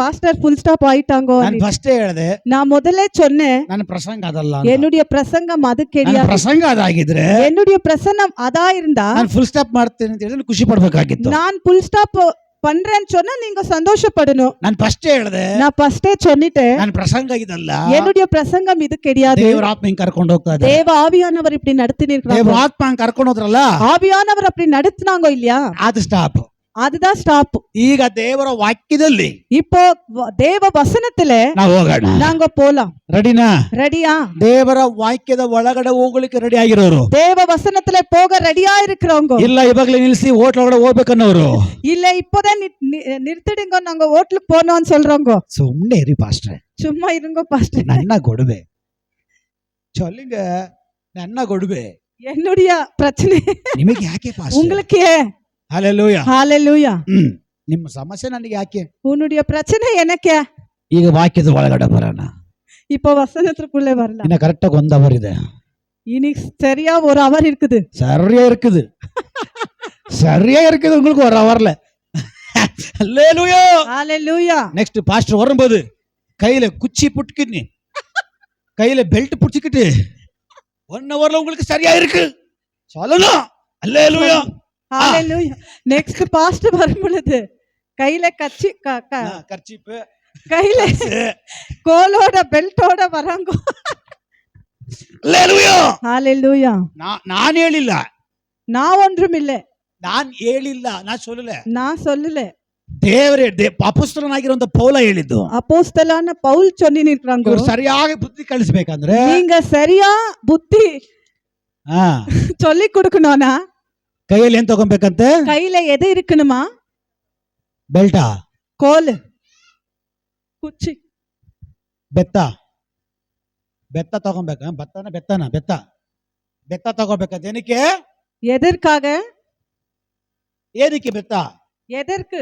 பாஸ்டர் ஃபுல் ஸ்டாப் ஆயிட்டாங்கோ. ನಾನು ಫಸ್ಟೇ ಹೇಳಿದೆ, நான் முதல்ல சொன்னேன் ನನ್ನ ಪ್ರಸಂಗ ಅದಲ್ಲ ಅಂತ. என்னுடைய பிரசங்கம் அது ನನ್ನ கிடையாது. ಪ್ರಸಂಗ ಅದಾಗಿದ್ರೆ என்னுடைய பிரசன்னம் அதா இருந்தா ನಾನು ಫುಲ್ ಸ್ಟಾಪ್ ಮಾಡ್ತೀನಿ ಅಂತ ಹೇಳಿದ್ರೆ ಖುಷಿ ಪಡ್ಬೇಕಾಗಿತ್ತು. நான் ஃபுல் ஸ்டாப் பண்றேன்னு சொன்னா நீங்க சந்தோஷப்படணும். ನಾನು ಫಸ್ಟೇ ಹೇಳಿದೆ, நான் ஃபர்ஸ்டே சொல்லிட்டேன் ನನ್ನ ಪ್ರಸಂಗ ಇದಲ್ಲ. என்னுடைய பிரசங்கம் இது கிடையாது. ದೇವರ ಆತ್ಮ ಹಿಂಗ್ ಕರ್ಕೊಂಡು ಹೋಗ್ತಾ ಇದ್ದಾರೆ. தேவ ஆவியானவர் இப்படி நடத்தினிருக்கிறாங்க. ದೇವರ ಆತ್ಮ ಹಂಗ್ ಕರ್ಕೊಂಡು ಹೋದ್ರಲ್ಲ, ஆவியானவர் அப்படி நடத்துனாங்க இல்லையா? ಅದು ಸ್ಟಾಪ್. அதுதான் ஸ்டாப். ಈಗ ದೇವರ ವಾಕ್ಯದಲ್ಲಿ இப்போ தேவ வசனத்துல ನಾವು ಹೋಗೋಣ. நாங்க போலாம். ರೆಡಿನಾ? ரெடியா? ದೇವರ ವಾಕ್ಯದ ಒಳಗಡೆ ಹೋಗ್ಲಿಕ್ಕೆ ರೆಡಿ ಆಗಿರೋರು, தேவ வசனத்துல போக ரெடியா இருக்கிறவங்க, ಇಲ್ಲ ಇವಾಗಲೇ ನಿಲ್ಸಿ ಹೋಟ್ಲ್ ಒಳಗಡೆ ಹೋಗ್ಬೇಕನ್ನೋರು, இல்ல இப்போதான் நிறுத்திடுங்க நாங்க ஹோட்டலுக்கு போனோம்னு சொல்றவங்க, ಸುಮ್ನೆ ಇರಿ ಪಾಸ್ಟ್ರೆ, சும்மா இருங்க பாஸ்டர். ನನ್ನ ಗೊಡವೆ சொல்லுங்க, ನನ್ನ ಗೊಡವೆ என்னுடைய பிரச்சனை ನಿಮಗೆ ಯಾಕೆ ಪಾಸ್ಟ್ರೆ? உங்களுக்கு. ಹಲ್ಲೆಲೂಯಾ. ஹalleluya. ನಿಮ್ಮ ಸಮಸ್ಯೆ ನನಗೆ ಯಾಕೆ? உன்னுடைய பிரச்சனை எனக்கு. ಈಗ ವಾಕ್ಯದ ಒಳಗಡೆ ಬರೋಣ. இப்போ வசனத்துக்குள்ள வரலாம். ಇನ್ನ ಕರೆಕ್ಟ್ ಆಗಿ 1 ಅವರ್ ಇದೆ. இன்னைக்கு சரியா 1 அவர் இருக்குது. சரியா இருக்குது, சரியா இருக்குது. உங்களுக்கு 1 அவர்ல. ஹல்லேலூயா. ஹalleluya. நெக்ஸ்ட் பாஸ்டர் வரும்போது கையில குச்சி புடிக்கிட்டு, கையில பெல்ட் புடிச்சிக்கிட்டு 1 அவர்ல உங்களுக்கு சரியா இருக்கு சொல்லணும். ஹல்லேலூயா. ஹalleluya. நெக்ஸ்ட் பாஸ்டர் வரும்பொழுது கையில கச்சி கர்ச்சீப், கையில கோலோட பெல்ட்டோட வராங்க. ஹல்லேலூயா. ஹalleluya. நான் ಹೇಳಿಲ್ಲ, நான் ஒன்றும் இல்ல, ನಾನು ಹೇಳಿಲ್ಲ, ನಾನು சொல்லல, நான் சொல்லல. ದೇವರೇ ಅಪೊಸ್ತಲನಾಗಿರುವಂತ ಪೌಲ ಹೇಳಿದ್ದು. அப்போஸ்தலனான பவுல் சொல்லி நிற்கிறாங்க. ಇವರು ಸರಿಯಾಗಿ ಬುದ್ಧಿ ಕಲಿಸಬೇಕಂದ್ರೆ நீங்க சரியா புத்தி ಹಾ சொல்லி கொடுக்கணும்னா ಕೈಯಲ್ಲಿ ಏನ್ ತಗೊಬೇಕಂತೆ? கையில எது இருக்கணுமா? ಬೆಲ್ಟಾ, கோல், குச்சி, ಬೆತ್ತ, ಬೆತ್ತ ತಗೊಬೇಕ. ಭತ್ತನ ಬೆತ್ತನ ಬೆತ್ತ, ಬೆತ್ತ ತಗೋಬೇಕಂತ. ಏನಕ್ಕೆ? எதற்காக? ಏನಕ್ಕೆ ಬೆತ್ತ? எதற்கு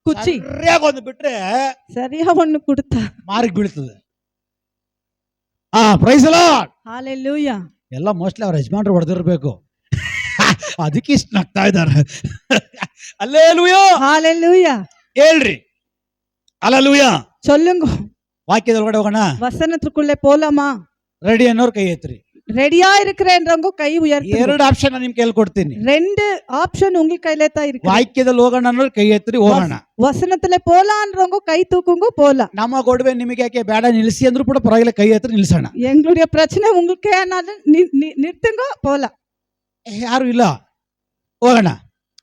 குச்சி? ಸರಿಯಾಗಿ ಒಂದು ಬಿಟ್ರೆ சரியா ஒண்ணு கொடுத்தா ಮಾರ್ಕ್ ಬೀಳ್ತದೆ. Praise Lord. ஹalleluya. ಎಲ್ಲ ಮೋಸ್ಟ್ಲಿ ಅವ್ರ ಯಜಮಾನ್ರು ಹೊಡೆದಿರ್ಬೇಕು, ಅದಕ್ಕೆ ಇಷ್ಟು ನಗ್ತಾ ಇದ್ದಾರೆ. ಹಲ್ಲೇಲೂಯಾ. ஹalleluya. ಹೇಳ್ರಿ ಹಲ್ಲೇಲೂಯಾ. சொல்லுங்க. ವಾಕ್ಯದ ಒಳಗಡೆ ಹೋಗೋಣ. வசனத்துக்குள்ள போலாமா? ರೆಡಿ ಅನ್ನೋರು ಕೈ ಎತ್ರಿ. ரெடியா இருக்கிறேன்றவங்க கை உயர்த்துங்க. 2 ಆಪ್ಷನ್ ನಿಮ್ ಕೈಯಲ್ಲಿ ಕೊಡ್ತೀನಿ. 2 ஆப்ஷன் உங்க கையில தான் இருக்கு. ವಾಕ್ಯದಲ್ಲಿ ಹೋಗೋಣ ಅನ್ನೋರು ಕೈ ಎತ್ರಿ, ಹೋಗೋಣ. வசனத்துல போலான்றவங்க கை தூக்குங்க, போலாம். ನಮ್ಮ ಗೊಡವೆ ನಿಮಗೆ ಯಾಕೆ ಬೇಡ, ನಿಲ್ಲಿಸಿ ಅಂದ್ರೂ ಕೂಡ ಪರವಾಗಿಲ್ಲ, ಕೈ ಎತ್ರಿ ನಿಲ್ಸೋಣ. எங்களுடைய பிரச்சனை உங்களுக்கு ஆனாலும் நிறுத்துங்க, போலாம். ಯಾರು ಇಲ್ಲ, ಹೋಗೋಣ.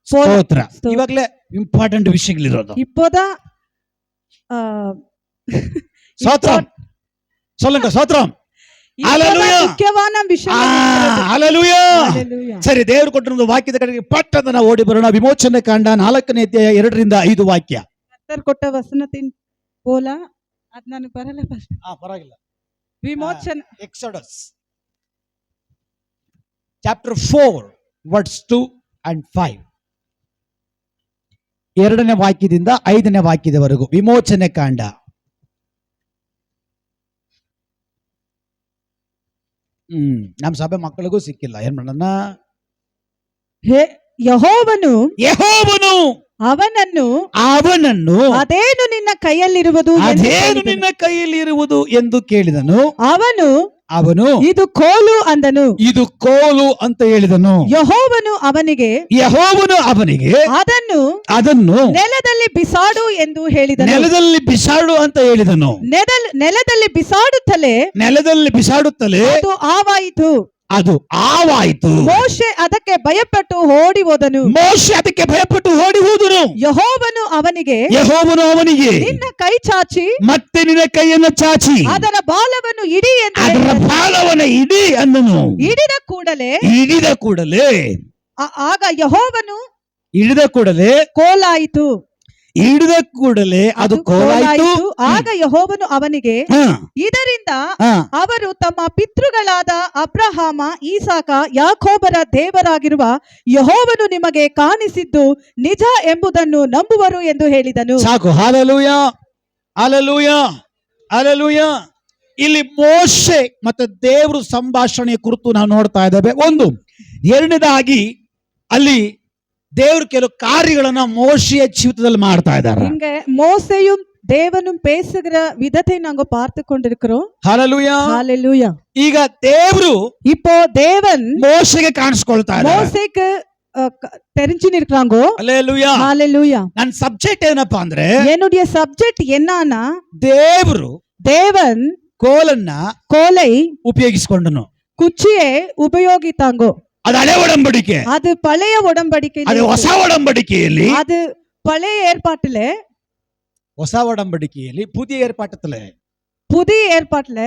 ಸ್ತೋತ್ರ. ಇವಾಗಲೇ ಇಂಪಾರ್ಟೆಂಟ್ ವಿಷಯಗಳಿರೋದು. இப்போதான் ಸ್ತೋತ್ರಂ சொல்லுங்க. ಸ್ತೋತ್ರಂ. ஹalleluya. முக்கியமான விஷயம். ಹಲ್ಲೇಲೂಯಾ. ஹalleluya. ಸರಿ, ದೇವರು ಕೊಟ್ಟಿರುವ ವಾಕ್ಯದ ಕಡೆಗೆ ಪಟ್ಟದ ನಾವು ಓಡಿ ಬರೋಣ. ವಿಮೋಚನೆ ಕಾಂಡ 4ನೇ ಅಧ್ಯಾಯ 2-5 ವಾಕ್ಯ. கர்த்தர் ಕೊಟ್ಟ ವಚನத்தின் போல ಅದು ನನಗೆ ಬರಲ್ಲ ಫಸ್ಟ್. ಪರವಾಗಿಲ್ಲ. ವಿಮೋಚನೆ ಎಕ್ಸೋಡಸ್ ಚಾಪ್ಟರ್ 4 ವರ್ಸ್ 2 and 5. 2ನೇ ವಾಕ್ಯದಿಂದ 5ನೇ ವಾಕ್ಯದವರೆಗೂ ವಿಮೋಚನೆ ಕಾಂಡ. ನಮ್ಮ ಸಭೆ ಮಕ್ಕಳಿಗೂ ಸಿಕ್ಕಿಲ್ಲ, ಏನ್ ಮಾಡೋಣ? ಯೆಹೋವನು ಅವನನ್ನು ಅದೇನು ನಿನ್ನ ಕೈಯಲ್ಲಿರುವುದು ಎಂದು ಕೇಳಿದನು. ಅವನು ಇದು ಕೋಲು ಅಂದನು. ಇದು ಕೋಲು ಅಂತ ಹೇಳಿದನು. ಯೆಹೋವನು ಅವನಿಗೆ ಅದನ್ನು ನೆಲದಲ್ಲಿ ಬಿಸಾಡು ಎಂದು ಹೇಳಿದನು. ನೆಲದಲ್ಲಿ ಬಿಸಾಡು ಅಂತ ಹೇಳಿದನು. ನೆಲದಲ್ಲಿ ಬಿಸಾಡುತ್ತಲೇ ಅದು ಆವಾಯಿತು. ಮೋಶೆ ಅದಕ್ಕೆ ಭಯಪಟ್ಟು ಓಡಿ ಹೋದನು. ಯೆಹೋವನು ಅವನಿಗೆ ನಿನ್ನ ಕೈ ಚಾಚಿ ಮತ್ತೆ ನಿನ್ನ ಕೈಯನ್ನು ಚಾಚಿ ಅದರ ಬಾಲವನ್ನು ಹಿಡಿ ಅಂದನು. ಹಿಡಿದ ಕೂಡಲೇ ಆಗ ಯೆಹೋವನು ಹಿಡಿದ ಕೂಡಲೇ ಕೋಲಾಯಿತು. ಹಿಡಿದ ಕೂಡಲೇ ಅದು ಕೋಲಾಯಿತು. ಆಗ ಯೆಹೋವನು ಅವನಿಗೆ, ಇದರಿಂದ ಅವರು ತಮ್ಮ ಪಿತೃಗಳಾದ ಅಬ್ರಹಾಮ, ಈಸಾಕ, ಯಾಕೋಬರ ದೇವರಾಗಿರುವ ಯೆಹೋವನು ನಿಮಗೆ ಕಾಣಿಸಿದ್ದು ನಿಜ ಎಂಬುದನ್ನು ನಂಬುವರು ಎಂದು ಹೇಳಿದನು. ಸಾಕು. Hallelujah, hallelujah, hallelujah. ಇಲ್ಲಿ ಮೋಶೆ ಮತ್ತೆ ದೇವರು ಸಂಭಾಷಣೆಯ ಕುರಿತು ನಾವು ನೋಡ್ತಾ ಇದ್ದೇವೆ. ಒಂದು. ಎರಡನೇದಾಗಿ ಅಲ್ಲಿ ದೇವರು ಕೆಲವು ಕಾರ್ಯಗಳನ್ನ ಮೋಶೆಯ ಜೀವಿತದಲ್ಲಿ ಮಾಡ್ತಾ ಇದ್ದಾರೆ. இங்க மோசேயும் தேவனும் பேசுகிற விதத்தை நாங்க பார்த்து கொண்டிருக்கிறோம். ஹல்லேலூயா, ஹalleluya. ಈಗ ದೇವರು இப்போ தேவன் ಮೋಶೆಗೆ ಕಾಣಿಸ್ಕೊಳ್ತಾ ಇದ್ದಾರೆ. மோசேக்கு தெரிஞ்சு நிற்கிறாங்க. ஹல்லேலூயா, ஹalleluya. ನನ್ನ ಸಬ್ಜೆಕ್ಟ್ ಏನಪ್ಪಾ ಅಂದ್ರೆ, என்னுடைய சப்ஜெக்ட் என்னன்னா, தேவன் கோலை உபயோಗಿಸಿಕೊಂಡನು. குச்சியை உபயோகித்தாங்க. ಅದು ಹಳೆ ಒಡಂಬಡಿಕೆ. அது பழைய உடன்படிக்கையில ಅದು ಹೊಸ இருக்கு. ಒಡಂಬಡಿಕೆಯಲ್ಲಿ அது பழைய ஏற்பாட்டுல, ಹೊಸ ಒಡಂಬಡಿಕೆಯಲ್ಲಿ ಪುದಿಯ ಏರ್ಪಾಟத்துல புதிய ஏற்பாட்டுல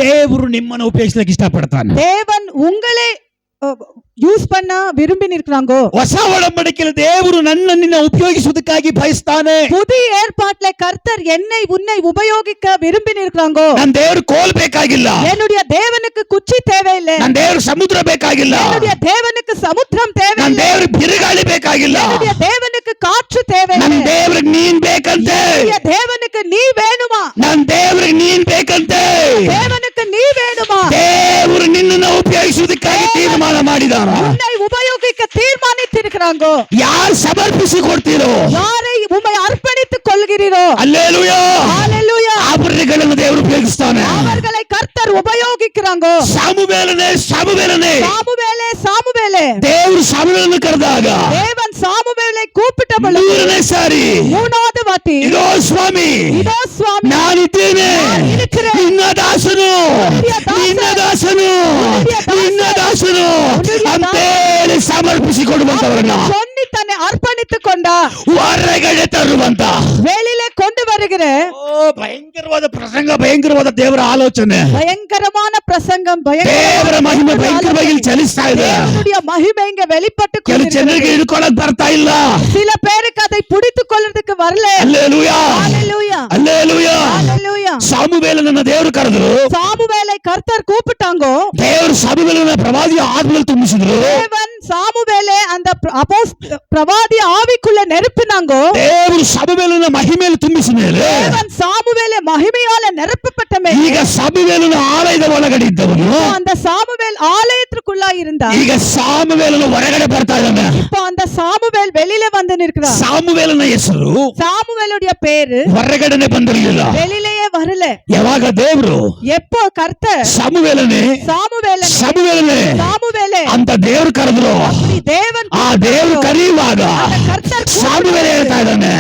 ದೇವರು ನಿಮ್ಮನ್ನು ಉಪಯೋಗಿಸಲಿಕ್ಕೆ ಇಷ್ಟಪಡ್ತಾನೆ. தேவன் உங்களை ಯೂಸ್ பண்ண விரும்பி நிற்கிறாங்கோ. ಹೊಸ ಒಡಂಬಡಿಕೆಯಲ್ಲಿ ದೇವರು ನಿನ್ನ ಉಪಯೋಗಿಸುವುದಕ್ಕಾಗಿ ಬಯಸ್ತಾನೆ. புதிய ஏற்பாட்டுல கர்த்தர் என்னை உன்னை உபயோகிக்க விரும்பி நிற்கிறாங்கோ. ನನ್ನ ದೇವರು ಕೋಲ್ ಬೇಕಾಗಿಲ್ಲ, என்னுடைய தேவனுக்கு குச்சி தேவையில்லை, ನನ್ನ ದೇವರು ಸಮುದ್ರ ಬೇಕಾಗಿಲ್ಲ, என்னுடைய தேவனுக்கு சமுத்திரம் ನನ್ನ தேவையில்லை, ದೇವ್ರಿಗೆ ಬಿರುಗಾಳಿ ಬೇಕಾಗಿಲ್ಲ, என்னுடைய தேவனுக்கு காற்று ನನ್ನ தேவையில்லை, ದೇವ್ರಿಗೆ ನೀನ್ ಬೇಕಂತೆ, என்னுடைய தேவனுக்கு நீ வேணுமா, ನನ್ನ ದೇವ್ರಿಗೆ ನೀನ್ ಬೇಕಂತೆ. தேவனுக்கு நீ வேணுமா, ದೇವರು ನಿನ್ನನ್ನು ಉಪಯೋಗಿಸುವುದಕ್ಕಾಗಿ ತೀರ್ಮಾನ ಮಾಡಿದಾರ. உன்னை உபயோகிக்க தீர்மானித்திருக்கிறாங்கோ. ಯಾರು ಸಮರ್ಪಿಸಿ ಕೊಡ್ತೀರೋ, யாரை உம்மை அர்ப்பணித்துக் கொள்கிறீரோ, அல்லேಲೂಯಾ, ஹalleluya, ಅವರುಗಳನ್ನು ದೇವರು ಉಪಯೋಗಿಸ್ತಾನೆ. அவர்களை கர்த்தர் உபயோகிக்கிறாங்கோ. ಸಾಮುವೇಲನೇ சாமுவேலே சாமுவேலே, ದೇವರು ಸಾಮುವೇಲನ್ನು ಕರೆದಾಗ தேவன் சாமுவேலை கூப்பிட்ட பொழுது ಮೂರನೇ ಸಾರಿ மூணாவது வாட்டி, ಇದೋ ಸ್ವಾಮಿ இதோ சுவாமி ನಾನಿದ್ದೇನೆ, இருக்கிறேன், ನಿನ್ನ ದಾಸನು, ನಿನ್ನ ದಾಸನು, ನಿನ್ನ ದಾಸನು ಅಂತೇಳಿ ಸಮರ್ಪಿಸಿಕೊಡುವಂತವರನ್ನ சொல்லி தன்னை அர்ப்பணித்துக் கொண்டா ಹೊರಗಡೆ ತರುವಂತ வெளியிலே கொண்டு வருகிற ಭಯಂಕರವಾದ ಪ್ರಸಂಗ, ಭಯಂಕರವಾದ ದೇವರ ಆಲೋಚನೆ, பயங்கரமான பிரசங்கம், ದೇವರ ಮಹಿಮೆ ಭಯಂಕರವಾಗಿ ಇಲ್ಲಿ ಚಲಿಸ್ತಾ ಇದೆ. தேவனுடைய மகிமை இங்க வெளிப்பட்டு ಕೆಲ ಜನರಿಗೆ கொண்டிருக்கிறது. ಹಿಡ್ಕೊಳಕ್ ಬರ್ತಾ ಇಲ್ಲ. சில பேருக்கு அதை பிடித்துக் கொள்றதுக்கு வரல. அல்லேலூயா, ஹalleluya, அல்லேலூயா. ஹalleluya. ಸಾಮುವೇಲನನ್ನ ದೇವರು ಕರೆದ್ರು, சாமுவேலை கர்த்தர் கூப்பிட்டாங்கோ. ದೇವರು ಸಾಮುವೇಲನ ಪ್ರವಾದಿ ಆತ್ಮದಲ್ಲಿ ತುಂಬಿಸಿದ್ರು, தேவன் சாமுவேலை அந்த பிரவாதி ஆவிக்குள்ள நெருப்பினாங்கோ. ದೇವರು ಸಾಮುವೇಲನ ಮಹಿಮೆಯಲ್ಲಿ ತುಂಬಿಸಿದ ಮೇಲೆ தேவன் சாமுவேலை மகிமையால நிரப்பப்பட்ட மேல் ಈಗ ಸಾಮುವೇಲನ ಆಲಯದ ಒಳಗಡೆ ಇದ್ದವನು அந்த சாமுவேல் ஆலயத்திற்குள்ள இருந்தா, ಈಗ ಸಾಮುವೇಲನ ಹೊರಗಡೆ ಬರ್ತಾ ಇದ್ದಾನೆ. இப்போ அந்த சாமுவேல் வெளியில வந்து நிற்கிறார். ಸಾಮುವೇಲನ ಹೆಸರು சாமுவேலுடைய பேரு ಹೊರಗಡೆನೆ ಬಂದಿರಲಿಲ್ಲ. வெளியிலேயே வரல. ಯಾವಾಗ ದೇವರು எப்போ கர்த்தர் ಸಾಮುವೇಲನೇ சாமுவேலனை ಸಾಮುವೇಲನೇ சாமுவேலே ಅಂತ ದೇವರು ಕರೆದ್ರು. அப்படி தேவன் ಆ ದೇವರು ಕರೆಯುವಾಗ கர்த்தர் ಸಾಮುವೇಲ ಹೇಳ್ತಾ ಇದ್ದಾನೆ,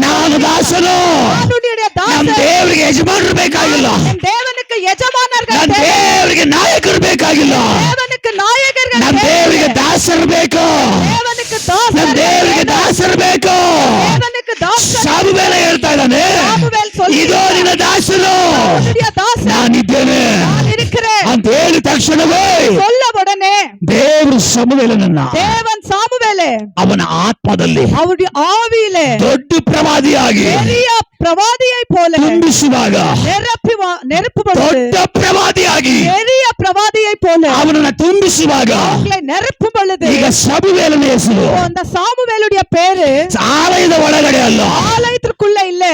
ನಾನು ದಾಸನು, அவனுடைய ನಮ್ಮ தாசன், ದೇವರಿಗೆ ಯಜಮಾನರು ಬೇಕಾಗಿಲ್ಲ, என் தேவனுக்கு எஜமானர்கள் ನಮ್ಮ தேவை, ದೇವರಿಗೆ ನಾಯಕರು ಬೇಕಾಗಿಲ್ಲ, தேவனுக்கு நாயகர்கள் ನಮ್ಮ தேவை, ದೇವರಿಗೆ ದಾಸರು ಬೇಕು, தேவனுக்கு ನಮ್ಮ தாசர்கள் ದೇವರಿಗೆ தேவை, ದಾಸರು ಬೇಕು. தேவனுக்கு தாசன். ಸಾಮುವೇಲ ಹೇಳ್ತಾ ಇದ್ದಾನೆ, சாமுவேல் சொல்கிறார், ಇದೋ ನಿನ್ನ ದಾಸನು, அவனுடைய தாசன் ನಾನಿದ್ದೇನೆ நான் இருக்கிறேன் ಅಂತ ಹೇಳಿದ ತಕ್ಷಣವೇ சொல்ல உடனே ದೇವರು ಸಾಮುವೇಲನನ್ನ தேவன் சாமுவேலே ಅವನ ಆತ್ಮದಲ್ಲಿ அவருடைய ஆவியிலே ದೊಡ್ಡ ಪ್ರವಾದಿಯಾಗಿ பெரிய பிரவாதியை போல ತುಂಬಿಸುವಾಗ, நெருப்பு பொழுது ದೊಡ್ಡ ಪ್ರವಾದಿಯಾಗಿ பெரிய பிரவாதியை போல ಅವನನ್ನ ತುಂಬಿಸುವಾಗ அவங்களை நெருப்பும் பொழுது ಈಗ ಸಾಮುವೇಲನ ಹೆಸರು அந்த சாமுவேலுடைய பேரு ಆಲಯದ ಒಳಗಡೆ ಅಲ್ಲ, ஆலயத்திற்குள்ள இல்ல,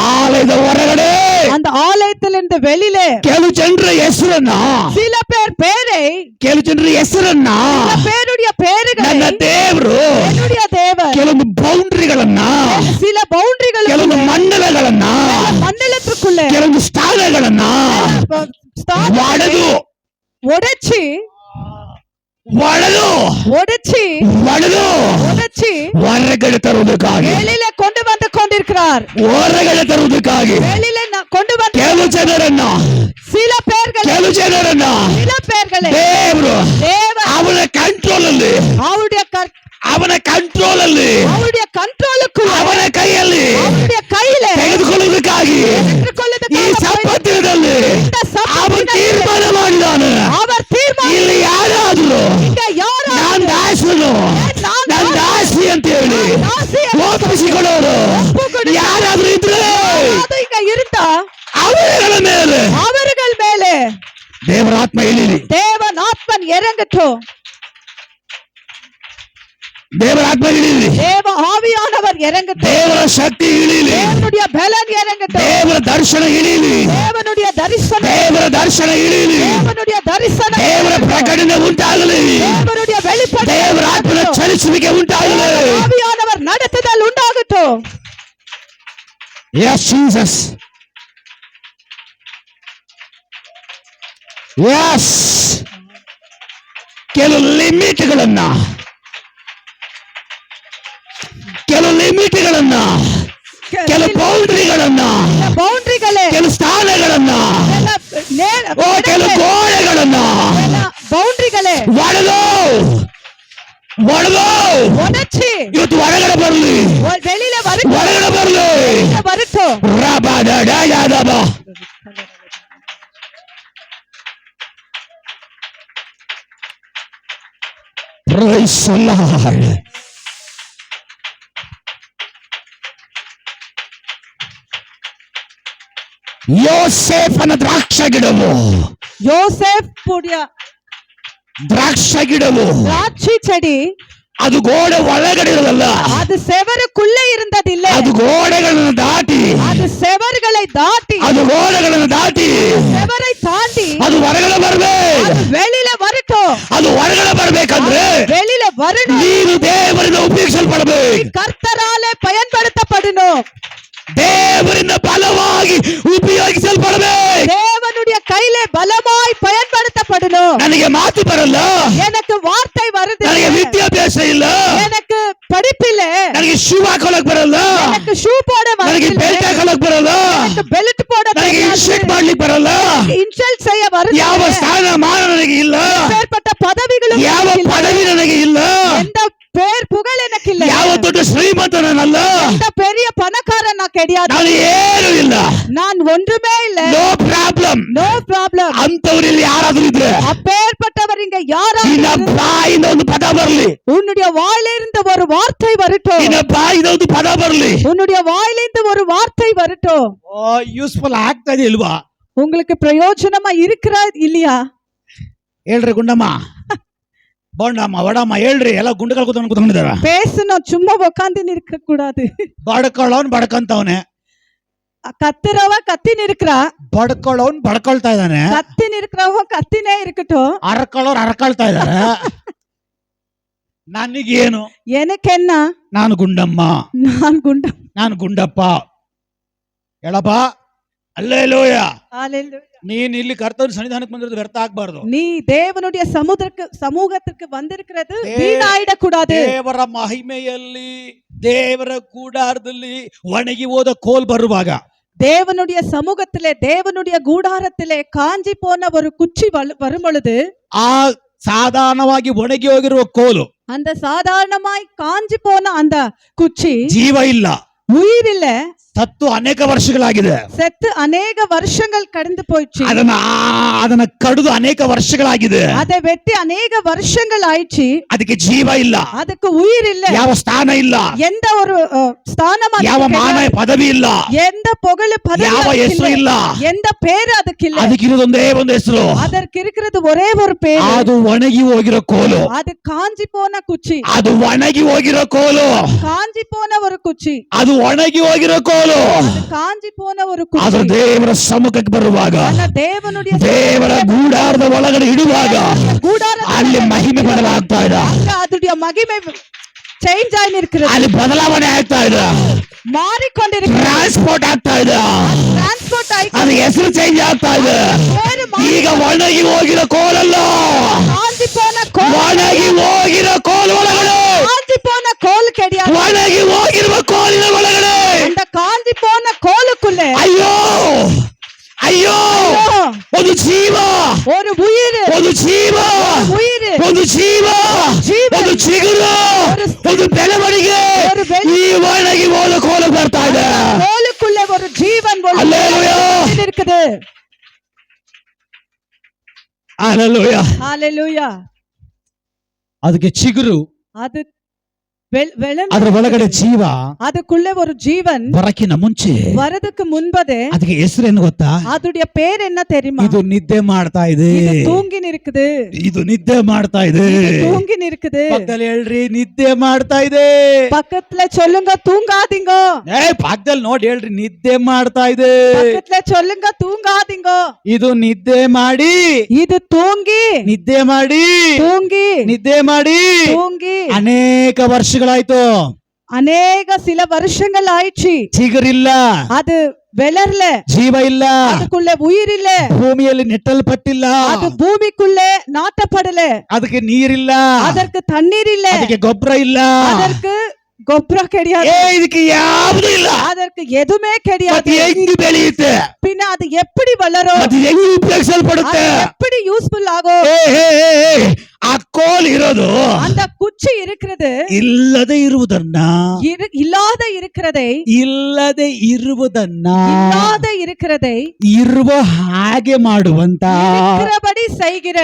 ಆಲಯದ ಹೊರಗಡೆ. அந்த ஆலயத்திலிருந்து வெளியில ಕೆಲವು ಜನರ ಹೆಸರನ್ನ, சில பேர் பேரை, ಕೆಲವು ಜನರ ಹೆಸರನ್ನ சில பேருடைய பேருகளை ನನ್ನ ದೇವರು என்னுடைய தேவன் ಕೆಲವೊಂದು ಬೌಂಡ್ರಿಗಳನ್ನ, சில பவுண்டரிகள் ಕೆಲವೊಂದು ಮಂಡಲಗಳನ್ನ, மண்டலத்திற்குள்ள ಕೆಲವೊಂದು ಸ್ಥಾನಗಳನ್ನ ಒಡೆದು உடைச்சி ಒಡೆದು உடைச்சி ಒಡೆದು உடைச்சி ಹೊರಗಡೆ ತರುವುದಕ್ಕಾಗಿ, வெளியில கொண்டு வந்து கொண்டிருக்கிறார். ಹೊರಗಡೆ ತರುವುದಕ್ಕಾಗಿ வெளியில கொண்டு வந்து ಕೆಲವು ಜನರನ್ನ, சில பேர்களை, ಕೆಲವು ಜನರನ್ನ சில பேர்களை ದೇವರು தேவன் ಅವನ ಕಂಟ್ರೋಲ್ ಅಲ್ಲಿ, அவருடைய ಅವನ ಕಂಟ್ರೋಲ್ ಅಲ್ಲಿ, அவருடைய கண்ட்ரோலுக்குள்ள, ಅವನ ಕೈಯಲ್ಲಿ அவருடைய கையில ತೆಗೆದುಕೊಳ್ಳುವುದಕ್ಕಾಗಿ ಈ எடுத்துக்கொள்வதற்காக ಸಂಪತ್ತಿನಲ್ಲಿ இந்த ಅವನು சம்பத்திನಲ್ಲಿ ತೀರ್ಮಾನ ಮಾಡಿದಾನೆ. அவர் தீர்மானம், ಇಲ್ಲಿ ಯಾರಾದ್ರೂ இங்க யாரோ ನಾನ್ ದಾಸನು, ನಾನ್ ದಾಸಿ ಅಂತ ಹೇಳಿ ಒಪ್ಪಿಸಿಕೊಳ್ಳೋರು ಯಾರಾದ್ರೂ ಇದ್ರೆ அது இங்க இருந்தா ಅವರುಗಳ ಮೇಲೆ அவர்கள் மேலே ದೇವರ ಆತ್ಮ ಇಳಿಲಿ, தேவன் ஆத்மன் இறங்கட்டும், ದೇವರ ಆತ್ಮ ಇಳಿಲಿ, தேவ ஆவியானவர் இறங்கட்டும், ದೇವರ ಶಕ್ತಿ ಇಳಿಲಿ, தேவனுடைய பலன் இறங்கட்டும், ದೇವರ ದರ್ಶನ ಇಳಿಲಿ, தேவனுடைய தரிசனம், ದೇವರ ದರ್ಶನ ಇಳಿಲಿ, தேவனுடைய தரிசனம், ದೇವರ ಪ್ರಕಟಣೆ ಉಂಟಾಗಲಿ, தேவனுடைய வெளிப்பாடு, ದೇವರ ಆತ್ಮನ ಚಲಿಸುವಿಕೆ ಉಂಟಾಗಲಿ. ஆவியானவர் நடத்துதல் உண்டாகட்டும். Yes, Jesus. Yes. ಕೆಲವು ಲಿಮಿಟ್ಗಳನ್ನ, ಕೆಲವು ಬೌಂಡ್ರಿಗಳನ್ನ, பவுண்டரிகளே, ಕೆಲವು ಸ್ಥಾನಗಳನ್ನ, ಕೆಲವು ಗೋಡೆಗಳನ್ನ பவுண்டரி ಪದವಿಗಳೇ ಒಡೆದು ಒಣಚಿ ಇವತ್ತು ಹೊರಗಡೆ ಬರಲಿ, வெளியில வரட்டும், ಹೊರಗಡೆ ಬರಲಿ. வெளியில வரட்டும். Praise the Lord. ಯೋಸೇಫನ ದ್ರಾಕ್ಷ ಗಿಡವು, யோசேப் புடிய ದ್ರಾಕ್ಷ ಗಿಡವು திராட்சை செடி ಅದು ಗೋಡೆ ಒಳಗಡೆ ಇರೋದಲ್ಲ, அது செவருக்குள்ளே இருந்ததில்லை, ಅದು ಗೋಡೆಗಳನ್ನು ದಾಟಿ, அது செவர்களை தாட்டி, ಅದು ಗೋಡೆಗಳನ್ನು ದಾಟಿ செவரை தாண்டி ಅದು ಹೊರಗಡೆ ಬರ್ಬೇಕು. அது வெளியில வரட்டும். ಅದು ಹೊರಗಡೆ ಬರ್ಬೇಕಂದ್ರೆ வெளியில வரணும். ನೀನು ದೇವರಿಂದ ಉಪಯೋಗಿಸಲ್ಪಡಬೇಕು, கர்த்தராலே பயன்படுத்தப்படணும், ದೇವರಿಂದ ಬಲವಾಗಿ ಉಪಯೋಗಿಸಲ್ಪಡಬೇಕು. தேவனுடைய கையிலே பலமாய் பயன்படுத்தப்படணும். ನನಗೆ ಮಾತು ಬರಲ್ಲ, எனக்கு வார்த்தை வருது, ನನಗೆ ವಿದ್ಯಾಭ್ಯಾಸ ಇಲ್ಲ, எனக்கு படிப்பில்ல, ನನಗೆ ಶೂ ಹಾಕೊಳಕ್ ಬರಲ್ಲ, எனக்கு ஷூ போட ನನಗೆ வரல, ಬೆಲ್ಟ್ ಹಾಕೊಳಕ್ ಬರಲ್ಲ, எனக்கு பெல்ட் போட ನನಗೆ ಇನ್ಸ್ಟ್ರಕ್ಟ್ தெரியாது, ಮಾಡ್ಲಿಕ್ಕೆ ಬರಲ್ಲ, இன்சல்ட் செய்ய வருது, ಯಾವ ಸ್ಥಾನಮಾನ ನನಗೆ ಇಲ್ಲ, பேர்பட்ட பதவிகளும் ಯಾವ எனக்கு இல்லை. ಪದವಿ ನನಗೆ ಇಲ್ಲ, எந்த பேர் புகழ் எனக்கு இல்ல, ಯಾವ ದೊಡ್ಡ ಶ್ರೀಮಂತನಲ್ಲ, எந்த பெரிய பணக்காரன் நான் கிடையாது, ನಾನು ಏನು ಇಲ್ಲ. நான் ஒன்றுமே இல்ல. No problem. No problem. ಅಂತವ್ರು ಇಲ್ಲಿ ಯಾರಾದ್ರೂ ಇದ್ರೆ அப்பேற்பட்டவர் இங்க ನಿನ್ನ யாராவது ಬಾಯಿಂದ ಒಂದು ಪದ ಬರ್ಲಿ, உன்னுடைய வாயிலிருந்து ஒரு வார்த்தை வரட்டும், ನಿನ್ನ ಬಾಯಿಂದ ಒಂದು ಪದ ಬರ್ಲಿ. உன்னுடைய வாயிலிருந்து ஒரு வார்த்தை வரட்டும். ಯೂಸ್ಫುಲ್ ಆಗ್ತಾ ಇದೆ ಇಲ್ವಾ? உங்களுக்கு பிரயோஜனமா இருக்கிறா இல்லையா? ಹೇಳ್ರಿ ಗುಂಡಮ್ಮ, ಬೋಂಡಮ್ಮ, ವಡಮ್ಮ, ಹೇಳ್ರಿ. ಎಲ್ಲ ಗುಂಡಗಳು ಕೂತ್ಕೊಂಡಿದಾರ. பேசணும், சும்மா உட்காந்து இருக்க கூடாது. ಬಡ್ಕೊಳ್ಳೋನ್ ಬಡ್ಕಂತವನೆ, கத்துறவ கத்தின்னு இருக்கிறா, ಬಡ್ಕೊಳ್ಳೋನ್ ಬಡ್ಕೊಳ್ತಾ ಇದ್ದಾನೆ, கத்தின்னு இருக்கிறவ கத்தினே இருக்கட்டும். ಅರ್ಕೊಳ್ಳೋರು ಅರ್ಕೊಳ್ತಾ ಇದಾರೆ. ನನಗೇನು? எனக்கு என்ன? ನಾನು ಗುಂಡಮ್ಮ, நான் குண்டம். ನಾನು ಗುಂಡಪ್ಪ. ಹೇಳಪ್ಪ, அல்லேலூய. ஹalleluya. ನೀನ್ ಇಲ್ಲಿ ಕರ್ತನ ಸನ್ನಿಧಾನಕ್ಕೆ ಬಂದಿರೋದು ವ್ಯರ್ಥ ಆಗ್ಬಾರ್ದು. நீ தேவனுடைய சமூகத்திற்கு வந்திருக்கிறது வீணாயிட கூடாது. ದೇವರ ಮಹಿಮೆಯಲ್ಲಿ, ದೇವರ ಕೂಡಾರದಲ್ಲಿ ಒಣಗಿ ಹೋದ ಕೋಲ್ ಬರುವಾಗ, தேவனுடைய சமூகத்திலே, தேவனுடைய கூடாரத்திலே காஞ்சி போன ஒரு குச்சி வரும் பொழுது, ಆ ಸಾಧಾರಣವಾಗಿ ಒಣಗಿ ಹೋಗಿರುವ ಕೋಲು, அந்த சாதாரணமாய் காஞ்சி போன அந்த குச்சி ಜೀವ ಇಲ್ಲ, உயிர் இல்ல, ಸತ್ತು ಅನೇಕ ವರ್ಷಗಳಾಗಿದೆ. செத்து அநேக வருஷங்கள் கடந்து போயிடுச்சு, ಅದನ್ನ ಕಡಿದು ಅನೇಕ ವರ್ಷಗಳಾಗಿದೆ. அதை வெட்டி அநேக வருஷங்கள் ஆயிடுச்சு, ಅದಕ್ಕೆ ಜೀವ ಇಲ್ಲ, அதுக்கு உயிர் இல்ல, ಯಾವ ಸ್ಥಾನ ಇಲ್ಲ, எந்த ஒரு ஸ்தானம், ಯಾವ ಮಾನ ಪದವಿ ಇಲ್ಲ, எந்த புகழ் பதவி ಯಾವ ಹೆಸರು ಇಲ್ಲ, எந்த பேரு அதுக்கு இல்ல. ಅದಕ್ಕಿರೋದೊಂದೇ ಒಂದು ಹೆಸರು, அதற்கு இருக்கிறது ஒரே ஒரு பேரு, ಅದು ಒಣಗಿ ಹೋಗಿರೋ ಕೋಲು. அது காஞ்சி போன குச்சி, ಅದು ಒಣಗಿ ಹೋಗಿರೋ ಕೋಲು, காஞ்சி போன ஒரு குச்சி, ಅದು ಒಣಗಿ ಹೋಗಿರೋ ಕೋಲು. அது காஞ்சி போன ஒரு ಅದು குச்சி. ದೇವರ ಸಮ್ಮುಖಕ್ಕೆ ಬರುವಾಗ, தேவனுடைய ದೇವರ ಗೂಡಾರದ ಒಳಗಡೆ ಇಡುವಾಗ கூடாரத்தில் ಅಲ್ಲಿ ಮಹಿಮೆ ಬದಲಾಗ್ತಾ ಇದೆ, அதுடைய மகிமை சேஞ்ச் ஆகி இருக்கிறது, ಅಲ್ಲಿ ಬದಲಾವಣೆ ಆಗ್ತಾ ಇದೆ, மாறிக்கொண்டிருக்கிறது, ಟ್ರಾನ್ಸ್ಪೋರ್ಟ್ ಆಗ್ತಾ ಇದೆ, டிரான்ஸ்போர்ட் ஆகி ಅದು ಹೆಸರು ಚೇಂಜ್ ಆಗ್ತಾ ಇದೆ. ಈಗ ಒಣಗಿ ಹೋಗಿರೋ ಕೋಲಲ್ಲ, காஞ்சி போன கோல், ಒಣಗಿ ಹೋಗಿರೋ ಕೋಲ್ ಒಳಗಡೆ, காஞ்சி போன கோல் கிடையாது, ಒಣಗಿ ಹೋಗಿರುವ ಕೋಲಿನ ಒಳಗಡೆ, அந்த காஞ்சி போன கோலுக்குள்ளே ಅಯ್ಯೋ ಅಯ್ಯೋ ಒಂದು ಜೀವ, ஒரு உயிர், ಒಂದು ಜೀವ, உயிர், ಒಂದು ಜೀವ, ಜೀವ, ಒಂದು ಚಿಗುರು, ಒಂದು ಬೆಳವಣಿಗೆ ಈ ಒಣಗಿ ಹೋದ ಕೋಲ ಬರ್ತಾ ಇದೆ. கோலுக்குள்ளே ஒரு ஜீவன் அல்லேலூயா. இருக்குது. ಹಲ್ಲೆಲೂಯಾ. ஹalleluya. ಅದಕ್ಕೆ ಚಿಗುರು, அது ಅದರ ಒಳಗಡೆ ಜೀವ, அதுக்குள்ளே ஒரு ஜீவன் ಬರಕಿನ ಮುಂಚೆ வரதுக்கு முன்பதே ಅದಕ್ಕೆ ಹೆಸರೇನು ಗೊತ್ತಾ? அதுடைய பேர் என்ன தெரியுமா? ಇದು ನಿದ್ದೆ ಮಾಡ್ತಾ ಇದೆ, இது தூங்கி இருக்குது, ಇದು ನಿದ್ದೆ ಮಾಡ್ತಾ ಇದೆ. தூங்கி இருக்குது. ಪಕ್ಕದಲ್ಲಿ ಹೇಳ್ರಿ, ನಿದ್ದೆ ಮಾಡ್ತಾ ಇದೆ. பக்கத்துல சொல்லுங்க, தூங்காதீங்க. ಪಕ್ಕದಲ್ಲಿ ನೋಡಿ ಹೇಳ್ರಿ, ನಿದ್ದೆ ಮಾಡ್ತಾ ಇದೆ. பக்கத்துல சொல்லுங்க, தூங்காதீங்க. ಇದು ನಿದ್ದೆ ಮಾಡಿ, இது தூங்கி, ನಿದ್ದೆ ಮಾಡಿ, தூங்கி, ನಿದ್ದೆ ಮಾಡಿ தூங்கி ಅನೇಕ ವರ್ಷಗಳಾಯ್ತು. அநேக சில வருஷங்கள் ஆயிடுச்சு. ಚಿಗುರಿಲ್ಲ, அது வெளர்ல, ಜೀವ ಇಲ್ಲ, அதுக்குள்ள உயிர் இல்ல, ಭೂಮಿಯಲ್ಲಿ ನೆಟ್ಟಲ್ಪಟ್ಟಿಲ್ಲ, அது பூமிக்குள்ள நாட்டப்படல, ಅದಕ್ಕೆ ನೀರಿಲ್ಲ, அதற்கு தண்ணீர் இல்ல, ಅದಕ್ಕೆ ಗೊಬ್ಬರ ಇಲ್ಲ, அதற்கு ಗೊಬ್ಬರ கிடையாது, ಇದಕ್ಕೆ ಯಾವುದು ಇಲ್ಲ. அதற்கு அதற்கு எதுவுமே ಮತ್ತೆ கிடையாது. ಹೆಂಗ್ ಬೆಳೆಯುತ್ತೆ, பின்ன அது எப்படி வளரும், ಮತ್ತೆ ಹೆಂಗ್ ಉಪಯೋಗಿಸಲ್ಪಡುತ್ತೆ? அது எப்படி யூஸ்ஃபுல் ஆகும்? ಆ ಕೋಲ್ ಇರೋದು அந்த குச்சி இருக்கிறது ಇಲ್ಲದೆ ಇರುವುದನ್ನ, இல்லாத இருக்கிறதை, ಇಲ್ಲದೆ ಇರುವುದನ್ನ இல்லாத இருக்கிறதை ಇರುವ ಹಾಗೆ ಮಾಡುವಂತ, இருக்கிறபடி செய்கிற,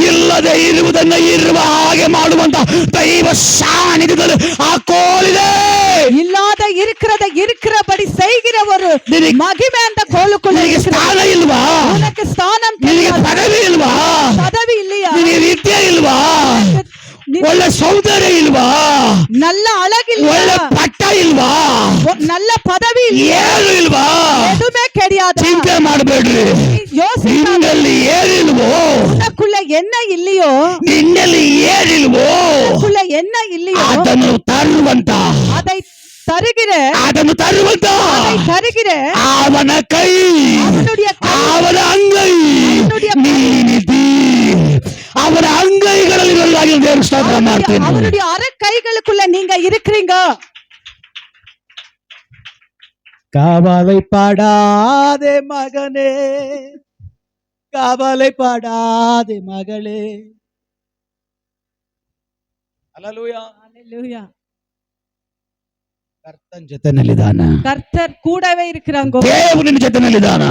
ಇಲ್ಲದೆ ಇರುವುದನ್ನ ಇರುವ ಹಾಗೆ ಮಾಡುವಂತ ದೈವ ಸಾನ್ನಿಧ್ಯದಲ್ಲಿ ಆ ಕೋಲಿದೆ. இல்லாத இருக்கிறதை இருக்கிறபடி செய்கிற ஒரு ನಿನಗೆ மகிமை அந்த கோலுக்குள்ள ನಿನಗೆ இருக்கிறது. ಸ್ಥಾನ ಇಲ್ವಾ? உனக்கு ஸ்தானம் ನಿನಗೆ கிடையாது, ಪದವಿ ಇಲ್ವಾ? பதவி இல்லையா, ನಿನಗೆ ವಿದ್ಯೆ ಇಲ್ವಾ? நீ- ಒಳ್ಳೆ ಸೌಂದರ್ಯ ಇಲ್ವಾ? நல்ல அழகு ಒಳ್ಳೆ இல்லையா, ಪಟ್ಟ ಇಲ್ವಾ? நல்ல பதவி இல்லையா, ಏನು ಇಲ್ವಾ? எதுவுமே கிடையாது. ಚಿಂತೆ ಮಾಡಬೇಡ್ರಿ. யோசிக்காத, ನಿನ್ನಲ್ಲಿ ಏನಿಲ್ವೋ, உனக்குள்ள என்ன இல்லையோ, ನಿನ್ನಲ್ಲಿ ಏನಿಲ್ವೋ உனக்குள்ள என்ன இல்லையோ ಅದನ್ನು ತರುವಂತ, அதை தருகிற, ಅದನ್ನು ತರುವಂತ அதை தருகிற ಅವನ ಕೈ, அவனுடைய கை, ಅವನ ಅಂಗೈ அவனுடைய ನೀನಿದ್ದೀ. ಅವನ ಅಂಗೈಗಳಲ್ಲಿ ದೇವರು ಸ್ತೋತ್ರ ಮಾಡ್ತೇನೆ. அவனுடைய அரை கைகளுக்குள்ள நீங்க இருக்கிறீங்க. காவலை பாடாதே மகனே, காவலை பாடாதே மகளே. அல்லேலூயா. Hallelujah. கர்த்தன் ಜೊತೆನಲ್ಲಿದ್ದಾನ, கர்த்தர் கூடவே இருக்கிறாங்க. ದೇವರಿನ ಜೊತೆನಲ್ಲಿದ್ದಾನ,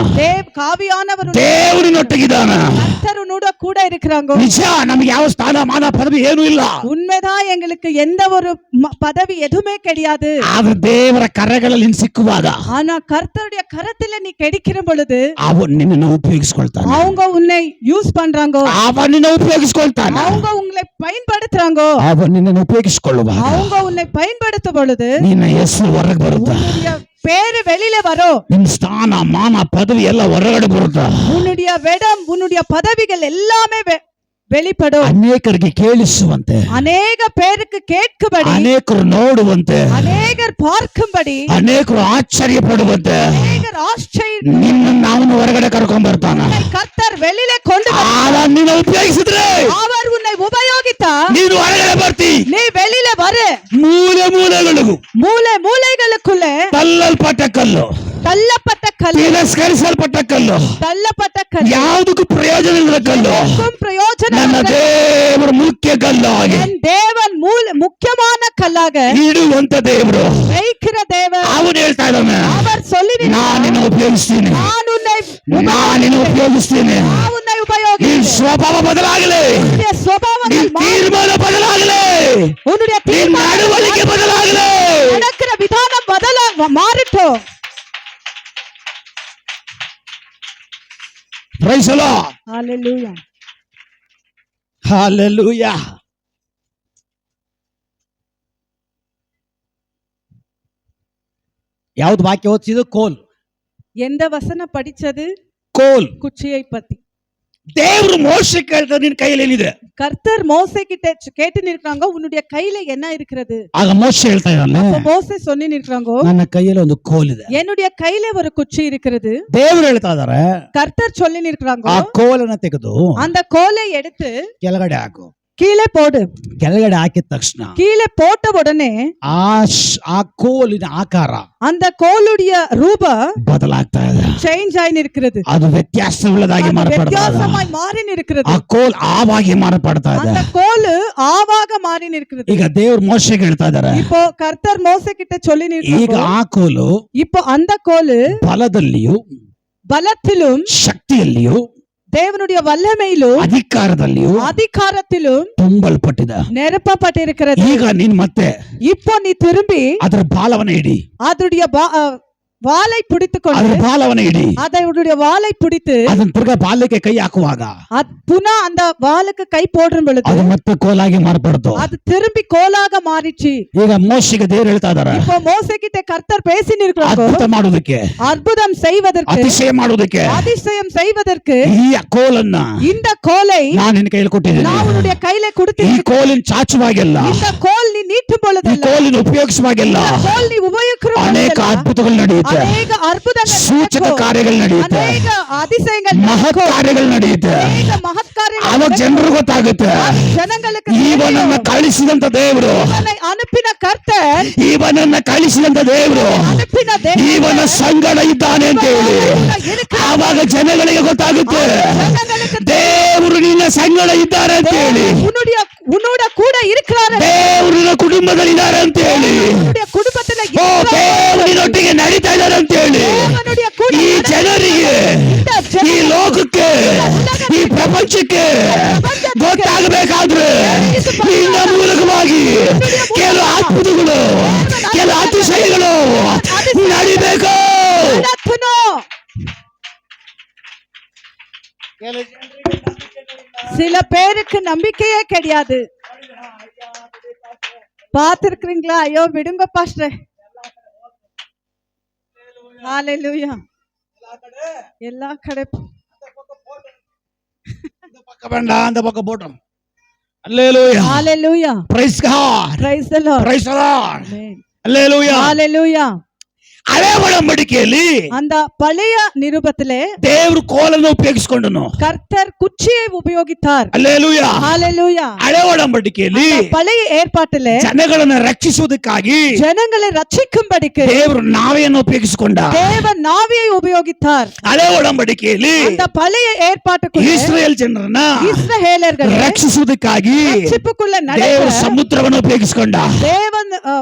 காவியானவர் ದೇವರಿನೊಟ್ಟಿಗಿದ್ದಾನ. கர்த்தர் உன்னோட கூட இருக்கிறாங்க. ನಿಜ, ನಮ್ಗೆ ಯಾವ ಸ್ಥಾನ ಮಾನ ಪದವಿ ಏನೂ ಇಲ್ಲ. உண்மைதான், எங்களுக்கு எந்த ஒரு பதவி எதுவுமே கிடையாது. ಆದ್ರೆ ದೇವರ ಕರಗಳಲ್ಲಿ ನೀನು ಸಿಕ್ಕುವಾಗ ஆனா கர்த்தருடைய கரத்துல நீ கிடைக்கிற பொழுது ಅವನು ನಿನ್ನನ್ನು ಉಪಯೋಗಿಸ್ಕೊಳ್ತಾನೆ. அவங்க உன்னை யூஸ் பண்றாங்க, ಅವನು ನಿನ್ನ ಉಪಯೋಗಿಸ್ಕೊಳ್ತಾನೆ. அவங்க உங்களை பயன்படுத்துறாங்க. ಅವನು ನಿನ್ನನ್ನು ಉಪಯೋಗಿಸ್ಕೊಳ್ಳುವಾಗ அவங்க உன்னை பயன்படுத்தும் பொழுது ನಿನ್ನ ಹೆಸರು ಹೊರಗೆ ಬರುತ್ತಾ, உன்னுடைய பேரு வெளியில வரும், ನಿನ್ನ ಸ್ಥಾನ ಮಾನ ಪದವಿ ಎಲ್ಲ ಹೊರಗಡೆ ಬರುತ್ತಾ. உன்னுடைய விடம், உன்னுடைய பதவிகள் எல்லாமே வெளிப்படும். ಅನೇಕರಿಗೆ ಕೇಳಿಸುವಂತೆ, அநேக பேருக்கு கேட்கும்படி, ಅನೇಕರು ನೋಡುವಂತೆ, அநேகர் பார்க்கும்படி, ಅನೇಕರು ಆಶ್ಚರ್ಯ ಪಡುವಂತೆ அநேகர் ஆச்சரிய ನಿನ್ನನ್ನು ಅವನು ಹೊರಗಡೆ ಕರ್ಕೊಂಡ್ ಬರ್ತಾನ. கர்த்தர் வெளியில கொண்டு ಅವನು ನಿನ್ನ ಉಪಯೋಗಿಸಿದ್ರೆ அவர் உன்னை உபயோகித்தா ನೀನು ಹೊರಗಡೆ ಬರ್ತಿ. நீ வெளியில வரு. ಮೂಲೆ ಮೂಲೆಗಳಿಗೂ மூலைகளுக்குள்ள ತಲ್ಲಲ್ಪಟ್ಟ ಕಲ್ಲು, தள்ளப்பட்ட கல், ತಿರಸ್ಕರಿಸಲ್ಪಟ್ಟ ಕಲ್ಲು, தள்ளப்பட்ட கல், ಯಾವುದಕ್ಕೂ ಪ್ರಯೋಜನ ಇಲ್ಲದ ಕಲ್ಲು பிரயோஜனம் ನನ್ನ ದೇವರು ಮುಖ್ಯ ಕಲ್ಲಾಗಿ என் தேவன் முக்கியமான கல்லாக ಇಡುವಂತ ದೇವರು வைக்கிற தேவன். ಅವನು ಹೇಳ್ತಾ ಇದ್ದಾನೆ, அவர் சொல்லி ನಾನು ನಿನ್ನ ಉಪಯೋಗಿಸ್ತೀನಿ, நான் உன்னை ನಾನು ನಿನ್ನ ಉಪಯೋಗಿಸ್ತೀನಿ. உன்னை ನಿನ್ನ உபயோகிக்கிறேன். ಸ್ವಭಾವ ಬದಲಾಗಲಿ, உன்னுடைய சுபாவங்கள் ನಿನ್ನ ತೀರ್ಮಾನ ಬದಲಾಗಲಿ, உன்னுடைய ನಿನ್ನ தீர்மானம் ನಡವಳಿಕೆ ಬದಲಾಗಲಿ. நடக்கிற விதானம் மாறட்டும். Praise the Lord. Hallelujah. Hallelujah. ಯಾವ್ದು ವಾಕ್ಯ ಓದಿಸಿದು? ಕೋಲ್. எந்த வசனம் படிச்சது? ಕೋಲ್. குச்சியை பத்தி. ದೇವರು ಮೋಶೆ ಕೇಳ್ದ, ನಿನ್ನ ಕೈಯಲ್ಲಿ ಏನಿದೆ? கர்த்தர் மோசே கிட்ட கேட்டு நிற்கிறாங்க, உன்னுடைய கையில என்ன இருக்கிறது? ಆಗ ಮೋಶೆ ಹೇಳ್ತಾ ಇದ್ದಾನೆ, அப்ப மோசே சொல்லி நிற்கிறாங்க, ನನ್ನ ಕೈಯಲ್ಲಿ ಒಂದು ಕೋಲ್ ಇದೆ. என்னுடைய கையில ஒரு குச்சி இருக்கிறது. ದೇವರು ಹೇಳ್ತಾ ಇದಾರೆ, கர்த்தர் சொல்லி நிற்கிறாங்க, ಆ ಕೋಲನ್ನ ತೆಗೆದು அந்த கோலை எடுத்து ಕೆಳಗಡೆ ಹಾಕು. கீழே போடு. ಕೆಳಗಡೆ ಹಾಕಿದ ತಕ್ಷಣ கீழே போட்ட உடனே ಆ ಕೋಲಿನ ಆಕಾರ, அந்த கோலுடைய ரூபம் ಬದಲಾಗ್ತಾ ಇದೆ. சேஞ்ச் ஆகி நிற்கிறது. ಅದು ವ್ಯತ್ಯಾಸವುಳ್ಳದಾಗಿ ಮಾರ್ಪಡ್ತಾ ಇದೆ. வித்தியாசமாய் மாறி நிற்கிறது. ಆ ಕೋಲ್ ಆವಾಗಿ ಮಾರ್ಪಡ್ತಾ ಇದೆ. அந்த கோಲು ஆவாக மாறி நிற்கிறது. ಈಗ ದೇವ್ರು ಮೋಶೆಗೆ ಹೇಳ್ತಾ ಇದಾರೆ, இப்போ கர்த்தர் மோசே கிட்ட சொல்லி ಈಗ நிற்கிறாங்க, ಆ ಕೋಲು இப்போ அந்த கோலு ಬಲದಲ್ಲಿಯೂ பலத்திலும் ಶಕ್ತಿಯಲ್ಲಿಯೂ தேவனுடைய வல்லமையிலும் ಅಧಿಕಾರದಲ್ಲಿಯೂ அதிகாரத்திலும் ತುಂಬಲ್ಪಟ್ಟಿದೆ. நிரப்பப்பட்டிருக்கிறது. ಈಗ ನೀನ್ ಮತ್ತೆ இப்போ நீ திரும்பி ಅದರ ಬಾಲವನ್ನ ಹಿಡಿ, அதனுடைய வாளை பிடித்துக் ಅದರ கொண்டு ಬಾಲವನ್ನ ಹಿಡಿ. அதனுடைய வாளை பிடித்து ಅದನ್ನ ತಿರ್ಗಾ ಬಾಲ್ಯಕ್ಕೆ ಕೈ ಹಾಕುವಾಗ புனா அந்த வாளுக்கு கை போடும் பொழுது ಅದು ಮತ್ತೆ ಕೋಲಾಗಿ ಮಾರ್ಪಡ್ತು. அது திரும்பி கோலாக மாறிச்சு. ಈಗ ಮೋಶೆಗೆ ದೇವ್ರು ಹೇಳ್ತಾ ಇದಾರೆ, இப்போ மோசே கிட்ட கர்த்தர் பேசி நிற்கிறாங்க, ಅದ್ಭುತ ಮಾಡೋದಕ್ಕೆ, அற்புதம் செய்வதற்கு, ಅತಿಶಯ ಮಾಡೋದಕ್ಕೆ அதிசயம் செய்வதற்கு ಈ ಕೋಲನ್ನ இந்த கோலை ನಾನು ನಿನ್ನ ಕೈಯಲ್ಲಿ ಕೊಟ್ಟಿದ್ದೀನಿ. நான் உன்னுடைய கையில கொடுத்து, ಈ ಕೋಲಿನ ಚಾಚುವಾಗಿಲ್ಲ, இந்த கோல் நீ நீட்டும் ಈ பொழுதெல்லாம், ಕೋಲಿನ ಉಪಯೋಗಿಸುವಾಗಿಲ್ಲ இந்த கோல் நீ உபயோகிக்கிற ಅನೇಕ பொழுதெல்லாம் ಅದ್ಭುತಗಳು ನಡೆಯುತ್ತೆ. ನಡೆಯುತ್ತೆ, ಅನೇಕ ಅದ್ಭುತಗಳು ಸೂಚಕ ನಡೆಯಬೇಕು. ಕಾರ್ಯಗಳು ನಡೆಯುತ್ತೆ, ಅನೇಕ அதிசயங்கள் ಮಹತ್ நடக்கும். ಕಾರ್ಯಗಳು ನಡೆಯುತ್ತೆ. ಅನೇಕ ಮಹತ್ ಕಾರ್ಯಗಳು ಅವಾಗ நடக்கும். ಜನರು ಗೊತ್ತಾಗುತ್ತೆ, ಜನங்களுக்கு ಇವನನ್ನ தெரியும். ಕಳಿಸಿದಂತ ದೇವರು, ಇವனை ಅನುಪಿನ ಕರ್ತರ್, ಇವನನ್ನ ಕಳಿಸಿದಂತ ದೇವರು ಅನುಪಿನ ಇವನ ಸಂಗಡ ಇದ್ದಾನೆ ಅಂತ ಹೇಳಿ ಆವಾಗ ಜನಗಳಿಗೆ ಗೊತ್ತಾಗುತ್ತೆ, ದೇವರು ನಿನ್ನ ಸಂಗಡ ಇದ್ದಾರೆ ಅಂತ ಹೇಳಿ, உன்னோட கூட இருக்கிறார், ದೇವರಿನ ಕುಟುಂಬದಲ್ಲಿದ್ದಾರೆ ಅಂತ ಹೇಳಿ, உன்னுடைய குடும்பத்துல ಓ ದೇವರಿನೊಟ್ಟಿಗೆ ನಡೀತಾ ಇದ್ದಾರೆ ಅಂತ ಹೇಳಿ தேவனுடைய கூட ಈ ಜನರಿಗೆ, ಈ ಲೋಕಕ್ಕೆ, ಈ ಪ್ರಪಂಚಕ್ಕೆ ಗೊತ್ತಾಗಬೇಕಾದ್ರೆ ನಿನ್ನ ಮೂಲಕವಾಗಿ ಕೆಲವು ಅದ್ಭುತಗಳು, ಕೆಲವು ಅತಿಶಯಗಳು ನಡಿಬೇಕು. நடத்தனோ. சில பேருக்கு நம்பிக்கையே கிடையாது. பார்த்திருக்கிறீங்களா? ஐயோ விடுங்க பாஸ்டர். ஹalleluya. எல்லா கடை இந்த பக்கம் வேண்டாம், அந்த பக்கம் போட்டோம். அல்லேலூயா, ஹalleluya. praise God, praise the lord. praise the Lord, Amen. அல்லேலூயா. ஹalleluya. ಹಳೆ ಒಡಂಬಡಿಕೆಯಲ್ಲಿ அந்த பழைய நிருபத்திலே ದೇವರು ಕೋಲನ್ನು ಉಪಯೋಗಿಸಿಕೊಂಡನು. கர்த்தர் குச்சியை உபயோகித்தார். ಅಲ್ಲೇಲೂಯಾ. ஹalleluya. ಹಳೆ ಒಡಂಬಡಿಕೆಯಲ್ಲಿ அந்த பழைய ஏற்பாட்டிலே ಜನಗಳನ್ನ ರಕ್ಷಿಸುವುದಕ್ಕಾಗಿ ஜனங்களை ரட்சிக்கும்படிக்கு ದೇವರು ನಾವೆಯನ್ನು ಉಪಯೋಗಿಸಿಕೊಂಡ. தேவன் நாவியை உபயோகித்தார். ಹಳೆ ಒಡಂಬಡಿಕೆಯಲ್ಲಿ அந்த பழைய ஏற்பாட்டுக்குள்ள ಇಸ್ರೇಲ್ ಜನರನ್ನ இஸ்ரவேலர்களை ರಕ್ಷಿಸುವುದಕ್ಕಾಗಿ ரட்சிப்புக்குள்ள ದೇವರು நடக்க ಸಮುದ್ರವನ್ನು ಉಪಯೋಗಿಸಿಕೊಂಡ. தேவன்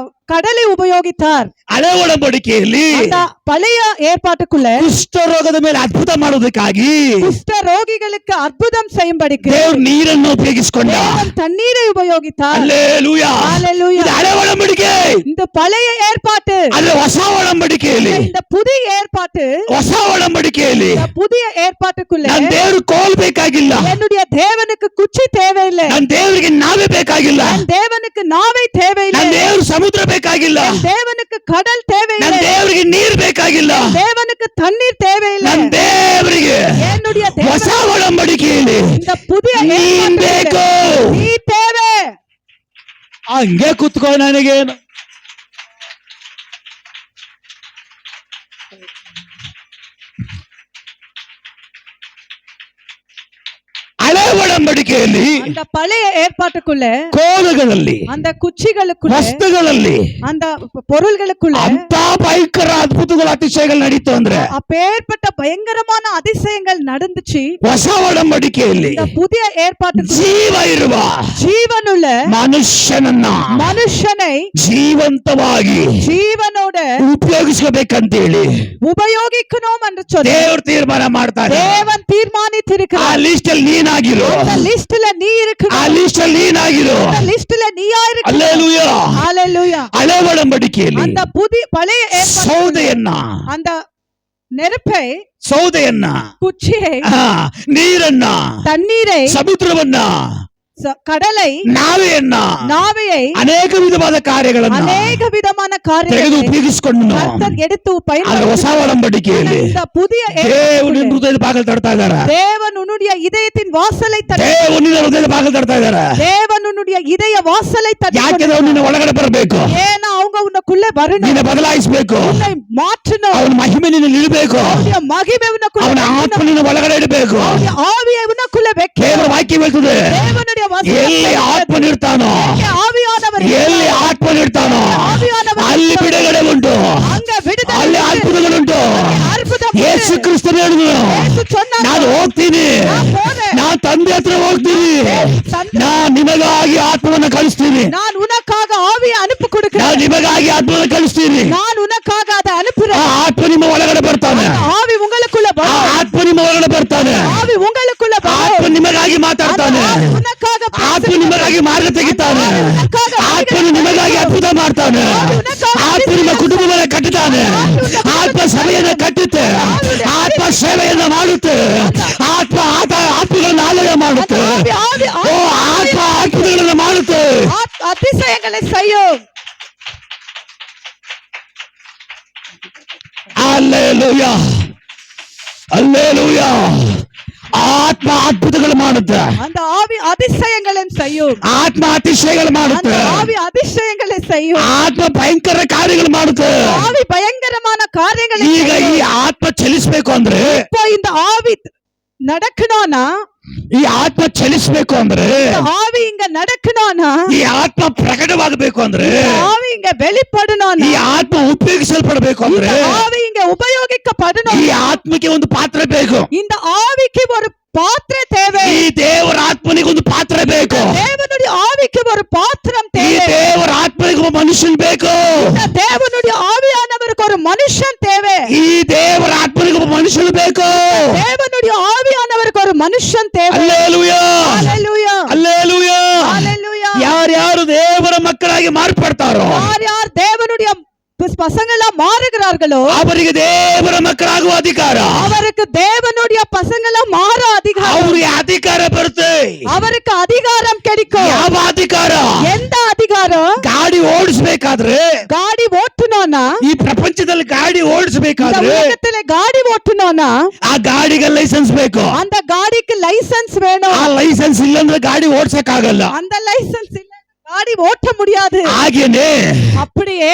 கடலை உபயோகித்தார். ಹಳೆ ಒಡಂಬಡಿಕೆಯಲ್ಲಿ அந்த பழைய ஏற்பாட்டுக்குள்ள ಕುಷ್ಠರೋಗದ ಮೇಲೆ ಅದ್ಭುತ ಮಾಡುವುದಕ್ಕಾಗಿ குஷ்ட ரோகிகளுக்கு அற்புதம் செய்யும்படிக்கு ದೇವರು ನೀರನ್ನು ಉಪಯೋಗಿಸಿಕೊಂಡ. தேவன் தண்ணீரை உபயோகித்தார். ಅಲ್ಲೇಲೂಯಾ. ஹalleluya. ಇದು ಹಳೆ ಒಡಂಬಡಿಕೆ. இந்த பழைய ஏற்பாட்டு, ಆದ್ರೆ ಹೊಸ ಒಡಂಬಡಿಕೆಯಲ್ಲಿ, இந்த புதிய ஏற்பாட்டு, ಹೊಸ ಒಡಂಬಡಿಕೆಯಲ್ಲಿ இந்த புதிய ஏற்பாட்டுக்குள்ள ನನ್ ದೇವ್ರು ಕೋಲ್ ಬೇಕಾಗಿಲ್ಲ, என்னுடைய தேவனுக்கு குச்சி தேவையில்லை, ನನ್ ದೇವರಿಗೆ ನಾವೇ ಬೇಕಾಗಿಲ್ಲ, என் தேவனுக்கு நாவை தேவையில்லை, ನನ್ ದೇವ್ರು ಸಮುದ್ರ ಬೇಕಾಗಿಲ್ಲ, என் தேவனுக்கு கடல் ನನ್ தேவையில்லை, ದೇವರಿಗೆ ನೀರ್ ಬೇಕಾಗಿಲ್ಲ, என் தேவனுக்கு தண்ணீர் தேவையில்லை. ನನ್ ದೇವರಿಗೆ என்னுடைய ಹೊಸ தேவனுக்கு ಒಡಂಬಡಿಕೆಯಲ್ಲಿ இந்த புதிய ನೀನ್ ಬೇಕು. ஏற்பாட்டுக்குள்ள நீ தேவை. ಹಂಗೆ ಕುತ್ಕೋ, ನನಗೇನು. ಹಳೆ ಒಡಂಬಡಿಕೆಯಲ್ಲಿ அந்த பழைய ஏற்பாட்டுக்குள்ள ಕೋಲುಗಳಲ್ಲಿ, அந்த குச்சிகளுக்குள்ள ವಸ್ತುಗಳಲ್ಲಿ அந்த பொருள்களுக்குள்ள ಅಂತ ಭಯಂಕರ ಅದ್ಭುತಗಳು, ಅತಿಶಯಗಳು ನಡೀತು ಅಂದ್ರೆ அப்பேற்பட்ட பயங்கரமான அதிசயங்கள் நடந்துச்சு. ಹೊಸ ಒಡಂಬಡಿಕೆಯಲ್ಲಿ இந்த புதிய ஏற்பாட்டுக்கு ಜೀವ ಇರುವ ஜீவனுள்ள ಮನುಷ್ಯನನ್ನ மனுஷனை ಜೀವಂತವಾಗಿ ஜீவனோட ಉಪಯೋಗಿಸ್ಕೋಬೇಕಂತೇಳಿ உபயோகிக்கணும் என்று சொல்லி ದೇವರು ತೀರ್ಮಾನ ಮಾಡ್ತಾರೆ. தேவன் ಆ தீர்மானித்திருக்கிறார். ಲಿಸ್ಟ್ ಅಲ್ಲಿ ನೀನಾಗಿರು, அந்த லிஸ்ட்ல நீ ಆ இருக்கணும், ಲಿಸ್ಟ್ ಅಲ್ಲಿ ನೀನಾಗಿರು. அந்த லிஸ்ட்ல நீயா இருக்கணும். ಅಲ್ಲೇಲೂಯಾ. ஹalleluya. ಹಳೆ ಒಡಂಬಡಿಕೆಯಲ್ಲಿ அந்த பழைய ஏற்பாட்டுக்குள்ள ಸೌದೆಯನ್ನ, அந்த நெருப்பை, ಸೌದೆಯನ್ನ, குச்சியை, ಆ, ನೀರನ್ನ, தண்ணீரை, ಸಮುದ್ರವನ್ನ, கடலை, ನಾವೆಯನ್ನ, நாவையை, ಅನೇಕ ವಿಧವಾದ ಕಾರ್ಯಗಳನ್ನ அநேக விதமான ತೆಗೆದು காரியங்களை ಉಪಯೋಗಿಸಿಕೊಂಡು கர்த்தர் எடுத்து ಆದ್ರೆ ಹೊಸ ಒಡಂಬಡಿಕೆಯಲ್ಲಿ இந்த புதிய ದೇವರು ನಿನ್ನ ஏற்பாட்டுக்குள்ள ಹೃದಯದ ಬಾಗಿಲು ತಡ್ತಾ ಇದ್ದಾರೆ. தேவன் உன்னுடைய இதயத்தின் வாசலை தட்டி, ದೇವರು ನಿನ್ನ ಹೃದಯದ ಬಾಗಿಲು ತಡ್ತಾ ಇದ್ದಾರೆ. தேவன் உன்னுடைய இதய வாசலை தட்டி, ಯಾಕೆಂದ್ರೆ ಅವ್ನು ನಿನ್ನ ಒಳಗಡೆ ಬರಬೇಕು, ஏன்னா அவங்க உனக்குள்ள வரணும், ನಿನ್ನ ಬದಲಾಯಿಸಬೇಕು, உன்னை மாற்றணும், ಅವನ ಮಹಿಮೆ ನಿನ್ನ ನಿಲ್ಬೇಕು, அவருடைய மகிமை உனக்குள்ள ಅವನ ಆತ್ಮ வைக்கணும், ನಿನ್ನ ಒಳಗಡೆ ಇಡಬೇಕು. அவருடைய ஆவியை உனக்குள்ள ದೇವರ வைக்கணும். ವಾಕ್ಯ ಹೇಳ್ತದೆ, தேவனுடைய ಎಲ್ಲಿ ಆತ್ಮನಿರ್ತಾನೋ, ஆவியானவர் ಎಲ್ಲಿ ಆತ್ಮನಿರ್ತಾನೋ ಅಲ್ಲಿ ಬಿಡುಗಡೆ ಉಂಟು, அங்க விடுதலை ಅಲ್ಲಿ உண்டு. ಅದ್ಭುತಗಳುಂಟು. அற்புதம் உண்டு. ಯೇಸು ಕ್ರಿಸ್ತನು ಹೇಳಿದನು, ಯೇಸು சொன்னார், ನಾನು ಹೋಗ್ತೀನಿ, நான் போறேன். ನಾನು ತಂದೆ ಹತ್ರ ಹೋಗ್ತೀನಿ, ನಾನು ನಿಮಗಾಗಿ ಆತ್ಮವನ್ನು ಕಳಿಸ್ತೀನಿ, நான் உனக்காக ஆவியை அனுப்பி ನಾನು கொடுக்கிறேன், ನಿಮಗಾಗಿ ಆತ್ಮವನ್ನು ಕಳಿಸ್ತೀನಿ. நான் உனக்காக அதை ಆ அனுப்புறேன். ಆತ್ಮ ನಿಮ್ಮ ಒಳಗಡೆ ಬರ್ತಾನೆ, ஆவி உங்களுக்குள்ள ಆ வரும், ಆತ್ಮ ನಿಮ್ಮ ಒಳಗಡೆ ಬರ್ತಾನೆ, ஆவி உங்களுக்குள்ள ಆತ್ಮ வரும், ನಿಮಗಾಗಿ ಮಾತಾಡ್ತಾನೆ, ஆவி உனக்காக ಆತ್ಮ ನಿಮಗಾಗಿ ಮಾರ್ಗ ತೆಗಿತಾನೆ, ಆತ್ಮ ನಿಮಗಾಗಿ ಅದ್ಭುತ ಮಾಡ್ತಾನೆ, ಆತ್ಮ ನಿಮ್ಮ ಕುಟುಂಬವನ್ನ ಕಟ್ಟುತ್ತಾನೆ, ಆತ್ಮ ಸಭೆಯನ್ನ ಕಟ್ಟುತ್ತೆ, ಆತ್ಮ ಸೇವೆಯನ್ನ ಮಾಡುತ್ತೆ, ಆತ್ಮಗಳನ್ನ ಆಲಯ ಮಾಡುತ್ತೆ, ಓ ಆತ್ಮ ಅದ್ಭುತಗಳನ್ನ ಮಾಡುತ್ತೆ. அதிசயங்களை செய்யும். Alleluia, alleluia. ಆತ್ಮ ಅದ್ಭುತಗಳು ಮಾಡುತ್ತೆ, அந்த ஆவி அதிசயங்களையும் செய்யும், ಆತ್ಮ ಅತಿಶಯಗಳು அந்த ಮಾಡುತ್ತೆ, ஆவி அதிசயங்களை செய்யும், ಆತ್ಮ ಭಯಂಕರ ಕಾರ್ಯಗಳು ಮಾಡುತ್ತೆ. ஆவி பயங்கரமான காரியங்களை ಈಗ ಈ செய்யும். ಆತ್ಮ ಚಲಿಸ್ಬೇಕು ಅಂದ್ರೆ இப்போ இந்த ஆவி நடக்கணும்னா, ಈ ಆತ್ಮ ಚಲಿಸ್ಬೇಕು ಅಂದ್ರೆ இந்த ஆவி இங்க நடக்கணும்னா, ಈ ಆತ್ಮ ಪ್ರಕಟವಾಗಬೇಕು ಅಂದ್ರೆ இந்த ஆவி இங்க ಈ வெளிப்படணும்னா, ಆತ್ಮ ಉಪಯೋಗಿಸಲ್ಪಡಬೇಕು இந்த ಅಂದ್ರೆ ஆவி இங்க ಈ உபயோகிக்கப்படணும். ಆತ್ಮಕ್ಕೆ ಒಂದು ಪಾತ್ರ ಬೇಕು. இந்த ஆவிக்கு ஒரு பாத்திரம் தேவை. ಈ ದೇವರ ಆತ್ಮನಿಗೆ ಒಂದು ಪಾತ್ರ ಬೇಕು. தேவனுடைய ஆவிக்கு ஒரு பாத்திரம் ಈ தேவை. ದೇವರ ಆತ್ಮನಿಗೆ ಒಬ್ಬ ಮನುಷ್ಯನ್ ಬೇಕು. இந்த தேவனுடைய ஆவியானவருக்கு ஒரு மனுஷன் தேவை. ಈ ದೇವರ ಆತ್ಮನಿಗೆ ಒಬ್ಬ ಮನುಷ್ಯನು ಬೇಕು. தேவனுடைய ஆவியானவருக்கு ஒரு மனுஷன் தேவை. ಹಲ್ಲೆಲೂಯಾ, ஹalleluya, ಹಲ್ಲೆಲೂಯಾ. ஹalleluya. ಯಾರ್ಯಾರು ದೇವರ ಮಕ್ಕಳಾಗಿ ಮಾರ್ಪಡ್ತಾರೋ யார் யார் தேவனுடைய பசங்களா மாறுகிறார்களோ ಅವರಿಗೆ ದೇವರ ಮಕ್ಕಳಾಗುವ ಅಧಿಕಾರ, அவருக்கு தேவனுடைய பசங்களா மாற அதிகாரம், ಅವ್ರಿಗೆ ಅಧಿಕಾರ ಬರುತ್ತೆ. அவருக்கு அதிகாரம் கிடைக்கும். ಯಾವ ಅಧಿಕಾರ? எந்த அதிகாரம்? ಗಾಡಿ ಓಡಿಸ್ಬೇಕಾದ್ರೆ, காடி ஓட்டணும்னா, ಈ ಪ್ರಪಂಚದಲ್ಲಿ ಗಾಡಿ இந்த ಓಡಿಸ್ಬೇಕಾದ್ರೆ உலகத்துல காடி ஓட்டணும்னா ಆ ಗಾಡಿಗೆ ಲೈಸೆನ್ಸ್ ಬೇಕು. அந்த காடிக்கு லைசென்ஸ் ಆ வேணும். ಲೈಸೆನ್ಸ್ ಇಲ್ಲಂದ್ರೆ ಗಾಡಿ ಓಡ್ಸಕ್ ಆಗಲ್ಲ. அந்த லைசென்ஸ் இல்ல காடி ஓட்ட முடியாது. ಹಾಗೇನೆ அப்படியே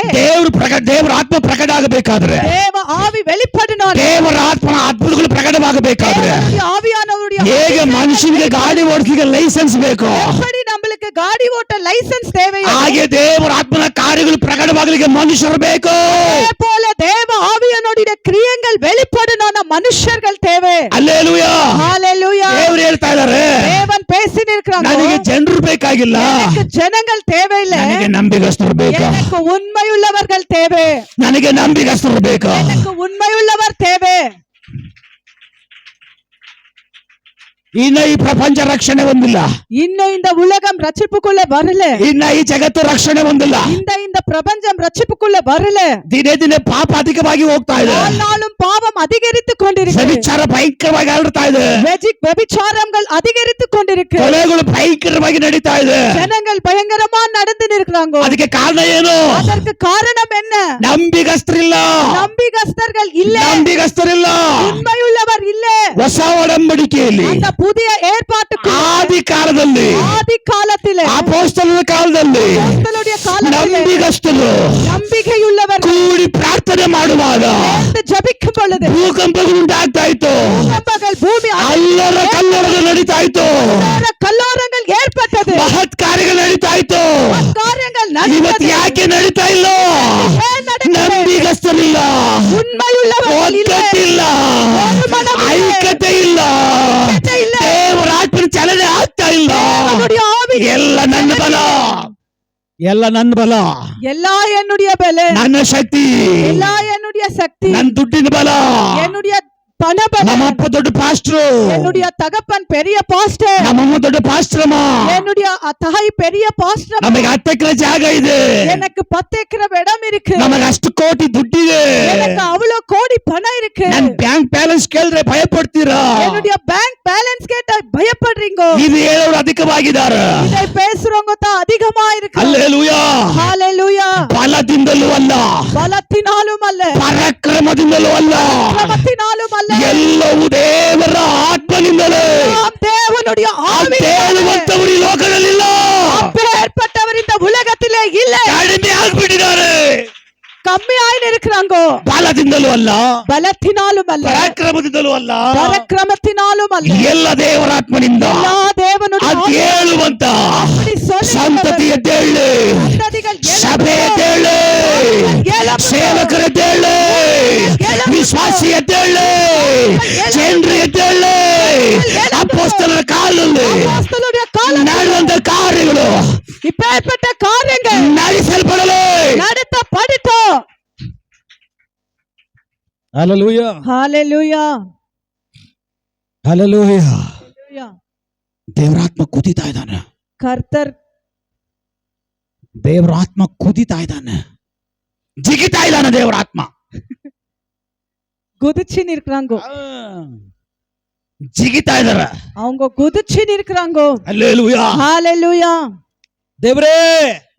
ದೇವರ ಆತ್ಮ ಪ್ರಕಟ ಆಗಬೇಕಾದ್ರೆ, தேவ ஆவி வெளிப்படணும். ದೇವರ ಆತ್ಮನ ಅದ್ಭುತಗಳು ಪ್ರಕಟವಾಗಬೇಕಾದ್ರೆ தேவனுடைய ஆவியானவருடைய ಹೇಗೆ ಮನುಷ್ಯನಿಗೆ ಗಾಡಿ ಓಡಿಸ್ಲಿಕ್ಕೆ ಲೈಸೆನ್ಸ್ ಬೇಕು, எப்படி நம்மளுக்கு காடி ஓட்ட லைசென்ஸ் தேவையோ ಹಾಗೆ ದೇವರ ಆತ್ಮನ ಕಾರ್ಯಗಳು ಪ್ರಕಟವಾಗಲಿಕ್ಕೆ ಮನುಷ್ಯರು ಬೇಕು. அதே போல தேவ ஆவியானவருடைய கிரியைகள் வெளிப்படணும்னா மனுஷர்கள் தேவை. ಹಲ್ಲೆಲೂಯಾ. ஹalleluya. ದೇವರು ಹೇಳ್ತಾ ಇದ್ದಾರೆ, தேவன் பேசினிருக்கிறாங்க. ನನಗೆ ಜನರು ಬೇಕಾಗಿಲ್ಲ, எனக்கு ஜனங்கள் தேவையில்லை, ನನಗೆ ನಂಬಿಗಸ್ತರು ಬೇಕು. எனக்கு உண்மையுள்ளவர்கள் தேவை. ನನಗೆ ನಂಬಿಗಸ್ತರು ಬೇಕು. எனக்கு உண்மையுள்ளவர் தேவை. ಇನ್ನ ಈ ಪ್ರಪಂಚ ರಕ್ಷಣೆ ಹೊಂದಿಲ್ಲ, இன்னும் இந்த உலகம் ரட்சிப்புக்குள்ள வரல, ಇನ್ನ ಈ ಜಗತ್ತು ರಕ್ಷಣೆ ಹೊಂದಿಲ್ಲ. இந்த பிரபஞ்சம் ரட்சிப்புக்குள்ள வரல. ದಿನೇ ದಿನೇ ಪಾಪ ಅಧಿಕವಾಗಿ ಹೋಗ್ತಾ ಇದೆ. நாளும் பாவம் அதிகரித்துக் கொண்டிருக்கு. ವ್ಯಭಿಚಾರ ಭಯಂಕರವಾಗಿ ಹರಡ್ತಾ ಇದೆ. வெபிச்சாரங்கள் அதிகரித்துக் கொண்டிருக்கு. ಕೊಲೆಗಳು ಭಯಂಕರವಾಗಿ ನಡೀತಾ ಇದೆ. ஜனங்கள் பயங்கரமா நடந்து நிற்கிறாங்க. ಅದಕ್ಕೆ ಕಾರಣ ಏನು? அதற்கு காரணம் என்ன? ನಂಬಿಗಸ್ತರಿಲ್ಲ, நம்பிகஸ்தர்கள் இல்ல, ನಂಬಿಗಸ್ತರಿಲ್ಲ. உண்மையுள்ளவர் இல்ல. ಹೊಸ ಒಡಂಬಡಿಕೆಯಲ್ಲಿ அந்த புதிய ஏற்பாட்டுக்கு ಆದಿ ಕಾಲದಲ್ಲಿ, ஆதி காலத்திலே ಅಪೊಸ್ತಲರ ಕಾಲದಲ್ಲಿ அப்போஸ்தலருடைய காலத்திலே ನಂಬಿಗಸ್ತರು நம்பிக்கையுள்ளவர் ಕೂಡಿ ಪ್ರಾರ್ಥನೆ ಮಾಡುವಾಗ ஜபிக்கும் பொழுது ಭೂಕಂಪಗಳು ಉಂಟಾಗ್ತಾ ಇತ್ತು. பூகம்பங்கள் பூமி ಅಲ್ಲರ ಕಲ್ಲರಗಳು ನಡೀತಾ ಇತ್ತು. கல்லோரங்கள் ஏற்பட்டது. ಮಹತ್ ಕಾರ್ಯಗಳು ನಡೀತಾ ಇತ್ತು. காரியங்கள் ಇವತ್ತು நடந்தது. ಯಾಕೆ ನಡೀತಾ ಇಲ್ಲ? ஏன் நடக்கிறது? ನಂಬಿಗಸ್ತರಿಲ್ಲ, உண்மையுள்ளவர்கள் இல்லை, ಒಗ್ಗಟ್ಟಿಲ್ಲ, ಐಕ್ಯತೆ ಇಲ್ಲ, ಇಲ್ಲ. ದೇವರ ಆತ್ಮನ ಚಲನೆ ಆಗ್ತಾ ಇಲ್ಲ. அவருடைய ஆவி ಎಲ್ಲ ನನ್ನ ಬಲ, ಎಲ್ಲ ನನ್ನ ಬಲ, எல்லா என்னுடைய பல, ನನ್ನ ಶಕ್ತಿ, எல்லா என்னுடைய சக்தி, ನನ್ನ ದುಡ್ಡಿನ ಬಲ. என்னுடைய பணபலம், ನಮ್ಮಪ್ಪ ದೊಡ್ಡ ಪಾಸ್ಟ್ರು, என்னுடைய தகப்பன் பெரிய பாஸ்டர், ನಮ್ಮಮ್ಮ ದೊಡ್ಡ ಪಾಸ್ಟ್ರಮ್ಮ, என்னுடைய தாய் பெரிய பாஸ்டர், ನಮಗೆ 10 ಎಕರೆ ಜಾಗ ಇದೆ, எனக்கு 10 ஏக்கர் இடம் இருக்கு, ನಮಗೆ ಅಷ್ಟು ಕೋಟಿ ದುಡ್ಡಿದೆ. எனக்கு அவ்வளவு கோடி பணம் இருக்கு. ನನ್ ಬ್ಯಾಂಕ್ ಬ್ಯಾಲೆನ್ಸ್ ಕೇಳಿದ್ರೆ ಭಯ ಪಡ್ತೀರಾ? என்னுடைய பேங்க் பேலன்ஸ் கேட்டா பயப்படுறீங்க. ಇದು ಹೇಳೋರು ಅಧಿಕವಾಗಿದ್ದಾರೆ. இதை பேசுறவங்க தான் அதிகமா இருக்கு. ಹಲ್ಲೆಲೂಯಾ. ஹalleluya. ಬಲದಿಂದಲೂ ಅಲ್ಲ, பலத்தினாலும் அல்ல, ಪರಾಕ್ರಮದಿಂದಲೂ ಅಲ್ಲ, கிரமத்தினாலும் அல்ல, ಎಲ್ಲವೂ ದೇವರ ಆತ್ಮನಿಂದಲೇ. நாம் தேவனுடைய ஆவியினாலே. ಹೇಳುವಂತವರು ಈ ಲೋಕದಲ್ಲಿಲ್ಲ, அப்பேற்பட்டவர் இந்த உலகத்திலே இல்லை, ಕಡಿಮೆ ಆಗ್ಬಿಟ್ಟಿದ್ದಾರೆ. கம்மியாய் இருக்கிறாங்க. ಬಲದಿಂದಲೂ ಅಲ್ಲ, பலத்தினாலும் அல்ல, ಪರಾಕ್ರಮದಿಂದಲೂ ಅಲ್ಲ, பரக்கிரமத்தினாலும் அல்ல, ಎಲ್ಲ ದೇವರ ಆತ್ಮನಿಂದ. எல்லா தேவனுடைய ಅದು ஆவியினாலே. ಹೇಳುವಂತ அப்படி சொல்லுகிறவர் ಸಂತತಿ ಎದ್ದೇಳಿ, சந்ததிகள் ಸಭೆ ಎದ್ದೇಳಿ, ಸೇವಕರ ಎದ್ದೇಳಿ, ವಿಶ್ವಾಸಿ ಎದ್ದೇಳಿ, ಜನರು ಎದ್ದೇಳಿ. ಅಪೊಸ್ತಲರ ಕಾಲದಲ್ಲಿ அப்போஸ்தலருடைய காலத்தில் ನಡೆದಂತ ಕಾರ್ಯಗಳು இப்பேற்பட்ட காரியங்கள் ನಡೆಸಲ್ಪಡಲಿ. நடத்தப்படட்டும். ಹಲ್ಲೆಲೂಯಾ, ஹalleluya. ಹಲ್ಲೆಲೂಯಾ. ஹalleluya. ದೇವರ ಆತ್ಮ ಕುದಿತಾ ಇದ್ದಾನೆ, கர்த்தர் ದೇವರ ಆತ್ಮ ಕುದಿತಾ ಇದ್ದಾನೆ, ಜಿಗಿತಾ ಇದ್ದಾನೆ ದೇವರ ಆತ್ಮ. குதிச்சு நிற்கிறாங்க. ಜಿಗಿತಾ ಇದಾರ. அவங்க குதிச்சு நிற்கிறாங்க. ಹಲ್ಲೆಲೂಯಾ. ஹalleluya. ದೇವರೇ,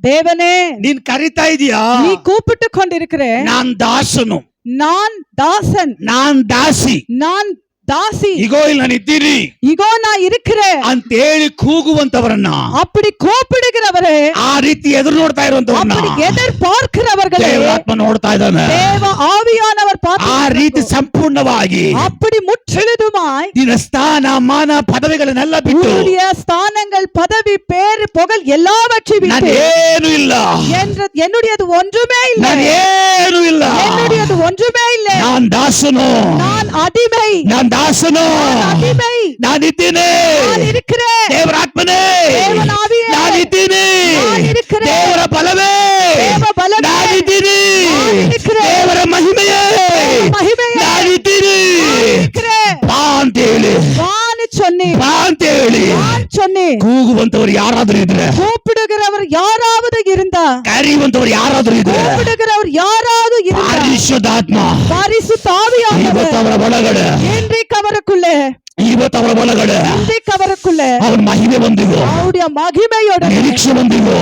தேவனே, ನೀನ್ ಕರಿತಾ ಇದೀಯಾ? நீ கூப்பிட்டு கொண்டிருக்கிற. ನಾನ್ ದಾಸನು, நான் தாசன், ನಾನ್ ದಾಸಿ, நான் தாசி ಇಗೋ ಇಲ್ಲಿ ನಾನು ಇದ್ದೀನಿ இகோ நான் இருக்கிறேன் ಅಂತ ಹೇಳಿ ಕೂಗುವಂತವರನ್ನ, அப்படி கூப்பிடுகிறவரே, ಆ ರೀತಿ ಎದುರು ನೋಡ್ತಾ ಇರುವಂತವರನ್ನ அப்படி எதிர்பார்க்கிறவர்களே ದೇವರಾತ್ಮ ನೋಡ್ತಾ ಇದ್ದಾನೆ. தேவ ஆவியானவர் ಆ பார்த்து ರೀತಿ ಸಂಪೂರ್ಣವಾಗಿ அப்படி முற்றிலுமாய் ನಿನ್ನ ಸ್ಥಾನ ಮಾನ ಪದವಿಗಳನ್ನೆಲ್ಲ ಬಿಟ್ಟು உன்னுடைய ஸ்தானங்கள் பதவி பேர் புகழ் எல்லாவற்றையும் ನಾನು விட்டு ಏನು ಇಲ್ಲ, என்னுடையது ஒன்றுமே இல்லை, ನಾನು ಏನು ಇಲ್ಲ, என்னுடையது ஒன்றுமே இல்லை, ನಾನ್ ದಾಸನು, நான் அடிமை, ನಾನ್ ದಾಸನು, அடிமை, ನಾನಿದ್ದೀನಿ நான் இருக்கிறேன், ದೇವರಾತ್ಮನೇ, தேவன் ஆவியே, ನಾನಿದ್ದೀನಿ நான் இருக்கிறேன், ದೇವರ ಬಲವೇ, தேவ பலமே, ನಾನಿದ್ದೀನಿ நான் இருக்கிறேன், ದೇವರ ಮಹಿಮೆಯೇ, மகிமையே, ನಾನಿದ್ದೀನಿ நான் இருக்கிறேன், ಬಾ ಅಂತೇಳಿ, வான்னு சொன்னேன், ಬಾ ಅಂತೇಳಿ நான் சொன்னேன். ಕೂಗುವಂತವ್ರು ಯಾರಾದ್ರೂ ಇದ್ರೆ, கூப்பிடுகிறவர் யாராவது இருந்தா, ಕರೆಯುವಂತವ್ರು ಯಾರಾದ್ರೂ ಇದ್ರೆ, கூப்பிடுகிறவர் யாராவது இருந்தா, ಪರಿಶುದ್ಧಾತ್ಮ பரிசுத்த ஆவியானவர் ಇವತ್ತು ಅವರ ಒಳಗಡೆ, இன்றைக்கு அவருக்குள்ளே, ಇವತ್ತು ಅವರ ಒಳಗಡೆ இன்றைக்கு அவருக்குள்ளே ಅವರ ಮಹಿಮೆ ಬಂದಿಗೋ, அவருடைய மகிமையுடனே, ನಿರೀಕ್ಷೆ ಬಂದಿಗೋ,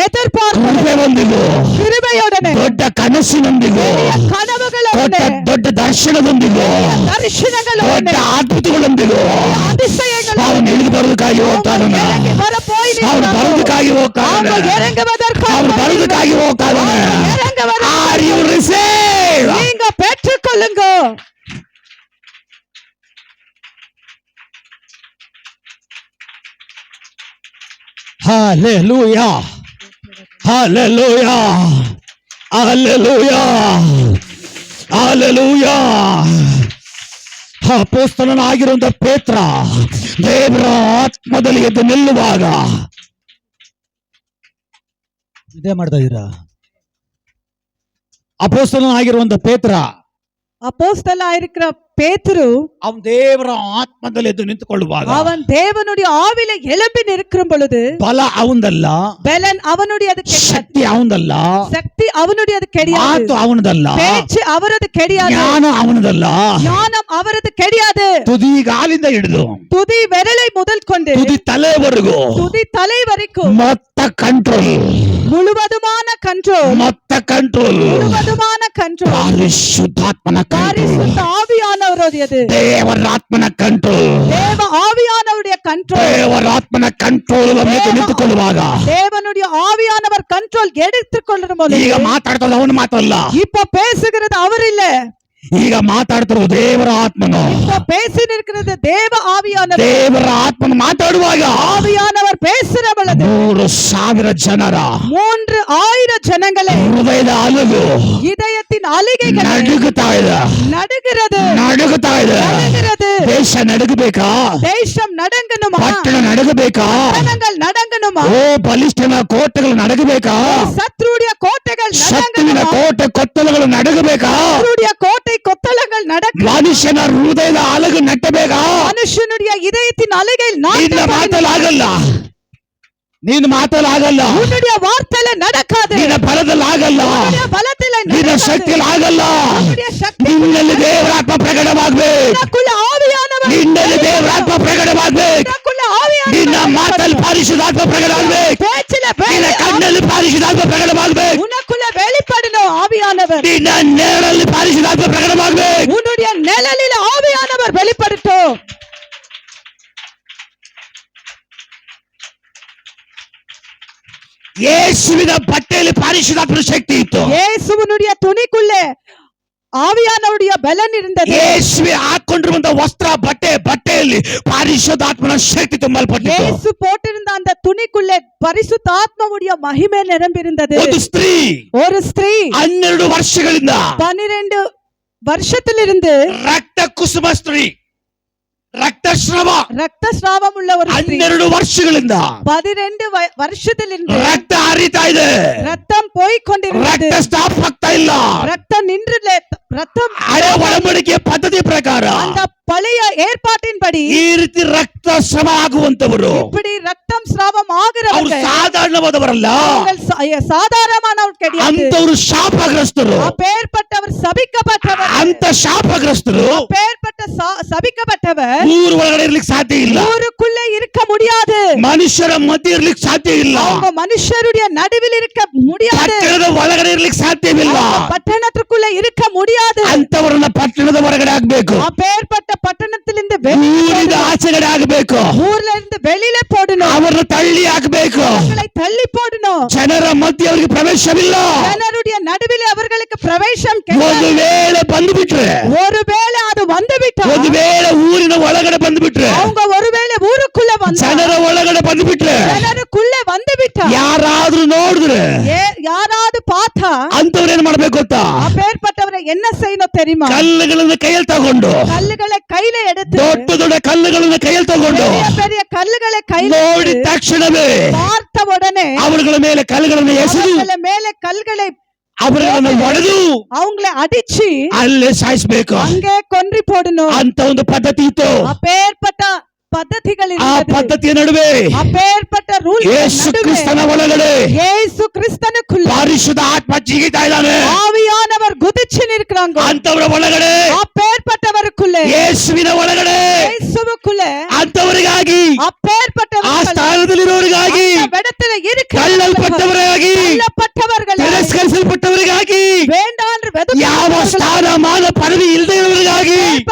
எதிர்பார்ப்பு ಕೃಪೆ ಬಂದಿಗೋ, கிருபையுடனே, ದೊಡ್ಡ ಕನಸಿನೊಂದಿಗೋ, கனவுகளுடனே, ದೊಡ್ಡ ದರ್ಶನದೊಂದಿಗೋ, ದೊಡ್ಡ தரிசனங்களுடனே, ಅದ್ಭುತಗಳೊಂದಿಗೋ அதிசயங்களுடனே ಅವನು ಇಳಿದು ಬರೋದಕ್ಕಾಗಿ ಹೋಗ್ತಾನೆ, இறங்கி வர போய் ಅವನು ಬರೋದಕ್ಕಾಗಿ ಹೋಗ್ತಾನೆ, அவங்க இறங்குவதற்காக ಅವನು ಬರೋದಕ್ಕಾಗಿ ಹೋಗ್ತಾನೆ. இறங்குவதற்கு Are you receive? நீங்க பெற்றுக்கொள்ளுங்க. Hallelujah. Hallelujah. Hallelujah. Hallelujah. ಅಪೊಸ್ತಲನಾಗಿರುವಂತ ಪೇತ್ರ ದೇವರ ಆತ್ಮದಲ್ಲಿ ಎದ್ದು ನಿಲ್ಲುವಾಗ ಇದೇ ಮಾಡ್ತಾ ಇದ್ದೀರಾ? ಅಪೊಸ್ತಲನಾಗಿರುವಂತ ಪೇತ್ರ, அப்போஸ்தலனா இருக்கிற பேதுரு ಅವನು ದೇವರ ಆತ್ಮದಲ್ಲಿ ಎದ್ದು ನಿಂತುಕೊಳ್ಳುವಾಗ அவன் தேவனுடைய ஆவில எழும்பி நிற்கும் பொழுது ಬಲ ಅವನದಲ್ಲ, பலன் அவனுடையது கிடையாது, ಶಕ್ತಿ ಅವನದಲ್ಲ, சக்தி அவனுடையது கிடையாது, ಮಾತು ಅವನದಲ್ಲ, பேச்சு அவரது கிடையாது, ಜ್ಞಾನ ಅವನದಲ್ಲ, ஞானம் அவரது கிடையாது. ತುದಿಗಾಲಿಂದ ಹಿಡಿದು துதி விரலை முதல் கொண்டு ತುದಿ ತಲೆವರೆಗೂ துதி தலை வரைக்கும் ಮೊತ್ತ ಕಂಟ್ರೋಲ್, முழுவதுமான கண்ட்ரோல், ಮೊತ್ತ ಕಂಟ್ರೋಲ್, முழுவதுமான கண்ட்ரோல் ಪರಿಶುದ್ಧಾತ್ಮನ ಕಂಟ್ರೋಲ್, பரிசுத்த ஆவியானவருடையது, ದೇವರಾತ್ಮನ ಕಂಟ್ರೋಲ್, தேவ ஆவியானவருடைய கண்ட்ரோல், ದೇವರಾತ್ಮನ ಕಂಟ್ರೋಲ್ ಮೇಲೆ ನಿಂತುಕೊಳ್ಳುವಾಗ தேவனுடைய ஆவியானவர் கண்ட்ரோல் எடுத்துக்கொள்ளும் பொழுது ಈಗ ಮಾತಾಡ್ತದ ಅವನು ಮಾತಲ್ಲ, இப்ப பேசுகிறது அவர் இல்ல, ಈಗ ಮಾತಾಡ್ತಿರೋದು ದೇವರ ಆತ್ಮನು. இப்ப பேசி நிற்கிறது தேவ ஆவியானவர். ದೇವರ ಆತ್ಮನು ಮಾತಾಡುವಾಗ ஆவியானவர் பேசுற பொழுது 3,000 ಜನರ 3,000 ஜனங்களை ಹೃದಯದ ಅಲುಗು இதயத்தின் அழுகைகள் ನಡುಗುತ್ತಾ ಇದೆ, நடுகிறது, ನಡುಗುತ್ತಾ ಇದೆ. நடுகிறது. ದೇಶ ನಡುಗಬೇಕಾ? தேசம் நடங்கணுமா? ಪಟ್ಟಣ ನಡುಗಬೇಕಾ? பட்டணங்கள் நடங்கணுமா? ಓ ಬಲಿಷ್ಠನ ಕೋಟೆಗಳು ನಡುಗಬೇಕಾ? சத்ருடைய கோட்டைகள் ಶತ್ರುವಿನ நடங்கணுமா? ಕೋಟೆ ಕೊತ್ತಲಗಳು ನಡುಗಬೇಕಾ? சத்ருடைய கோட்டை கொத்தளங்கள் நடக்க, ಮನುಷ್ಯನ ಹೃದಯದ ಅಲಗು ನಟ್ಟಬೇಕಾ? மனுஷனுடைய இதயத்தின் அழுகை ನಿನ್ನ ಮಾತಲ್ಲಾಗಲ್ಲ, ನಿನ್ನ ಮಾತಲ್ಲಾಗಲ್ಲ, உன்னுடைய வார்த்தையில நடக்காது, ನಿನ್ನ ಬಲದಲ್ಲಾಗಲ್ಲ, உன்னுடைய பலத்தில ನಿನ್ನ நடக்காது, ಶಕ್ತಿಯಲ್ಲಾಗಲ್ಲ. உன்னுடைய சக்தி ನಿನ್ನಲ್ಲಿ ದೇವರಾತ್ಮ ಪ್ರಕಟವಾಗ್ಬೇಕು, உனக்குள்ள ஆவியானவர், ನಿನ್ನಲ್ಲಿ ದೇವರಾತ್ಮ ಪ್ರಕಟವಾಗ್ಬೇಕು, உனக்குள்ள ஆவியானவர் ನಿನ್ನ ಮಾತಲ್ಲಿ ಪರಿಶುದ್ಧಾತ್ಮ ಪ್ರಕಟವಾಗ್ಬೇಕು, பேச்சில ನಿನ್ನ ಕಣ್ಣಲ್ಲಿ ಪರಿಶುದ್ಧಾತ್ಮ ಪ್ರಕಟವಾಗ್ಬೇಕು, உனக்குள்ள வெளிப்படணும் ஆவியானவர், ನಿನ್ನ ನೇರಲ್ಲಿ ಪರಿಶುದ್ಧಾತ್ಮ ಪ್ರಕಟವಾಗ್ಬೇಕು. உன்னுடைய நிழலில் ஆவியானவர் வெளிப்படட்டும். ಯೇಸುವಿನ ಬಟ್ಟೆಯಲ್ಲಿ ಪರಿಶುದ್ಧಾತ್ಮನ ಶಕ್ತಿ ಇತ್ತು. இயேசுவினுடைய துணிக்குள்ளே ஆவியானவருடைய பலன் இருந்தது. ಯೇಸುವೆ ಹಾಕೊಂಡಿರುವಂತ ವಸ್ತ್ರ ಬಟ್ಟೆಯಲ್ಲಿ ಪರಿಶುದ್ಧಾತ್ಮನ ಶಕ್ತಿ ತುಂಬಲ್ಪಟ್ಟಿತ್ತು. இயேசு போட்டிருந்த அந்த துணிக்குள்ளே பரிசுத்த ஆத்மாவுடைய மகிமை நிரம்பியிருந்தது. ಒಂದು ಸ್ತ್ರೀ ஒரு ஸ்திரீ 12 ವರ್ಷಗಳಿಂದ 12 வருஷத்திலிருந்து ರಕ್ತ ಕುಸುಮ ಸ್ತ್ರೀ, ರಕ್ತಸ್ರಾವ ரத்தஸ்ராவம் உள்ள ஒரு ஸ்திரீ 12 ವರ್ಷಗಳಿಂದ 12 வருஷத்திலிருந்து ರಕ್ತ ಹರಿತಾ ಇದೆ, ரத்தம் போய் கொண்டிருந்தது. ರಕ್ತ ಸ್ಟಾಪ್ ಆಗ್ತಾ ಇಲ್ಲ. ரத்தம் நின்று ரத்தம் ಹಳೆ ಒಡಂಬಡಿಕೆ ಪದ್ಧತಿ ಪ್ರಕಾರ அந்த பழைய ஏற்பாட்டின்படி ಈ ರೀತಿ ರಕ್ತಸ್ರಾವ ಆಗುವಂತವರು இப்படி ரத்தம் ஸ்ராவம் ಅವರು ஆகிறவர்கள் ಸಾಧಾರಣವಾದವರಲ್ಲ, சாதாரணமானவர் கிடையாது. ಅಂತವರು ಶಾಪಗ್ರಸ್ತರು. அப்பேற்பட்டவர் சபிக்கப்பட்டவர். ಅಂತ ಶಾಪಗ್ರಸ್ತರು அப்பேற்பட்ட சபிக்கப்பட்டவர் ಊರು ಒಳಗಡೆ ಇರ್ಲಿಕ್ಕೆ ಸಾಧ್ಯ ಇಲ್ಲ, ஊருக்குள்ளே இருக்க முடியாது. ಮನುಷ್ಯರ ಮಧ್ಯೆ ಇರ್ಲಿಕ್ಕೆ ಸಾಧ್ಯ ಇಲ್ಲ, அவங்க மனுஷருடைய நடுவில் இருக்க முடியாது. ಪಟ್ಟಣದ ಒಳಗಡೆ ಇರ್ಲಿಕ್ಕೆ ಸಾಧ್ಯವಿಲ್ಲ. அவங்க பட்டணத்துக்குள்ள இருக்க முடியாது. ಅಂತವರನ್ನ ಪಟ್ಟಣದ ಹೊರಗಡೆ ಆಗ್ಬೇಕು. அப்பேற்பட்ட பட்டணத்தில் ಊರಿಂದ ಆಚೆಗಡೆ ಆಗಬೇಕು, ஊர்ல இருந்து வெளியில போடணும், ಅವರನ್ನು ತಳ್ಳಿ ಹಾಕಬೇಕು. அவர்களை தள்ளி போடணும். ಜನರ ಮಧ್ಯೆ ಅವರಿಗೆ ಪ್ರವೇಶವಿಲ್ಲ. ಜನருடைய நடுவில் அவர்களுக்கு பிரவேசம் ಒಂದು கிடையாது. ವೇಳೆ ಬಂದ್ಬಿಟ್ರೆ, ஒருவேளை அது வந்து விட்டா, ಒಂದು ವೇಳೆ ಊರಿನ ಒಳಗಡೆ ಬಂದ್ಬಿಟ್ರೆ, அவங்க ஒருவேளை ஊருக்குள்ள வந்தா, ಜನರ ಒಳಗಡೆ ಬಂದ್ಬಿಟ್ರೆ, ಜನರುக்குள்ள வந்து விட்டா, ಯಾರಾದ್ರೂ ನೋಡಿದ್ರೆ யாராவது பார்த்தா ಅಂತವ್ರು ಏನ್ ಮಾಡ್ಬೇಕು ಗೊತ್ತಾ? அப்பேற்பட்டவரை என்ன செய்யணும் தெரியுமா? ಕಲ್ಲುಗಳನ್ನ ಕೈಯಲ್ಲಿ ತಗೊಂಡು, கல்லுகளை கையில எடுத்து, ದೊಡ್ಡ ದೊಡ್ಡ ಕಲ್ಲುಗಳನ್ನ ಕೈಯಲ್ಲಿ ತಗೊಂಡು, பெரிய பெரிய கல்லுகளை கையில ನೋಡಿದ எடுத்து, ತಕ್ಷಣವೇ பார்த்த உடனே ಅವರುಗಳ ಮೇಲೆ ಕಲ್ಲುಗಳನ್ನು ಎಸೆದು அவங்கள மேல கல்களை ಅವರನ್ನು ಒಡೆದು அவங்கள அடிச்சு ಅಲ್ಲೇ ಸಾಯಿಸ್ಬೇಕು அங்கே கொன்று போடணும். ಅಂತ ಒಂದು ಪದ್ಧತಿ ಇತ್ತು. அப்பேற்பட்ட பద్ధதிகள் ಆ இருந்தது. ಪದ್ಧತಿಯ ನಡುವೆ அப்பேற்பட்ட ರೂಲ್ ಯೇಸು ಕ್ರಿಸ್ತನ ಒಳಗಡೆ இயேசு கிறிஸ்தனுக்குள்ள ಪರಿಶುದ್ಧ ಆತ್ಮ ಜಿಗಿತಾ ಇದ್ದಾನೆ. ஆவியானவர் குதிச்சு நிற்கிறாங்க. ಅಂತವರ ಒಳಗಡೆ, அப்பேற்பட்டவருக்குள்ள, ಯೇಸುವಿನ ಒಳಗಡೆ, இயேசுவுக்குள்ள, ಅಂತವರಿಗಾಗಿ, ಆ அப்பேற்பட்டவர்கள் ಸ್ಥಾನದಲ್ಲಿರೋರಿಗಾಗಿ, இடத்துல ಕಳ್ಳಲ್ಪಟ್ಟವರಿಗಾಗಿ, இருக்கிறவர்கள், ತಿರಸ್ಕರಿಸಲ್ಪಟ್ಟವರಿಗಾಗಿ, வேண்டாம் என்று ಯಾವ ಸ್ಥಾನಮಾನ ಪದವಿ ಇಲ್ಲದೆ ಇರೋರಿಗಾಗಿ,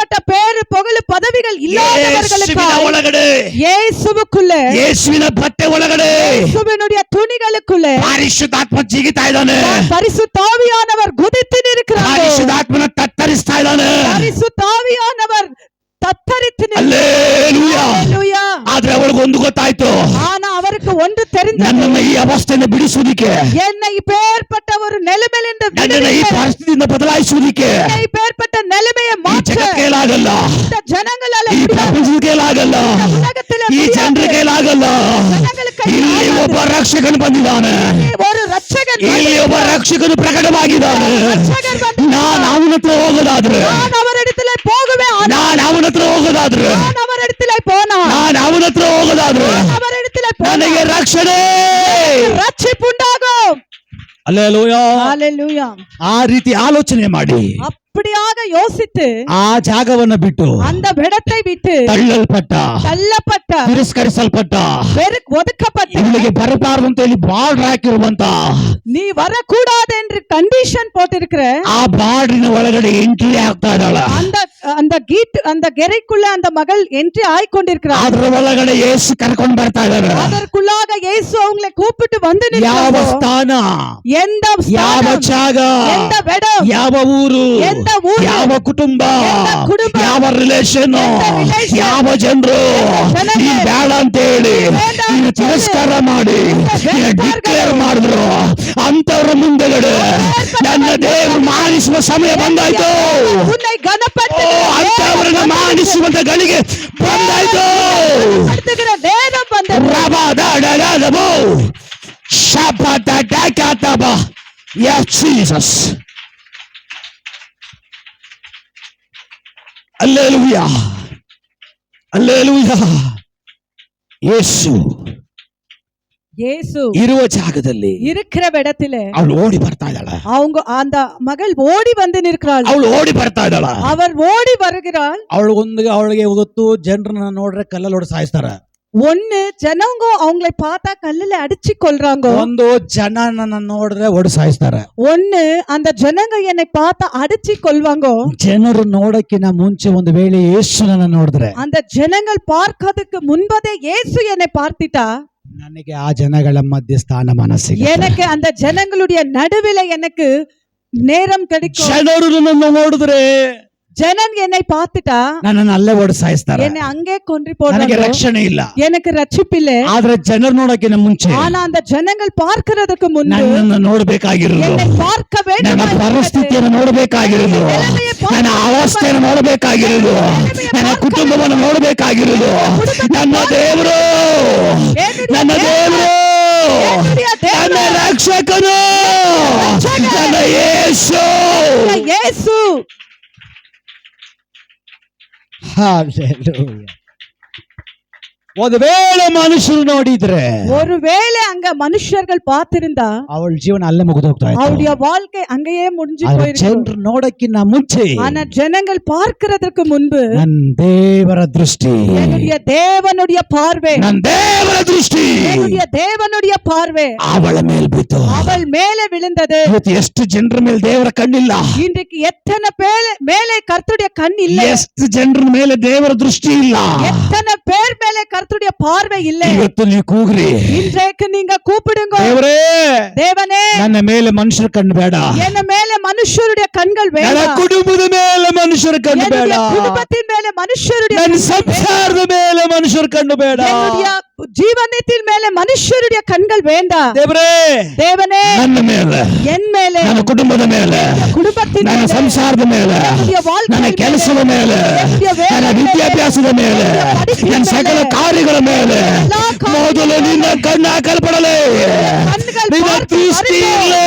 பேரு புகழ் பதவிகள் ಯೇಸುವಿನ இல்லாதவர்களுக்கு ಒಳಗಡೆ, இயேசுவுக்குள்ள, ಯೇಸುವಿನ ಬಟ್ಟೆ ಒಳಗಡೆ இயேசுவினுடைய துணிகளுக்குள்ள ಪರಿಶುದ್ಧಾತ್ಮ ಜಿಗಿತಾ ಇದ್ದಾನೆ. பரிசுத்தாவியானவர் குதித்து நிற்கிறார். ಪರಿಶುದ್ಧಾತ್ಮನ ತತ್ತರಿಸ್ತಾ ಇದ್ದಾನೆ. பரிசுத்தாவியானவர் தத்தரித்து அல்லேಲೂಯಾ. நிற்கிறார். ಆದ್ರೆ ಅವಳಿಗೊಂದು ಗೊತ್ತಾಯ್ತು, ஆனா அவருக்கு ஒன்று தெரிந்தது, ನನ್ನನ್ನು ಈ ಅವಸ್ಥೆಯನ್ನು ಬಿಡಿಸುವುದಕ್ಕೆ, என்னை இப்பேற்பட்ட ஒரு நிலைமையிலிருந்து ನನ್ನನ್ನು ಈ விடுவிக்க, ಪರಿಸ್ಥಿತಿಯಿಂದ ಬದಲಾಯಿಸುವುದಕ್ಕೆ என்னை இப்பேற்பட்ட நிலைமையை ಈ மாற்ற ಜಗತ್ ಕೈಲಾಗಲ್ಲ, இந்த ஜனங்களால ಈ முடியாது. ಪ್ರಪಂಚದ ಕೈಲಾಗಲ್ಲ, உலகத்திலே ಈ ಜನರ முடியாது. ಕೈಲಾಗಲ್ಲ. ஜனங்களுக்கு ಇಲ್ಲಿ ஆகாது. ಒಬ್ಬ ರಕ್ಷಕನು ಬಂದಿದ್ದಾನೆ, ஒரு ரட்சகன் ಇಲ್ಲಿ ಒಬ್ಬ ರಕ್ಷಕನು ಪ್ರಕಟವಾಗಿದ್ದಾನೆ. ரட்சகர் வந்து ನಾನು ಅವನ ಹತ್ರ ಹೋಗೋದಾದ್ರೆ, நான் அவரிடத்துல போகவே ஆனால், ನಾನು ಅವನ ಹತ್ರ ಹೋಗೋದಾದ್ರೆ, நான் அவரிடத்துல போனால், ನಾನು ಅವನ ಹತ್ರ ಹೋಗೋದಾದ್ರೆ அவரிடத்துல ನನಗೆ போனால் ರಕ್ಷಣೆ. ரட்சிப்புண்டாகும். ಅಲ್ಲೇಲೂಯಾ. ஹalleluya. ಆ ರೀತಿ ಆಲೋಚನೆ ಮಾಡಿ அப்படியாக யோசித்து ಆ ಜಾಗವನ್ನು ಬಿಟ್ಟು அந்த இடத்தை விட்டு ತಳ್ಳಲ್ಪಟ್ಟ, தள்ளப்பட்ட, ತಿರಸ್ಕರಿಸಲ್ಪಟ್ಟ, ஒதுக்கப்பட்ட, ಇವಳಿಗೆ ಬರಬಾರದಂತ ಇಲ್ಲಿ ಬಾರ್ಡರ್ ಹಾಕಿರುವಂತ நீ வரக்கூடாது என்று கண்டிஷன் போட்டிருக்கிற ಆ ಬಾರ್ಡ್ರಿನ ಒಳಗಡೆ ಎಂಟ್ರಿ ಆಗ್ತಾ ಇದ್ದಾಳ. அந்த அந்த கீட் அந்த கெரைக்குள்ள அந்த மகள் என்ட்ரி ஆயிக்கொண்டிருக்கிறார். ಅದ್ರ ಒಳಗಡೆ ಯೇಸು ಕರ್ಕೊಂಡು ಬರ್ತಾ ಇದ್ದಾರೆ. அதற்குள்ளாக இயேசு அவங்களை கூப்பிட்டு வந்து ಯಾವ நிற்கிறார். ಸ್ಥಾನ, எந்த ಯಾವ ஸ்தானம், ಜಾಗ, எந்த இடம், ಯಾವ ಊರು, எந்த ஊரு, ಯಾವ ಕುಟುಂಬ, ಎಂತ ಕುಟುಂಬ, ಯಾವ ರಿಲೇಷನ್, ಎಂತ relation, ಯಾವ ಜನರು ಜನತೆ, ನೀನ್ ಬೇಡ ಅಂತ ಹೇಳಿ ಬೇಡ ನೀನು ಅಂತ ತಿರಸ್ಕಾರ ಮಾಡಿ ಡಿಕ್ಲೇರ್ ಮಾಡಿದ್ರು ಅಂತವ್ರ ಮುಂದೆಗಡೆ ನನ್ನ ದೇವರು ಮಾನಿಸುವ ಸಮಯ ಬಂದಾಯ್ತು. உன்னை கனப்படுத்துகிற ಅಂತವರನ್ನ ಮಾನಿಸುವಂತ ಗಳಿಗೆ ಬಂದಾಯ್ತು. கனப்படுத்துகிற நேரம் வந்தது. ರಬದಡಗದಬೋ ಶಪದಡಗದಬ. Yes, Jesus. Alleluia, alleluia. ಯೇಸು இயேசு ಇರುವ ಜಾಗದಲ್ಲಿ இருக்கிற இடத்திலே ಅವಳು ಓಡಿ ಬರ್ತಾ ಇದ್ದಾಳ. அவங்க அந்த மகள் ஓடி வந்து நிற்கிறாள். ಅವಳು ಓಡಿ ಬರ್ತಾ ಇದ್ದಾಳ. அவர் ஓடி வருகிறாள். ಅವಳಿಗೆ ಗೊತ್ತು, ಜನರನ್ನ ನೋಡ್ರೆ ಕಲ್ಲಲ್ಲಿ ಹೊಡೆದು ಸಾಯಿಸ್ತಾರ. ஒண்ணு ஜனங்க அவங்களை பார்த்தா கல்லுல அடிச்சு கொல்றாங்க. ಒಂದು ಜನ ನನ್ನ ನೋಡಿದ್ರೆ ಹೊಡೆದು ಸಾಯಿಸ್ತಾರ. ஒண்ணு அந்த ஜனங்க என்னை பார்த்தா அடிச்சு கொல்வாங்க. ಜನರು ನೋಡಕ್ಕಿನ ಮುಂಚೆ ಒಂದು ವೇಳೆ ಯೇಸು ನನ್ನ ನೋಡಿದ್ರೆ, அந்த ஜனங்கள் பார்க்கிறதுக்கு முன்பதே இயேசு என்னை பார்த்திட்டா ನನಗೆ ಆ ಜನಗಳ ಮಧ್ಯೆ ಸ್ಥಾನಮಾನ ಸಿಗುತ್ತೆ. எனக்கு அந்த ஜனங்களுடைய நடுவில எனக்கு நேரம் கிடைக்கும். ಜನರು ನನ್ನನ್ನು ನೋಡಿದ್ರೆ ஜனன் என்னை பார்த்துட்டா ನನ್ನನ್ನು ಅಲ್ಲೇ ಹೊಡೆದು ಸಾಯಿಸ್ತಾರ. என்னை அங்கே கொன்று ನನಗೆ போடுறாங்க. ರಕ್ಷಣೆ ಇಲ್ಲ. எனக்கு ரட்சிப்பில்லை. ಆದ್ರೆ ಜನರು ನೋಡಕ್ಕಿನ ಮುಂಚೆ ஆனா அந்த ஜனங்கள் பார்க்கிறதுக்கு முன்பு ನನ್ನನ್ನು ನೋಡಬೇಕಾಗಿರೋದು, என்னை பார்க்க வேண்டும். ನನ್ನ ಪರಿಸ್ಥಿತಿಯನ್ನು ನೋಡಬೇಕಾಗಿರೋದು, ನನ್ನ ಅವಸ್ಥೆಯನ್ನು ನೋಡಬೇಕಾಗಿರೋದು, ನನ್ನ ಕುಟುಂಬವನ್ನು ನೋಡಬೇಕಾಗಿರೋದು ನನ್ನ ದೇವರು, ನನ್ನ ದೇವರು, ನನ್ನ ರಕ್ಷಕನು, ನನ್ನ ಯೇಸು. இயேசு. Hallelujah. ಒಂದು ವೇಳೆ ಮನುಷ್ಯರು ನೋಡಿದ್ರೆ ஒருவேளை அங்க மனுஷர்கள் பார்த்திருந்தா ಅವಳ ಜೀವನ ಅಲ್ಲೇ ಮುಗಿದೋಗ್ತಾ ಇತ್ತು. அவருடைய வாழ்க்கை அங்கேயே முடிஞ்சு ಆದ್ರೆ போயிருக்கும். ಜನರು ನೋಡಕ್ಕಿನ್ನ ಮುಂಚೆ ஆனா ஜனங்கள் பார்க்கிறதுக்கு முன்பு ನನ್ನ ದೇವರ ದೃಷ್ಟಿ, என்னுடைய தேவனுடைய பார்வை, ನನ್ನ ದೇವರ ದೃಷ್ಟಿ என்னுடைய தேவனுடைய பார்வை ಅವಳ ಮೇಲ್ ಬಿತ್ತು. அவள் மேலே விழுந்தது. ಇವತ್ತು ಎಷ್ಟು ಜನರ ಮೇಲೆ ದೇವರ ಕಣ್ಣಿಲ್ಲ, இன்றைக்கு எத்தனை மேலே கர்த்தருடைய கண் இல்லை, ಎಷ್ಟು ಜನರ ಮೇಲೆ ದೇವರ ದೃಷ್ಟಿ ಇಲ್ಲ. எத்தனை பேர் மேலே கர்த்தருடைய பார்வை இல்லை. ಇವತ್ತು ನೀವು ಕೂಗ್ರಿ, இன்றைக்கு நீங்க கூப்பிடுங்க, ದೇವರೇ தேவனே ನನ್ನ ಮೇಲೆ ಮನುಷ್ಯರ ಕಣ್ಣು ಬೇಡ, என்ன மேலே மனுஷருடைய கண்கள் ನನ್ನ வேண்டாம், ಕುಟುಂಬದ ಮೇಲೆ ಮನುಷ್ಯರ ಕಣ್ಣು ಬೇಡ, என்னுடைய குடும்பத்தின் மேலே மனுஷருடைய ನನ್ನ கண்கள் வேண்டாம். ಸಂಸಾರದ ಮೇಲೆ ಮನುಷ್ಯರ ಕಣ್ಣು ಬೇಡ. என்னுடைய ஜீவனத்தின் மேலே மனுஷருடைய கண்கள் வேண்டாம். ದೇವರೇ தேவனே ನನ್ನ ಮೇಲೆ, என் மேலே, ನನ್ನ ಕುಟುಂಬದ ಮೇಲೆ, குடும்பத்தின் ನನ್ನ மேலே, ಸಂಸಾರದ ಮೇಲೆ, என்னுடைய வாழ்க்கை ನನ್ನ மேலே, ಕೆಲಸದ ಮೇಲೆ, என்னுடைய வேலை ನನ್ನ மேலே, ವಿದ್ಯಾಭ್ಯಾಸದ ಮೇಲೆ, என்னுடைய படிப்பின் ನನ್ನ ಸಕಲ மேலே, ಕಾರ್ಯಗಳ ಮೇಲೆ எல்லா ಕಾರ್ಯಗಳ ಮೊದಲು ನಿನ್ನ ಕಣ್ಣು ಹಾಕಲ್ಪಡಲೇ, கண்கள் ನಿನ್ನ பார்த்து ದೃಷ್ಟಿ வரட்டும். ಇರಲಿ,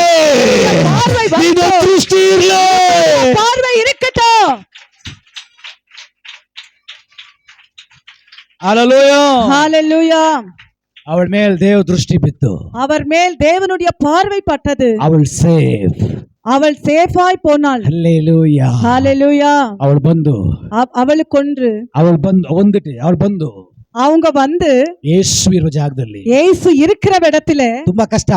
பார்வை ನಿನ್ನ வரட்டும். ದೃಷ್ಟಿ ಇರಲಿ. பார்வை இருக்கட்டும். ಹಲ್ಲೆಲೂಯಾ. ஹalleluya. ಅವಳ ಮೇಲೆ ದೇವ ದೃಷ್ಟಿ ಬಿತ್ತು, அவர் மேல் தேவனுடைய பார்வை பட்டது. ಅವಳು ಸೇಫ್. அவள் சேஃபாய் போனாள். ಹಲ್ಲೆಲೂಯಾ. ஹalleluya. ಅವಳು ಬಂದು, அவளுக்கு ஒன்று, ಅವಳು ಬಂದು ಒಂದಿಟ್ಟು, ಅವಳು ಬಂದು அவங்க வந்து ಯೇಸು ಇರುವ ಜಾಗದಲ್ಲಿ இயேசு இருக்கிற இடத்துல ತುಂಬಾ ಕಷ್ಟ.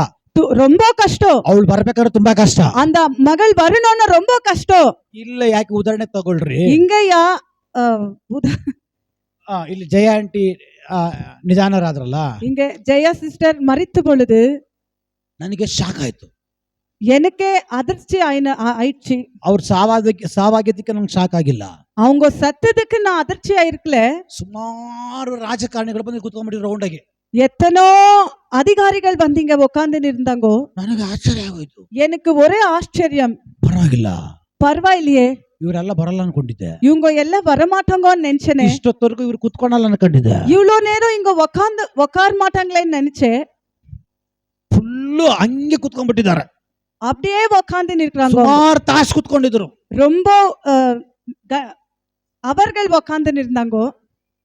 ரொம்ப கஷ்டம். ಅವಳು ಬರ್ಬೇಕಾದ್ರೆ ತುಂಬಾ ಕಷ್ಟ. அந்த மகள் வரணும்னா ரொம்ப கஷ்டம். ಇಲ್ಲ, ಯಾಕೆ ಉದಾಹರಣೆ ತಗೊಳ್ರಿ. இங்கயா ಇಲ್ಲಿ ಜಯ ಆಂಟಿ ನಿಜಾನರಾದ್ರಲ್ಲ, இங்க ஜெயா சிஸ்டர் மரித்த பொழுது ನನಗೆ ಶಾಕ್ ಆಯ್ತು. எனக்கே அதிர்ச்சி ஆயிடுச்சு. ಅವ್ರು ಸಾವಾಗಿದ್ದಕ್ಕೆ ನಂಗೆ ಶಾಕ್ ಆಗಿಲ್ಲ. அவங்க ಸತ್ತதுக்கு நான் அதிர்ச்சி ஆயிருக்கல. ಸುಮಾರು ರಾಜಕಾರಣಿಗಳು ಬಂದು ಕೂತ್ಕೊಂಡ್ಬಿಟ್ಟಿದ್ರು ರೌಂಡ್ ಆಗಿ. எத்தனோ அதிகாரிகள் வந்தீங்க உட்கார்ந்து இருந்தாங்கோ. ನನಗೆ ಆಶ್ಚರ್ಯ ಆಗೋಯ್ತು. எனக்கு ஒரே ஆச்சரியம். ಪರವಾಗಿಲ್ಲ, பரவாயில்லையே, ಇವರೆಲ್ಲ ಬರಲ್ಲ ಅನ್ಕೊಂಡಿದ್ದೆ. இவங்க எல்லாம் வரமாட்டாங்கன்னு நினைச்சேனே. ಇಷ್ಟೊತ್ತವರೆಗೂ ಇವ್ರು ಕೂತ್ಕೊಳಲ್ಲ ಅನ್ಕೊಂಡಿದ್ದೆ. இவ்வளோ நேரம் இங்க உட்கார மாட்டாங்களேன்னு நினைச்சேன். ಫುಲ್ಲು ಹಂಗೆ ಕೂತ್ಕೊಂಡ್ಬಿಟ್ಟಿದ್ದಾರೆ. அப்படியே உட்கார்ந்து நிற்கிறாங்க. ಸುಮಾರು ತಾಸು ಕೂತ್ಕೊಂಡಿದ್ರು. ரொம்ப அவர்கள் உட்கார்ந்து இருந்தாங்கோ.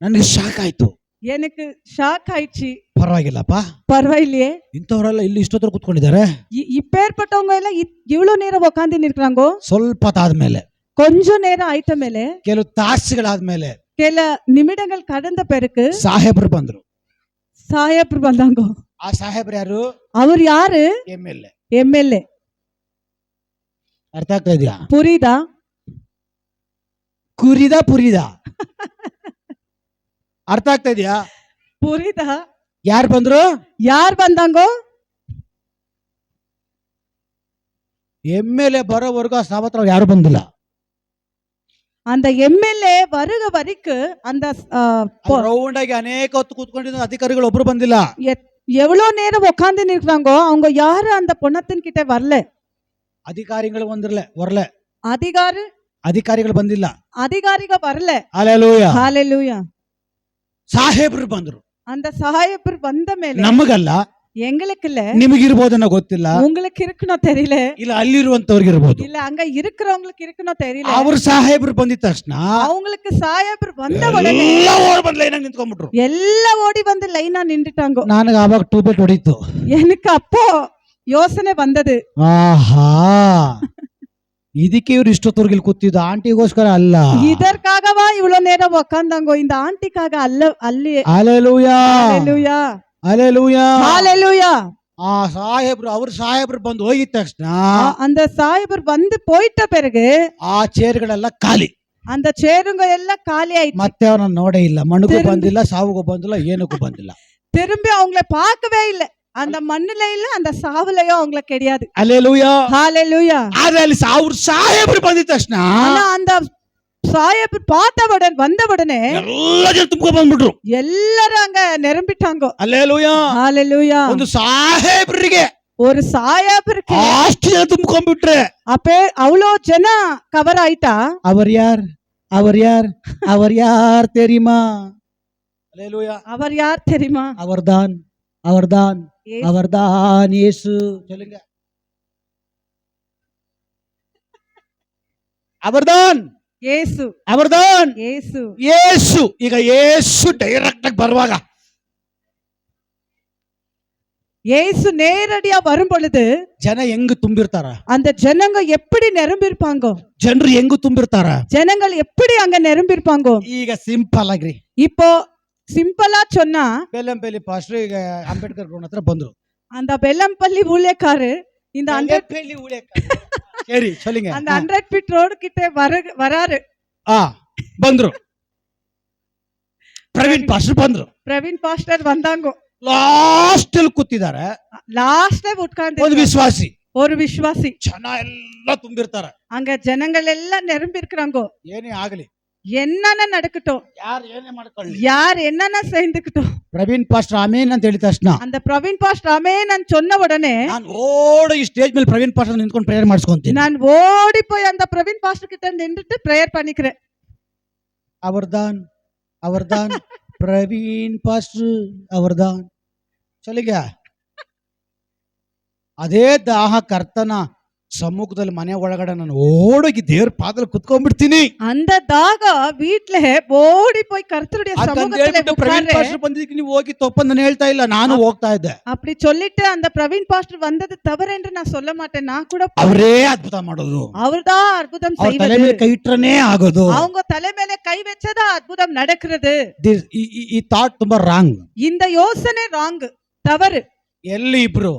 ನನಗೆ ಶಾಕ್ ಆಯ್ತು. எனக்கு ஷாக் ஆயிடுச்சு. ಪರವಾಗಿಲ್ಲಪ್ಪ, பரவாயில்லையே, ಇಂಥವರೆಲ್ಲ ಇಲ್ಲಿ ಇಷ್ಟೊತ್ತರ ಕೂತ್ಕೊಂಡಿದ್ದಾರೆ. இப்பேற்பட்டவங்க எல்லாம் இவ்வளவு நேரம் உட்கார்ந்து நிற்கிறாங்கோ. ಸ್ವಲ್ಪ ತಾದ್ಮೇಲೆ, கொஞ்ச நேரம் ಆಯ್ತ ಮೇಲೆ, ಕೆಲವು ತಾಸುಗಳಾದ್ಮೇಲೆ ಕೆಲ ನಿಮಿಡங்கள் கடந்த பிறகு ಸಾಹೇಬ್ರು ಬಂದ್ರು. சாயப்ரு வந்தாங்கோ. ಆ ಸಾಹೇಬ್ರು ಯಾರು? அவர் யாரு? MLA. MLA. ಅರ್ಥ ಆಗ್ತಾ ಇದೆಯಾ? புரியுதா? ಪುರಿದ ಅರ್ಥ ಆಗ್ತಾ ಇದೆಯಾ? புரியுதா? ಯಾರು ಬಂದ್ರು? யார் வந்தாங்கோ? MLA ಬರೋವರೆಗೂ ಆ ಸಾವತ್ರ ಯಾರು ಬಂದಿಲ್ಲ. அந்த MLA வருக வரைக்கும் அந்த ರೌಂಡ್ ಆಗಿ ಅನೇಕ ಹೊತ್ತು ಕೂತ್ಕೊಂಡಿದ್ದ ಅಧಿಕಾರಿಗಳು ಒಬ್ರು ಬಂದಿಲ್ಲ. எவ்வளவு நேரம் உட்கார்ந்து நிற்கிறாங்கோ, அவங்க யாரும் அந்த பொண்ணத்தின் கிட்ட வரல. ಅಧಿಕಾರಿಗಳು வரல. ಅಧಿಕಾರಿಗಳು ಬಂದಿಲ್ಲ. அதிகாரிகள் வரல. ಹಲ್ಲೆಲೂಯಾ. ஹalleluya. ಸಾಹೇಬ್ರು ಬಂದ್ರು. அந்த சாயப்பர் வந்த ಮೇಲೆ ನಮಗಲ್ಲ, எங்களுக்கு இல்ல, ನಿಮಗಿರ್ಬೋದನ್ನ ಗೊತ್ತಿಲ್ಲ, உங்களுக்கு இருக்கணும் தெரியல, ಇಲ್ಲ ಅಲ್ಲಿರುವಂತವ್ರಿಗೆ ಇರ್ಬೋದು. இல்ல அங்க இருக்கிறவங்களுக்கு இருக்கணும் தெரியல. ಅವ್ರ ಸಾಹೇಬ್ರು ಬಂದಿದ ತಕ್ಷಣ அவங்களுக்கு சாயப்பர் வந்த உடனே ಎಲ್ಲ ಓಡ್ ಬಂದ್ ಲೈನ್ ಆಗಿ ನಿಂತ್ಕೊಂಡ್ಬಿಟ್ರು. எல்லாம் ஓடி வந்து லைனா நின்றுட்டாங்க. ನನಗೆ ಆವಾಗ ಟೂಬೆಟ್ ಹೊಡಿತು. எனக்கு அப்போ யோசனை வந்தது. ಆಹಾ, ಇದಕ್ಕೆ ಇವ್ರು ಇಷ್ಟೊತ್ತವರೆಗೆ ಕೂತಿದ್ದು ಆಂಟಿಗೋಸ್ಕರ ಅಲ್ಲ. இதற்காகவா இவ்வளவு நேரம் உட்கார்ந்தாங்கோ? இந்த ஆண்டிக்காக அல்ல. அல்லி. ಹಲ್ಲೆಲೂಯಾ. ஹalleluya. ಹಲ್ಲೆಲೂಯಾ. ஹalleluya. ಅವ್ರ ಸಾಹೇಬ್ರು ಬಂದು ಹೋಗಿದ ತಕ್ಷಣ அந்த சாயபர் வந்து போயிட்ட பிறகு ಆ ಚೇರ್ಗಳೆಲ್ಲ ಖಾಲಿ. அந்த சேருங்க எல்லாம் காலி ஆயிடுச்சு. ಮತ್ತೆ ಅವ್ರನ್ನ ನೋಡೇ ಇಲ್ಲ, ಮಣ್ಣಗೂ ಬಂದಿಲ್ಲ, ಸಾವುಗೂ ಬಂದಿಲ್ಲ, ಏನಕ್ಕೂ ಬಂದಿಲ್ಲ. திரும்பி அவங்கள பார்க்கவே இல்லை. அந்த மண்ணுல இல்ல, அந்த சாவுலயோ அவங்கள கிடையாது. ಹಲ್ಲೆಲೂಯಾ. ஹalleluya. ಆದ್ರೆ ಅಲ್ಲಿ ಅವ್ರ ಸಾಹೇಬ್ರು ಬಂದಿದ ತಕ್ಷಣ ஆனா அந்த சாயபர் வந்த உடனே ಎಲ್ಲ ಜನ ತುಂಬ್ಕೊಂಡ್ ಬಂದ್ಬಿಟ್ರು. எல்லாரும் அங்க நிரம்பிட்டாங்க. ಹಲ್ಲೆಲೂಯಾ. ஹalleluya. ಒಂದು ಸಾಹೇಬ್ರಿಗೆ ஒரு சாயபருக்கு ಅಷ್ಟು ಜನ ತುಂಬ್ಕೊಂಡ್ಬಿಟ್ರೆ அப்பே அவ்வளோ ஜன கவர் ஆயிட்டா. அவர் யார் தெரியுமா? ஹல்லேலூயா. அவர் யார் தெரியுமா? அவர்தான் இயேசு. சொல்லுங்க, அவர்தான் ಯೇಸು. ಅವರ್ದಾನ್ ಯೇಸು. ಯೇಸು. ಈಗ ಯೇಸು ಡೈರೆಕ್ಟ್ ಆಗಿ ಬರುವಾಗ இயேசு நேரடியா வரும் பொழுது ಜನ ಹೆಂಗ್ ತುಂಬಿರ್ತಾರ, அந்த ஜனங்க எப்படி நிரம்பிருப்பாங்க, ಜನರು ಹೆಂಗ್ ತುಂಬಿರ್ತಾರ. ஜனங்கள் எப்படி அங்க நிரம்பிருப்பாங்க. ಈಗ ಸಿಂಪಲ್ ಆಗ್ರಿ, இப்போ சிம்பிளா சொன்னா ಬೆಲ್ಲಂಪಲ್ಲಿ ಪಾಸ್ಟರ್ ಈಗ ಅಂಬೇಡ್ಕರ್ ಗ್ರೌಂಡ್ ಹತ್ರ ಬಂದ್ರು. அந்த பெல்லம்பள்ளி ஊழியக்காரு இந்த 100 ಬೆಲ್ಲಂಪಲ್ಲಿ ஊழியக்காரர். சரி சொல்லுங்க. அந்த 100 ஃபீட் ரோடு கிட்ட வராரு. ಬಂದ್ರು, ಪ್ರವೀಣ್ ಪಾಸ್ಟರ್ ಬಂದ್ರು. பிரவீன் பாஸ்டர் வந்தாங்க. ಲಾಸ್ಟ್ ಅಲ್ಲಿ ಕೂತಿದ್ದಾರೆ லாஸ்ட்ல ಒಂದು உட்கார்ந்து ವಿಶ್ವಾಸಿ. ஒரு விசுவாசி. ಜನ ಎಲ್ಲ ತುಂಬಿರ್ತಾರ. அங்க ஜனங்கள் எல்லாம் நிரம்பி இருக்கிறாங்க. ಏನೇ ಆಗಲಿ, என்னென்ன நடக்கட்டும், ಯಾರು ಏನೇ ಮಾಡ್ಕೊಳ್ಳಿ, யார் என்னென்ன செய்துக்கிட்டோம், ಪ್ರವೀಣ್ ಪಾಸ್ಟರ್ ಆಮೇನ್ ಅಂತ ಹೇಳಿದ ತಕ್ಷಣ அந்த பிரவீன் பாஸ்டர் ஆமென் நான் சொன்ன உடனே ನಾನು ಓಡಿ ಈ ಸ್ಟೇಜ್ ಮೇಲೆ ಪ್ರವೀಣ್ ಪಾಸ್ಟರ್ ನಿಂತ್ಕೊಂಡು ಪ್ರೇಯರ್ ಮಾಡಿಸ್ಕೊಂತೀನಿ. நான் ஓடி போய் அந்த பிரவீன் பாஸ்டர் கிட்ட நின்றுட்டு பிரேயர் பண்ணிக்கிறேன். அவர்தான் அவர்தான் ಪ್ರವೀಣ್ ಪಾಸ್ಟರ್ ಅವರ್ದಾನ್. ಚಲಿಗ ಅದೇ ದಾಹ ಕರ್ತನ ಸಮ್ಮುಖದಲ್ಲಿ ಮನೆ ಒಳಗಡೆ ನಾನು ಓಡೋಗಿ ದೇವ್ರ ಪಾದದಲ್ಲಿ ಕುತ್ಕೊಂಡ್ಬಿಡ್ತೀನಿ. அந்த தாக வீட்ல ஓடி போய் கர்த்தருடைய சமூகத்துல ಪ್ರವೀಣ್ உட்கார்றேன். ಪಾಸ್ಟರ್ ಬಂದಿದ್ದಕ್ಕೆ ನೀವು ಹೋಗಿ ತಪ್ಪು ನಾನು ಹೇಳ್ತಾ ಇಲ್ಲ, ನಾನು ಹೋಗ್ತಾ ಇದ್ದೆ. அப்படி சொல்லிட்டு அந்த பிரவீன் பாஸ்டர் வந்தது தவறு என்று நான் சொல்ல மாட்டேன். நான் கூட ಅವರೇ ಅದ್ಭುತ ಮಾಡೋದು, அவர்தான் அற்புதம் ಅವ್ರ ತಲೆ செய்வது. ಮೇಲೆ ಕೈ ಇಟ್ರನೇ ಆಗೋದು. அவங்க தலை மேல கை வச்சதா அற்புதம் நடக்கிறது. ಈ ಥಾಟ್ ತುಂಬಾ ರಾಂಗ್. இந்த யோசனை ராங், தவறு. ಎಲ್ಲಿ ಇಬ್ರು,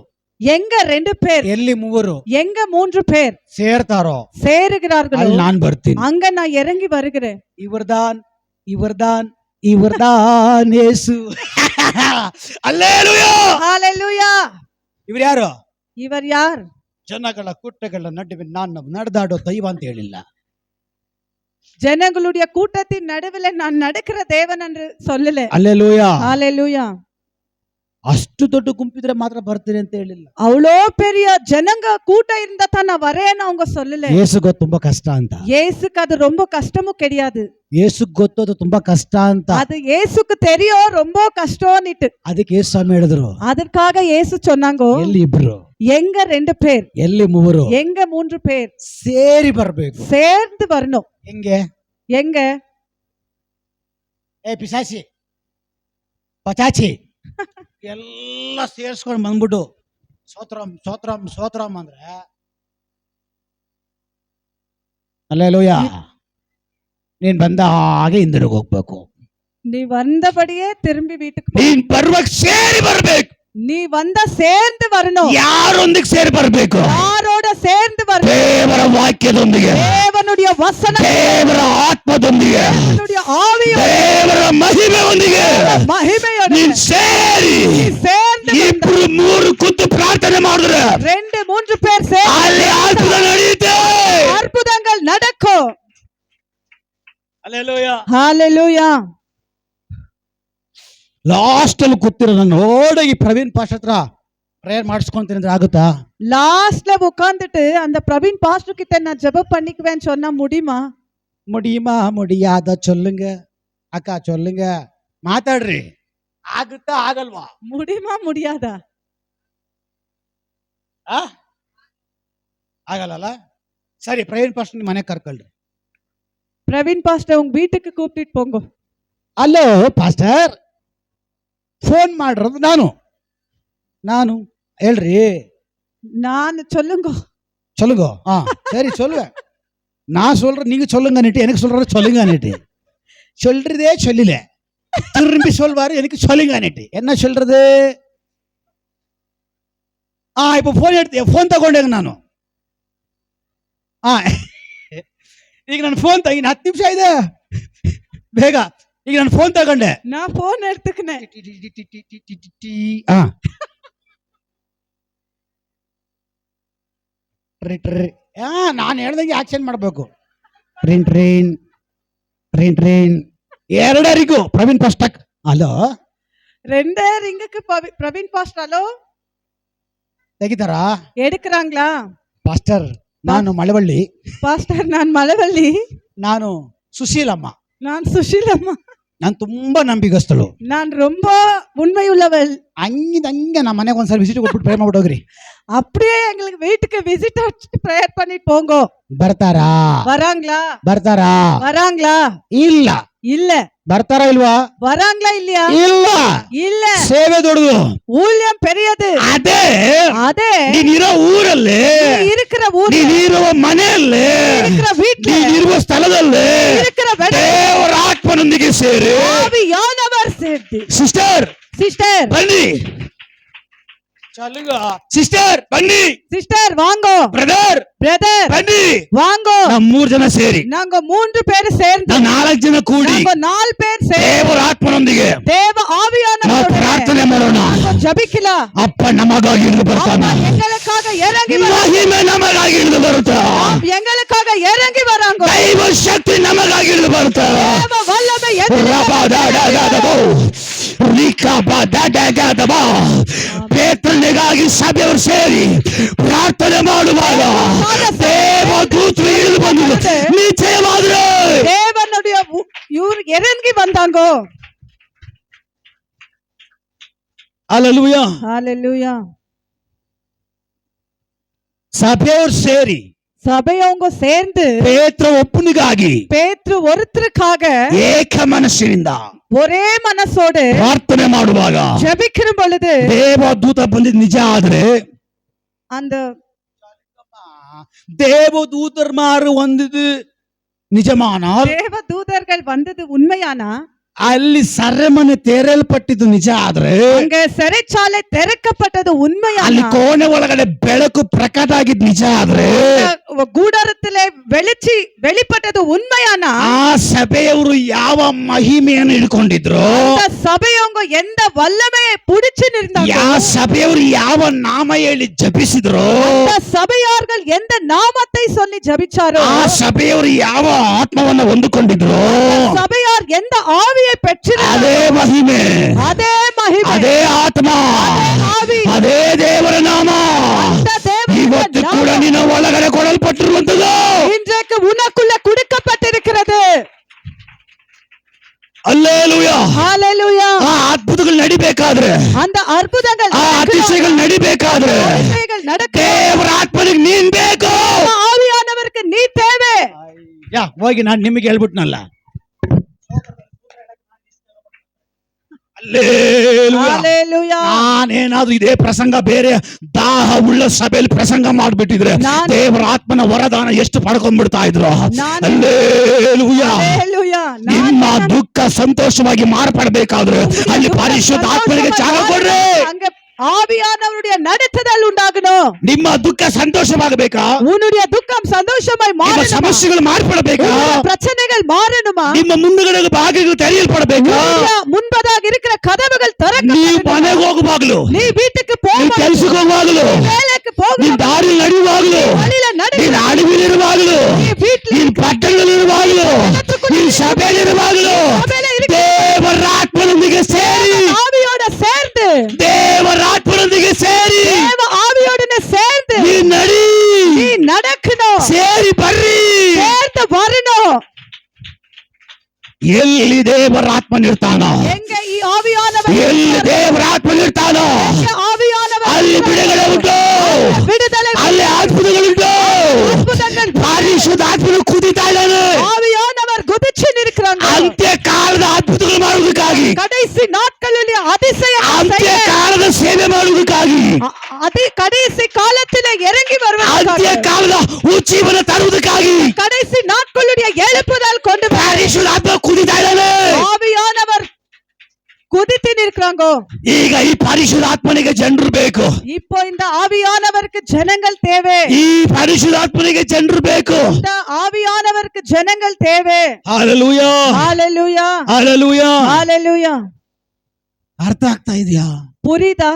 எங்க 2 பேர், ಎಲ್ಲಿ ಮೂವರು எங்க 3 பேர் ಸೇರ್ತಾರೋ சேருகிறார்களோ ಅಲ್ಲಿ ನಾನ್ ಬರ್ತೀನಿ. அங்க நான் இறங்கி வருகிறேன். ಇವರ್ದಾನ್ ಇವರ್ದಾನ್ ಇವರ್ದಾನ್ ಯೇಸು. அல்லேலூயா. ஹalleluya. ಇವ್ರು ಯಾರು? இவர் யார்? ಜನಗಳ ಕೂಟಗಳ ನಡುವೆ ನಾನು ನಡೆದಾಡೋ ದೈವ ಅಂತ ಹೇಳಿಲ್ಲ. ஜனங்களுடைய கூட்டத்தின் நடுவில் நான் நடக்கிற தேவன் என்று சொல்லல. அல்லேலூயா. ஹalleluya. ಅಷ್ಟು ದೊಡ್ಡ ಗುಂಪಿದ್ರೆ ಮಾತ್ರ ಬರ್ತೀನಿ ಅಂತ ಹೇಳಿಲ್ಲ. அவ்வளோ பெரிய ஜனங்க கூட்டம் இருந்தா தான் நான் வரேன்னு அவங்க சொல்லல. ಯೇಸುಗೆ ತುಂಬಾ ಕಷ್ಟ ಅಂತ. இயேசுக்கு அது ரொம்ப கஷ்டமும் கிடையாது. ಯೇಸುಗೆ ಗೊತ್ತೋದು ತುಂಬಾ ಕಷ್ಟ ಅಂತ. அது இயேசுக்கு தெரியும் ரொம்ப கஷ்டம்னுட்டு. ಅದಕ್ಕೆ ಯೇಸು ಸ್ವಾಮಿ ಹೇಳಿದ್ರು, அதற்காக இயேசு சொன்னாங்க, ಎಲ್ಲಿ ಇಬ್ರು, எங்க 2 பேர், ಎಲ್ಲಿ ಮೂವರು, எங்க 3 பேர் ಸೇರಿ ಬರ್ಬೇಕು. சேர்ந்து வரணும். ಹೆಂಗೆ? எங்க? ಪಿಸಾಚಿ ಪಚಾಚಿ ಎಲ್ಲ ಸೇರ್ಸ್ಕೊಂಡು ಬಂದ್ಬಿಟ್ಟು ಸ್ತೋತ್ರಂ ಸ್ತೋತ್ರಂ ಸ್ತೋತ್ರಂ ಅಂದ್ರೆ ಅಲ್ಲೇಲೂಯ. ನೀನ್ ಬಂದ ಹಾಗೆ ಹಿಂದಿರುಗಿ ಹೋಗ್ಬೇಕು. நீ வந்தபடியே திரும்பி வீட்டுக்கு போ. ನೀನ್ ಬರ್ಬೇಕು, ಸೇರಿ ಬರ್ಬೇಕು. நீ வந்தா சேர்ந்து வரணும். ಯಾರೊಂದಿಗೆ ಸೇರಿ ಬರ್ಬೇಕು? யாரோட சேர்ந்து வரணும்? ದೇವರ ವಾಕ್ಯದೊಂದಿಗೆ, தேவனுடைய வசனம், ದೇವರ ಆತ್ಮದೊಂದಿಗೆ, தேவனுடைய ஆவியோட, ದೇವರ ಮಹಿಮೆಯೊಂದಿಗೆ மகிமையோட ನೀನ್ ಸೇರಿ நீ சேர்ந்து ಇಬ್ರು ಮೂರು ಕೂತು ಪ್ರಾರ್ಥನೆ ಮಾಡಿದ್ರೆ 2-3 பேர் சேர்ந்து ಅಲ್ಲಿ ಅದ್ಭುತ ನಡೆಯುತ್ತೆ. அற்புதங்கள் நடக்கும். ಅಲ್ಲೇಲೂಯ. ஹalleluya. ಲಾಸ್ಟ್ ಅಲ್ಲಿ ಕೂತಿರೋ ನಾನು ಓಡೋಗಿ ಪ್ರವೀಣ್ ಪಾಸ್ಟರ್ ಹತ್ರ ಪ್ರೇಯರ್ ಮಾಡಿಸ್ಕೊಂತೀನಿ ಅಂದ್ರೆ ಆಗುತ್ತಾ? லாஸ்ட்ல உட்கார்ந்துட்டு அந்த பிரவீன் பாஸ்டர் கிட்ட நான் ஜெபம் பண்ணிக்குவேன்னு சொன்னா முடியுமா? முடியுமா? முடியாத சொல்லுங்க ಅಕ್ಕ, சொல்லுங்க, ಮಾತಾಡ್ರಿ. ಆಗುತ್ತಾ ಆಗಲ್ವಾ? முடியுமா முடியாதா? ಆಗಲ್ಲ. ಸರಿ, ಪ್ರವೀಣ್ ಪಾಸ್ಟರ್ ನಿಮ್ಮ ಮನೆಗೆ ಕರ್ಕೊಳ್ರಿ. பிரவீன் பாஸ்டர் உங்க வீட்டுக்கு கூப்பிட்டு போங்க. ಅಲ್ಲೋ ಪಾಸ್ಟರ್, ಫೋನ್ ಮಾಡಿರೋದು ನಾನು ಹೇಳ್ರಿ. நான் சொல்லுங்க. சொல்லுங்க. சரி சொல்லுவேன். நான் சொல்றேன், நீங்க சொல்லுங்க நிட்டு. எனக்கு சொல்ற சொல்லுங்க நிட்டு. சொல்றதே சொல்லல, திரும்பி சொல்வாரு எனக்கு சொல்லுங்க நிட்டு. என்ன சொல்றது? இப்போ ಫೋನ್ எடுத்து ಫೋನ್ ತಗೊಂಡೇಗ ನಾನು. ಈಗ ನಾನು ಫೋನ್ ಇನ್ನು 10 ನಿಮಿಷ ಇದೆ, ಬೇಗ. ಈಗ ನಾನು ಫೋನ್ ತಗೊಂಡೆ. நான் போன் எடுத்துக்கினேன். ನಾನು ಹೇಳ್ದಂಗೆ ಆಕ್ಷನ್ ಮಾಡ್ಬೇಕು. ಟ್ರೈನ್ ಟ್ರೈನ್ ಟ್ರೈನ್ ಟ್ರೈನ್ ಎರಡರಿಗೂ ಪ್ರವೀಣ್ ಪಾಸ್ಟರ್. ಹಲೋ, 2 ரிங்குக்கு பிரவீன் பாஸ்டர் ஹலோ ತೆಗಿತಾರಾ? எடுக்கறாங்களா? ಪಾಸ್ಟರ್, ನಾನು ಮಳವಳ್ಳಿ. பாஸ்டர் நான் மலவள்ளி. ನಾನು ಸುಶೀಲಮ್ಮ. நான் சுஷீலம்மா. ನಾನು ತುಂಬಾ ನಂಬಿಗಸ್ತಳು. நான் ரொம்ப உண்மையுள்ளவள். ಹಂಗೆ ನಮ್ಮ ಮನೆಗೆ ಒಂದ್ಸಲ ವಿಸಿಟ್ ಕೊಟ್ಬಿಟ್ಟು ಪ್ರೇ ಮಾಡ್ಬಿಟ್ಟು ಹೋಗ್ರಿ. அப்படியே எங்களுக்கு வீட்டுக்கு விசிட் அடிச்சுட்டு பிரேயர் பண்ணிட்டு போங்க. ಬರ್ತಾರಾ? வராங்களா? ಬರ್ತಾರಾ? வராங்களா? ಇಲ್ಲ. இல்ல. ಬರ್ತಾರ ಇಲ್ವಾ? வராங்களா இல்லையா? ಇಲ್ಲ. இல்ல. ಸೇವೆ ದೊಡ್ಡದು. ஊழியம் பெரியது. ಅದೇ அதே ನೀನಿರೋ ಊರಲ್ಲಿ, நீ இருக்கிற ஊர்ல, ನೀನಿರುವ ಮನೆಯಲ್ಲಿ, இருக்கிற வீட்ல, ನೀನಿರುವ ಸ್ಥಳದಲ್ಲಿ இருக்கிற ದೇವರ ಆತ್ಮನೊಂದಿಗೆ ಸೇರಿ. ஆவியானவர் சேர்த்து. ಸಿಸ್ಟರ್ சிஸ்டர் ಬನ್ನಿ. ಸಿಸ್ಟರ್ ಬನ್ನಿ. சிஸ்டர் வாங்கோ. ಬ್ರದರ್ பிரதர் ಬನ್ನಿ. வாங்கோ. ನಾವು 3 ಜನ ಸೇರಿ, நாங்க 3 பேர் சேர்ந்து, ನಾವು 4 ಜನ ಕೂಡಿ நாங்க 4 பேர் சேர்ந்து ದೇವರ ಆತ್ಮನೊಂದಿಗೆ தேவ ನಾವು ஆவியானவரோட ಪ್ರಾರ್ಥನೆ ಮಾಡೋಣ. நாங்க ஜெபிக்கலாம். ಅಪ್ಪ ನಮಗಾಗಿ ಇಳಿದು ಬರ್ತಾನ. அப்பா எங்களுக்காக இறங்கி வராங்க. ಮಹಿಮೆ ನಮಗಾಗಿ ಇಳಿದು ಬರುತ್ತಾ. எங்களுக்காக இறங்கி வராங்க. ದೈವ ಶಕ್ತಿ ನಮಗಾಗಿ ಇಳಿದು ಬರುತ್ತಾ. தேவ வல்லமை ಪೇತ್ರನಿಗಾಗಿ ಸಭೆಯವರು ಸೇರಿ ಪ್ರಾರ್ಥನೆ ಮಾಡುವಾಗ ದೇವ ದೂತರು ಇಳಿದು ಬಂದರು. ನಿಶ್ಚಯವಾದ್ರೆ தேவனுடைய இவர் இறங்கி வந்தாங்க. ಅಲ್ಲೂಯ. ஹalleluya. ಸಭೆಯವರು ಸೇರಿ சபையவங்க சேர்ந்து ಪೇತ್ರ ಒಬ್ಬನಿಗಾಗಿ பேதுரு ஒருத்தருக்காக ಏಕ ಮನಸ್ಸಿನಿಂದ ஒரே மனசோடு ಪ್ರಾರ್ಥನೆ ಮಾಡುವಾಗ ஜெபிக்கிற பொழுது ದೇವದೂತ ಬಂದಿದ್ ನಿಜ ಆದ್ರೆ, அந்த ದೇವದೂತರ್ಮಾರು ಒಂದಿದು ನಿಜಮಾனால் தேவ தூதர்கள் வந்தது உண்மையானா, ಅಲ್ಲಿ ಸೆರೆಮನೆ ತೆರೆಯಲ್ಪಟ್ಟಿದ್ದು ನಿಜ ಆದ್ರೆ, அங்க சிறைச்சாலை திறக்கப்பட்டது ಅಲ್ಲಿ உண்மையானா, ಕೋಣೆ ಒಳಗಡೆ ಬೆಳಕು ಪ್ರಕಟ ಆಗಿದ್ ನಿಜ ಆದ್ರೆ, கூடாரத்திலே வெளிப்பட்டது உண்மையானா, ಆ ಸಭೆಯವರು ಯಾವ ಮಹಿಮೆಯನ್ನು ಹಿಡ್ಕೊಂಡಿದ್ರು, அந்த சபையவங்க எந்த வல்லமையை புடிச்சு நின்றாங்க, ಯಾವ ಸಭೆಯವರು ಯಾವ ನಾಮ ಹೇಳಿ ಜಪಿಸಿದ್ರು, அந்த சபையார்கள் எந்த நாமத்தை சொல்லி ஜெபிச்சாரோ, ಆ ಸಭೆಯವರು ಯಾವ ಆತ್ಮವನ್ನ ಹೊಂದಿಕೊಂಡಿದ್ರು, சபையார் எந்த ஆவியை பெற்றிருந்தாரோ, ಅದೇ ಮಹಿಮೆ, அதே மகிமை, ಅದೇ ಆತ್ಮ, ஆவி, ಅದೇ ದೇವರ ನಾಮ அந்த தேவனுடைய ಇವತ್ತು ಕೂಡ நாமம் ನಿನ್ನ ಒಳಗಡೆ ಕೊಡಲ್ಪಟ್ಟಿರುವಂತದ್ದು. இன்றைக்கு உனக்குள்ள கொடுக்கப்பட்டிருக்கிறது. ಅಲ್ಲೇಲೂಯ. ஹalleluya. ಆ ಅದ್ಭುತಗಳು ನಡಿಬೇಕಾದ್ರೆ, அந்த ಅದ್ಭುತங்கள் ಆ ಅತಿಶಯಗಳು ನಡಿಬೇಕಾದ್ರೆ நடக்க ದೇವರ ಆತ್ಮನಿಗೆ ನೀನ್ ಬೇಕು. ஆவியானவருக்கு நீ தேவை. ಹೋಗಿ ನಾನು ನಿಮಗೆ ಹೇಳ್ಬಿಟ್ನಲ್ಲ. ಅಲ್ಲೇಲೂಯ. ஹalleluya. ನಾನೇನಾದ್ರೂ ಇದೇ ಪ್ರಸಂಗ ಬೇರೆ ದಾಹ ಉಳ್ಳ ಸಭೆಯಲ್ಲಿ ಪ್ರಸಂಗ ಮಾಡ್ಬಿಟ್ಟಿದ್ರೆ ದೇವರ ಆತ್ಮನ ವರದಾನ ಎಷ್ಟು ಪಡ್ಕೊಂಡ್ಬಿಡ್ತಾ ಇದ್ರು. ಅಲ್ಲೇಲೂಯ. ஹalleluya. ನಿಮ್ಮ ದುಃಖ ಸಂತೋಷವಾಗಿ ಮಾರ್ಪಡಬೇಕಾದ್ರೆ ಅಲ್ಲಿ ಪರಿಶುದ್ಧ ಆತ್ಮನಿಗೆ ಜಾಗ ಕೊಡ್ರಿ. அங்க ஆவியானவருடைய நடத்துதல் உண்டாகணும். ನಿಮ್ಮ ದುಃಖ ಸಂತೋಷವಾಗಬೇಕಾ? உன்னுடைய துக்கம் சந்தோஷமாய் ನಿಮ್ಮ மாறணும். ಸಮಸ್ಯೆಗಳು ಮಾರ್ಪಡಬೇಕಾ? பிரச்சனைகள் மாறணுமா? ನಿಮ್ಮ ಮುಂದುಗಡೆ ಬಾಗಿಲು ತೆರೆಯಲ್ಪಡಬೇಕಾ? முன்பதாக இருக்கிற கதவுகள் ನೀ திறக்கப்படணும். ಮನೆಗೆ ಹೋಗುವಾಗಲು, நீ வீட்டுக்கு ನೀ போக, ಕೆಲಸಕ್ಕೆ ಹೋಗುವಾಗಲು, வேலைக்கு ನೀ போக, ದಾರಿ ನಡೆಯುವಾಗಲು, வழியில நடு, ನೀನ್ ಅಡವಿಲಿರುವಾಗಲು, நீ வீட்டுல ನೀನ್ ಪಟ್ಟಣದಲ್ಲಿರುವಾಗಲು, ನೀನ್ ಸಭೆಯಲ್ಲಿರುವಾಗಲು ದೇವರ ಆತ್ಮನೊಂದಿಗೆ ಸೇರಿ, ஆவியோட சேர்ந்து, ದೇವರ ಆತ್ಮನೊಂದಿಗೆ ಸೇರಿ தேவ ஆவியோடனே சேர்ந்து ನೀ ನಡಿ, நீ நடக்கணும். ಸೇರಿ ಬರ್ರಿ. சேர்ந்து வரணும். ಎಲ್ಲಿ ದೇವರ ಆತ್ಮನಿರ್ತಾನೋ, எங்க ಈ ಆವಿಯಾನவர் ಎಲ್ಲಿ ದೇವರ ಆತ್ಮನಿರ್ತಾನೋ எங்க ஆவியானவர் ಅಲ್ಲಿ ಬಿಡುಗಡೆ ಉಂಟು, விடுதலை, ಅಲ್ಲಿ ಅದ್ಭುತಗಳುಂಟು. அற்புதங்கள், ಪರಿಶುದ್ಧ ಆತ್ಮನು ಕುದಿತಾ ಇದ್ದಾನೆ. ஆவியானவர் குதிச்சு நிற்கிறாங்க. ಅಂತ್ಯ ಕಾಲದ ಅದ್ಭುತಗಳು ಮಾಡುವುದಕ್ಕಾಗಿ, கடைசி நாட்களில் அதிசயம் ಅಂತ್ಯ ಕಾಲದ ಸೇವೆ ಮಾಡುವುದಕ್ಕಾಗಿ, கடைசி காலத்திலே இறங்கி ಅಂತ್ಯ வருவதற்காக, ಕಾಲದ ಉಜ್ಜೀವನ ತರುವುದಕ್ಕಾಗಿ கடைசி நாட்களுடைய எழுப்புதல் கொண்டு வர ಪರಿಶುದ್ಧ ಆತ್ಮ ಕುದಿತಾ ಇದ್ದಾನೆ. ஆவியானவர் குதித்து நிற்கிறாங்க. ಈಗ ಈ ಪರಿಶುದ್ಧ ಆತ್ಮನಿಗೆ ಜನರು ಬೇಕು. இப்போ இந்த ஆவியானவருக்கு ஜனங்கள் தேவை. ಈ ಪರಿಶುದ್ಧ ಆತ್ಮನಿಗೆ ಜನರು ಬೇಕು. இந்த ஆவியானவருக்கு ஜனங்கள் தேவை. ಹಲ್ಲೆಲೂಯಾ, ஹalleluya. ಹಲ್ಲೆಲೂಯಾ. ஹalleluya. ಅರ್ಥ ಆಗ್ತಾ ಇದೆಯಾ? புரியுதா?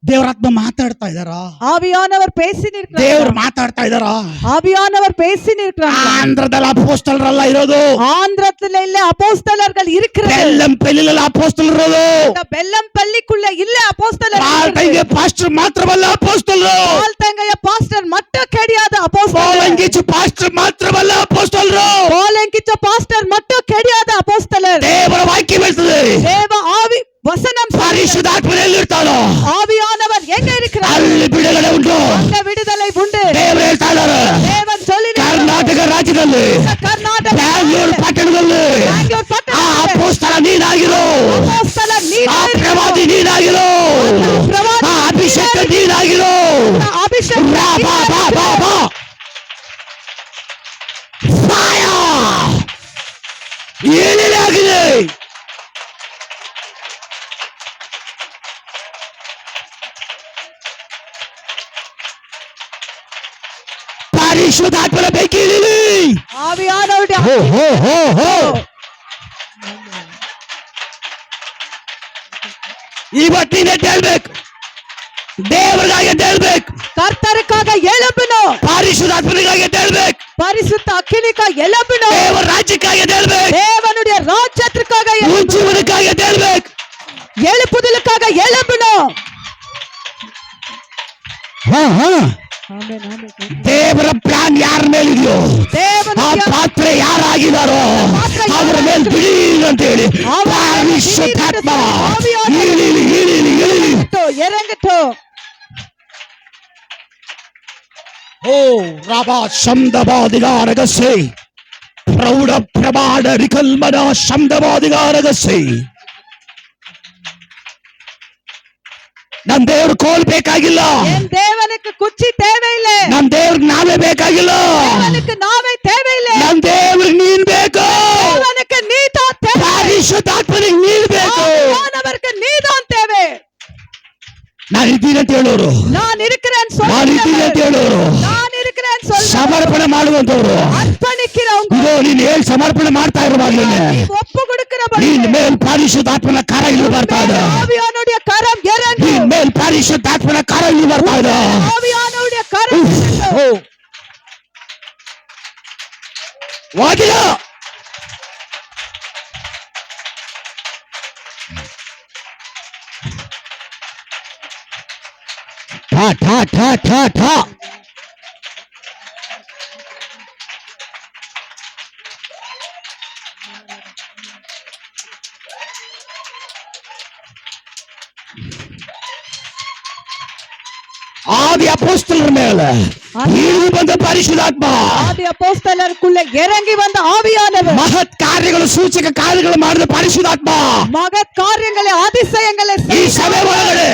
ದೇವರಾತ್ಮ ಮಾತಾಡ್ತಾ ಇದಾರಾ? ஆவியானவர் பேசி நிற்கிறாங்க. ದೇವರು ಮಾತಾಡ್ತಾ ಇದಾರಾ? ஆவியானவர் பேசி நிற்கிறாங்க. ಆಂಧ್ರದಲ್ಲಿ ಅಪೋಸ್ತಲರಲ್ಲ ಇರೋದು, ஆந்திரத்துல இல்ல அப்போஸ்தலர்கள் இருக்கிறது. ಬೆಲ್ಲಂ ಪೆಲ್ಲಿನಲ್ಲಿ ಅಪೋಸ್ತಲರು ಇರೋದು. இந்த ಬೆಲ್ಲಂ ಪಲ್ಲಿக்குள்ள இல்ல அப்போஸ்தலர்கள். ಪಾಲ್ಟೈಗೆ ಪಾಸ್ಟರ್ ಮಾತ್ರವಲ್ಲ ಅಪೋಸ್ತಲರು. பால்தங்கைய பாஸ்டர் மட்டும் கிடையாது அப்போஸ்தலர். ಪಾಲಂಗಿಚು ಪಾಸ್ಟರ್ ಮಾತ್ರವಲ್ಲ ಅಪೋಸ್ತಲರು. பாலங்கிச்ச பாஸ்டர் மட்டும் கிடையாது அப்போஸ்தலர். ದೇವರ ವಾಕ್ಯ ಹೇಳ್ತದೆ, தேவ ஆவி வசனம் ಪರಿಶುದ್ಧಾತ್ಮನಲ್ಲಿ ಇರ್ತಾನೋ ஆவியானவர் எங்க இருக்கிறார்? ಅಲ್ಲಿ ಬಿಡುಗಡೆ ಉಂಟು. அங்க விடுதலை உண்டு. ದೇವರು ಹೇಳ್ತಾ ಇದ್ದಾರೆ, தேவன் சொல்லி ಕರ್ನಾಟಕ ರಾಜ್ಯದಲ್ಲಿ கர்நாடக ಬ್ಯಾಂಗ್ಳೂರ್ ಪಟ್ಟಣದಲ್ಲಿ பெங்களூர் ಆ பட்டணத்துல ಅಪೋಸ್ತಲ ಅಪೋಸ್ತಲ ನೀನಾಗಿರೋ, ಅಪೊಸ್ತಲ ಆ ನೀನಾಗಿರು. ಪ್ರವಾದಿ ನೀನಾಗಿರೋ, ಆ ಅಭಿಷೇಕ ನೀನಾಗಿರೋ. ಅಭಿಷೇಕ ಬಾ ಬಾ ಬಾ ಬಾ ಬಾ. Fire! ಏನೇನಾಗಿದೆ? ಪರಿಶುದ್ಧಾತ್ಮನ ಬೆಂಕಿ ಇಳಿಲಿ. ಆವಿಯಾನವರುடைய ಹೋ ಹೋ ಹೋ ಹೋ. ಇವತ್ತಿನ ಹೇಳ್ಬೇಕು, ದೇವರಿಗಾಗಿ ಹೇಳ್ಬೇಕು, ಕರ್ತರಿக்காக எழும்பணும். ಪರಿಶುದ್ಧಾತ್ಮನಿಗಾಗಿ ಹೇಳ್ಬೇಕು, பரிசுத்த அக்கினிக்காக எழும்பணும். ದೇವರ ರಾಜ್ಯಕ್ಕಾಗಿ ಹೇಳ್ಬೇಕು, தேவனுடைய ராஜ்யத்திற்காக ಜೀವನಕ್ಕಾಗಿ ಹೇಳ್ಬೇಕು. எழுப்புதலுக்காக எழும்பணும். ಹಾ ಹಾ. Amen amen. ದೇವರ ಪ್ಲಾನ್ ಯಾರ ಮೇಲಿದೆಯೋ, ಆ தேவனுடைய ಪಾತ್ರ ಯಾರಾಗಿದಾರೋ ಅವರ ಮೇಲೆ ಬಿಡಿ ಅಂತ ಹೇಳಿ ಪರಿಶುದ್ಧಾತ್ಮ ಇಳಿಲಿ ಇಳಿಲಿ ಇಳಿಲಿ. இறங்கட்டும். ಓ ರಾಬಾ ಶಬ್ದವಾದಿಗಾರಗಸೆ ಪ್ರೌಢ ಪ್ರಮಾಣ ರಿಕಲ್ಮನ ಶಬ್ದವಾದಿಗಾರಗಸೆ. ನಮ್ ದೇವ್ರ ಕೋಲ್ ಬೇಕಾಗಿಲ್ಲ, என் தேவனுக்கு குச்சி தேவையில்லை. ನಮ್ ದೇವ್ರಿಗೆ ನಾವೇ ಬೇಕಾಗಿಲ್ಲ, தேவனுக்கு நாமே தேவையில்லை. ನಮ್ ದೇವ್ರಿಗೆ ನೀನ್ ಬೇಕು, தேவனுக்கு நீதான் தேவை. ಪರಿಶುದ್ಧಾತ್ಮನಿಗೆ ನೀನ್ ಬೇಕು. ஆவியானவருக்கு நீதான் தேவை. ನಾನು ಇದ್ದೀನಿ ಅಂತ ಹೇಳೋರು, நான் இருக்கிறேன் ನಾನು ಇದ್ದೀನಿ ಅಂತ சொல்லுங்க. ಹೇಳೋರು, நான் இருக்கிறேன் சொல்லுங்க. ಸಮರ್ಪಣೆ ಮಾಡುವಂತವ್ರು, ಅರ್ಪಣಿக்கிறவங்க, ಇದು ನೀನ್ ಹೇಳಿ ಸಮರ್ಪಣೆ ಮಾಡ್ತಾ ಇರುವಾಗ್ಲೇನೆ நீ ஒப்பு கொடுக்கிறபடி ನಿನ್ ಮೇಲ್ ಪರಿಶುದ್ಧಾತ್ಮನ ಕರ ಇಲ್ಲಿ ಬರ್ತಾ ಇದೆ, ஆவியானுடைய கரம் இறங்கும். ನಿನ್ ಮೇಲ್ ಪರಿಶುದ್ಧಾತ್ಮನ ಕರ ಇಲ್ಲಿ ಬರ್ತಾ ಇದೆ. ஆவியானுடைய கரம் இறங்கும். ಓ ಹೋಗಿಲ್ಲ. ಠಾ ಠಾ ಠಾ ಠಾ ಠಾ. ஆதி அப்போஸ்தலர் மேல இருந்து ಬಂದ ಪರಿಶುದ್ಧಾತ್ಮ, ஆதி அப்போஸ்தலருக்குள்ள இறங்கி வந்த ஆவியானவர், ಮಹತ್ ಕಾರ್ಯಗಳು ಸೂಚಕ ಕಾರ್ಯಗಳು ಮಾಡಿದ ಪರಿಶುದ್ಧಾತ್ಮ மகத் காரியங்களை அதிசயங்களை ಈ செய்த ಸಭೆ ಒಳಗಡೆ,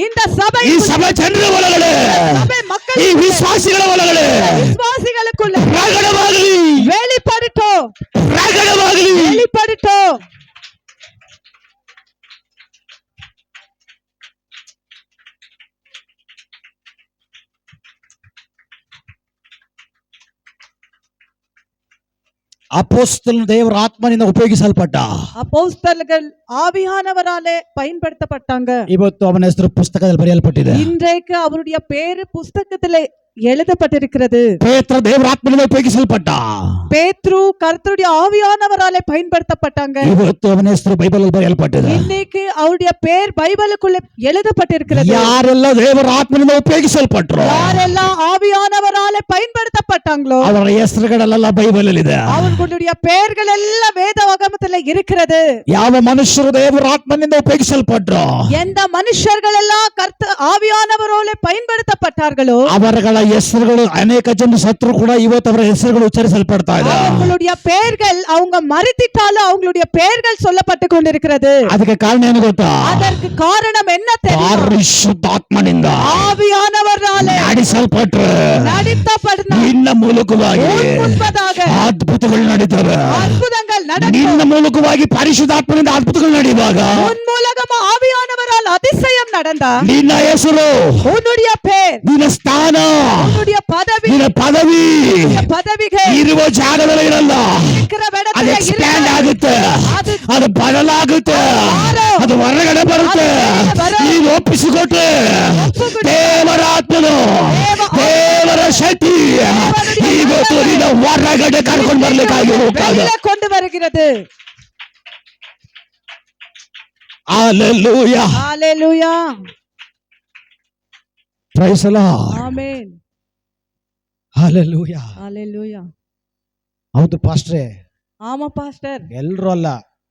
இந்த சபை ಈ ಸಭೆ ಜನರ ಒಳಗಡೆ, சபை மக்கள் ಈ ವಿಶ್ವಾಸಿಗಳ ಒಳಗಡೆ விசுவாசிகளுக்குள்ள ಪ್ರಕಟವಾಗಲಿ, வெளிப்படட்டும் ಪ್ರಕಟವಾಗಲಿ. வெளிப்படட்டும். ಅಪೋಸ್ತಲನು ದೇವರ ಆತ್ಮನಿಂದ ಉಪಯೋಗಿಸಲ್ಪಟ್ಟ. அப்போஸ்தலர்கள் ஆவியானவராலே பயன்படுத்தப்பட்டாங்க. ಇವತ್ತು ಅವನ ಹೆಸರು ಪುಸ್ತಕದಲ್ಲಿ ಬರೆಯಲ್ಪಟ್ಟಿದೆ. இன்றைக்கு அவருடைய பேரு புஸ்தகத்திலே எழுதப்பட்டிருக்கிறது. ಪೇತ್ರ ದೇವರ ಆತ್ಮನಿಂದ ಉಪಯೋಗಿಸಲ್ಪಟ್ಟ. பேத்ரு கர்த்தருடைய ஆவியானவராலே பயன்படுத்தப்பட்டாங்க. ಇವತ್ತು ಅವನ ಹೆಸರು ಬೈಬಲ್ ಅಲ್ಲಿ ಬರೆಯಲ್ಪಟ್ಟಿದೆ. இன்னைக்கு அவருடைய பேர் பைபிளுக்குள்ள எழுதப்பட்டிருக்கிறது. ಯಾರೆಲ್ಲ ದೇವರ ಆತ್ಮನಿಂದ ಉಪಯೋಗಿಸಲ್ಪಟ್ರು, யாரெல்லாம் ஆவியானவராலே பயன்படுத்தப்பட்டாங்களோ ಅವರ ಹೆಸರುಗಳೆಲ್ಲ ಬೈಬಲ್ ಅಲ್ಲಿ ಇದೆ. அவர்களுடைய பெயர்கள் எல்லாம் வேதவகமத்துல இருக்கிறது. ಯಾವ ಮನುಷ್ಯರು ದೇವರ ಆತ್ಮನಿಂದ ಉಪಯೋಗಿಸಲ್ಪಟ್ರು, எந்த மனுஷர்கள் எல்லாம் ஆவியானவராலே பயன்படுத்தப்பட்டார்களோ ಅವರಗಳ ಹೆಸರುಗಳು ಅನೇಕ ಜನ ಸತ್ರು ಕೂಡ ಇವತ್ತು ಅವರ ಹೆಸರುಗಳು ಉಚ್ಚರಿಸಲ್ಪಡ್ತಾ ಇದೆ. அவங்களுடைய பெயர்கள் அவங்க மரித்திட்டாலும் அவங்களுடைய பெயர்கள் சொல்லப்பட்டு கொண்டிருக்கிறது. ಅದಕ್ಕೆ ಕಾರಣ ಏನು ಗೊತ್ತಾ? அதற்கு காரணம் என்ன தெரியுமா? ಪರಿಶುದ್ಧಾತ್ಮನಿಂದ ஆவியானவராலே ನಡೆಸಲ್ಪಟ್ರು. நடித்தப்படுன ನಿನ್ನ ಮೂಲಕವಾಗಿ முன்பதாக ಅದ್ಭುತಗಳು ನಡೀತವೆ. அற்புதங்கள் நடக்கும். ನಿನ್ನ ಮೂಲಕವಾಗಿ ಪರಿಶುದ್ಧಾತ್ಮನಿಂದ ಅದ್ಭುತಗಳು ನಡೆಯುವಾಗ உன் மூலமா ஆவியானவரால் அதிசயம் நடந்தா ನಿನ್ನ ಹೆಸರು, உன்னுடைய பெயர், ನಿನ್ನ ಸ್ಥಾನ, உன்னுடைய பதவி, ನಿನ್ನ ಪದವಿ பதவிகள் ಇರುವ ಜಾಗದಲ್ಲಿ ಇರಲ್ಲ. இருக்கிற ಅದು இடத்துல ಎಕ್ಸ್ಪ್ಯಾಂಡ್ இருக்காது. ಆಗುತ್ತೆ, அது ಅದು ಬದಲಾಗುತ್ತೆ, ಅದು ಹೊರಗಡೆ ಬರುತ್ತೆ. ನೀನು ಒಪ್ಪಿಸಿಕೊಟ್ರೆ ದೇವರ ಆತ್ಮನು, ದೇವರ ಶಕ್ತಿ ಇವತ್ತು ನಿನ್ನ ಹೊರಗಡೆ ಕರ್ಕೊಂಡು ಬರ್ಲಿಕ್ಕಾಗಿ ಹೋಗ್ತದೆ. வெளியில கொண்டு வருகிறது. Hallelujah. Hallelujah. Praise the Lord. Amen. Hallelujah. ஹalleluya. ಹೌದು ಪಾಸ್ಟ್ರೇ, ஆமா பாஸ்டர், ಎಲ್ರು ಅಲ್ಲ,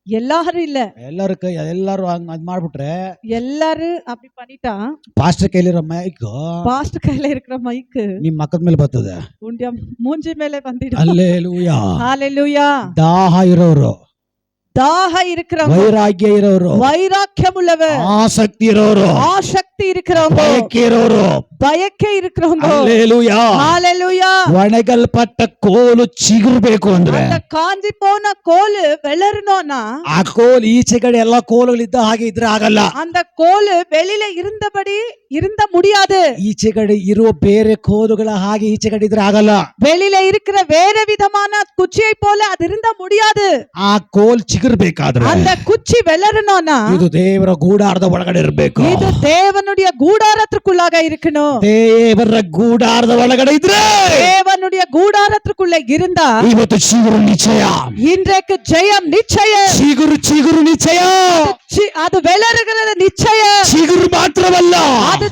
எல்லாரும் இல்ல, ಎಲ್ಲರೂ ಹಂಗ್ ಅದ್ ಮಾಡ್ಬಿಟ್ರೆ எல்லாரும் அப்படி பண்ணிட்டா ಪಾಸ್ಟರ್ ಕೈಲಿರೋ ಮೈಕ್ பாஸ்டர் கையில இருக்கிற மைக்கு ನಿಮ್ ಮಕ್ಕದ ಮೇಲೆ ಬರ್ತದೆ. உன்னுடைய மூஞ்சி மேலே வந்துடும். Hallelujah. ஹalleluya. ದಾಹ ಇರೋರು, தாக இருக்கிறவங்க, ವೈರಾಗ್ಯ ಇರೋರು, வைராக்கியம் உள்ளவர், ಆಸಕ್ತಿ ಇರೋರು, ஆசக்தி இருக்கிறவங்க, ಬಯಕೆ ಇರೋರು. பயக்கே இருக்கிறவங்க. ಹಲ್ಲೆಲೂಯಾ. ஹalleluya. ಒಣಗಲ್ಪಟ್ಟ ಕೋಲು ಚಿಗುರ್ಬೇಕು ಅಂದ್ರೆ அந்த காஞ்சி போன கோல் வெளரணும்னா ಆ ಕೋಲ್ ಈಚೆಗಡೆ ಎಲ್ಲ ಕೋಲುಗಳಿದ್ದ ಹಾಗೆ ಇದ್ರೆ ಆಗಲ್ಲ. அந்த கோல் வெளியில இருந்தபடி இருந்த முடியாது. ಈಚೆಗಡೆ ಇರುವ ಬೇರೆ ಕೋಲುಗಳ ಹಾಗೆ ಈಚೆಗಡೆ ಇದ್ರೆ ಆಗಲ್ಲ. வெளியில இருக்கிற வேற விதமான குச்சியை போல அது இருந்த முடியாது. ಆ ಕೋಲ್ ಚಿಗುರ್ಬೇಕಾದ್ರೆ அந்த குச்சி வெளரணும்னா ಇದು ದೇವರ ಗೂಡಾರದ ಒಳಗಡೆ ಇರಬೇಕು. இது தேவனுடைய கூடாரத்திற்குள்ளாக இருக்கணும். ದೇವರ ಗೂಡಾರದ ಒಳಗಡೆ ಇದ್ರೆ தேவனுடைய கூடாரத்திற்குள்ள இருந்தா ಇವತ್ತು ಚಿಗುರು ನಿಶ್ಚಯ. இன்றைக்கு ஜெயம் நிச்சயம். ಚಿಗುರು ನಿಶ್ಚಯ. அது வெளருகிறது நிச்சயம். ಚಿಗುರು ಮಾತ್ರವಲ್ಲ, அது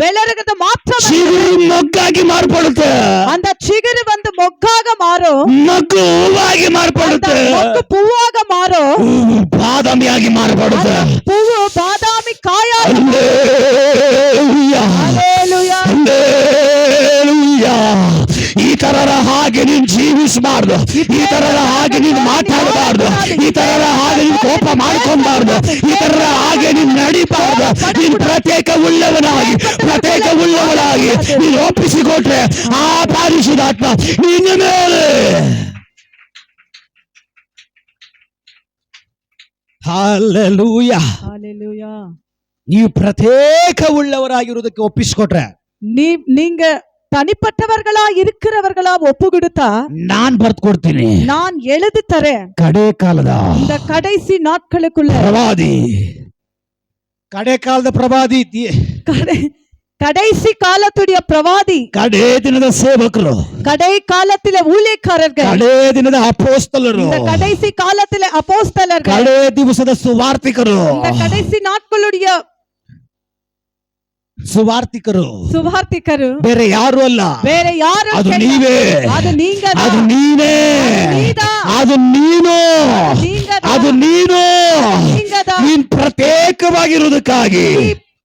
வெளருகிறது மாத்திரம். ಚಿಗುರು ಮೊಗ್ಗಾಗಿ ಮಾರ್ಪಡುತ್ತೆ. அந்த சிகுரு வந்து மொக்காக மாறும். ಮೊಗ್ಗು ಹೂವಾಗಿ ಮಾರ್ಪಡುತ್ತೆ. மொக்கு பூவாக மாறும். ಹೂವು ಬಾದಾಮಿಯಾಗಿ ಮಾರ್ಪಡುತ್ತೆ. பூவு பாதாமி காயாக. ಹಲ್ಲೆಲೂಯಾ. ஹalleluya. ಹಲ್ಲೆಲೂಯಾ. ಈ ತರರ ಹಾಗೆ ನೀನ್ ಜೀವಿಸಬಾರ್ದು. ಈ ತರರ ಹಾಗೆ ನೀನು ಮಾತಾಡಬಾರ್ದು. ಈ ತರರ ಹಾಗೆ ನೀನು ಕೋಪ ಮಾಡ್ಕೊಬಾರ್ದು. ಈ ತರರ ಹಾಗೆ ನೀನು ನಡಿಬಾರ್ದು. ನೀನು ಪ್ರತ್ಯೇಕ ಉಳ್ಳವನಾಗಿ ನೀನು ಒಪ್ಪಿಸಿಕೊಟ್ರೆ ಆ ಪರಿಶುದ್ಧಾತ್ಮ ನಿನ್ನ ಮೇಲೆ. ಹಲ್ಲೆಲೂಯಾ. ஹalleluya. ನೀವು ಪ್ರತ್ಯೇಕ ಉಳ್ಳವರಾಗಿರುವುದಕ್ಕೆ ಒಪ್ಪಿಸಿಕೊಟ್ರೆ, நீங்க தனிப்பட்டவர்களா இருக்கிறவர்களா ஒப்பு கொடுத்தா ನಾನ್ ಬರ್ತ್ ಕೊಡ್ತೀನಿ. நான் எழுதி தரேன். ಕಡೆ ಕಾಲದ இந்த கடைசி நாட்களுக்குள்ள ಪ್ರವಾದಿ, ಕಡೆ ಕಾಲದ ಪ್ರವಾದಿ, கடைசி காலத்துடைய பிரவாதி, ಕಡೆ ದಿನದ ಸೇವಕರು, கடை காலத்திலே ஊழியக்காரர்கள், ಕಡೆ ದಿನದ ಅಪೋಸ್ತಲರು, இந்த கடைசி காலத்திலே அப்போஸ்தலர்கள், ಕಡೆ ದಿವಸದ ಸುವಾರ್ತಿಕರು, இந்த கடைசி நாட்களுடைய ಸುವಾರ್ತಿಕರು ಬೇರೆ ಯಾರು ಅಲ್ಲ. வேற யாரும் ಅದು கிடையாது. ನೀವೇ, அது நீங்க ಅದು ನೀನೇ, ಅದು ನೀನು, ಅದು ನೀನು. ನೀನ್ ಪ್ರತ್ಯೇಕವಾಗಿರುವುದಕ್ಕಾಗಿ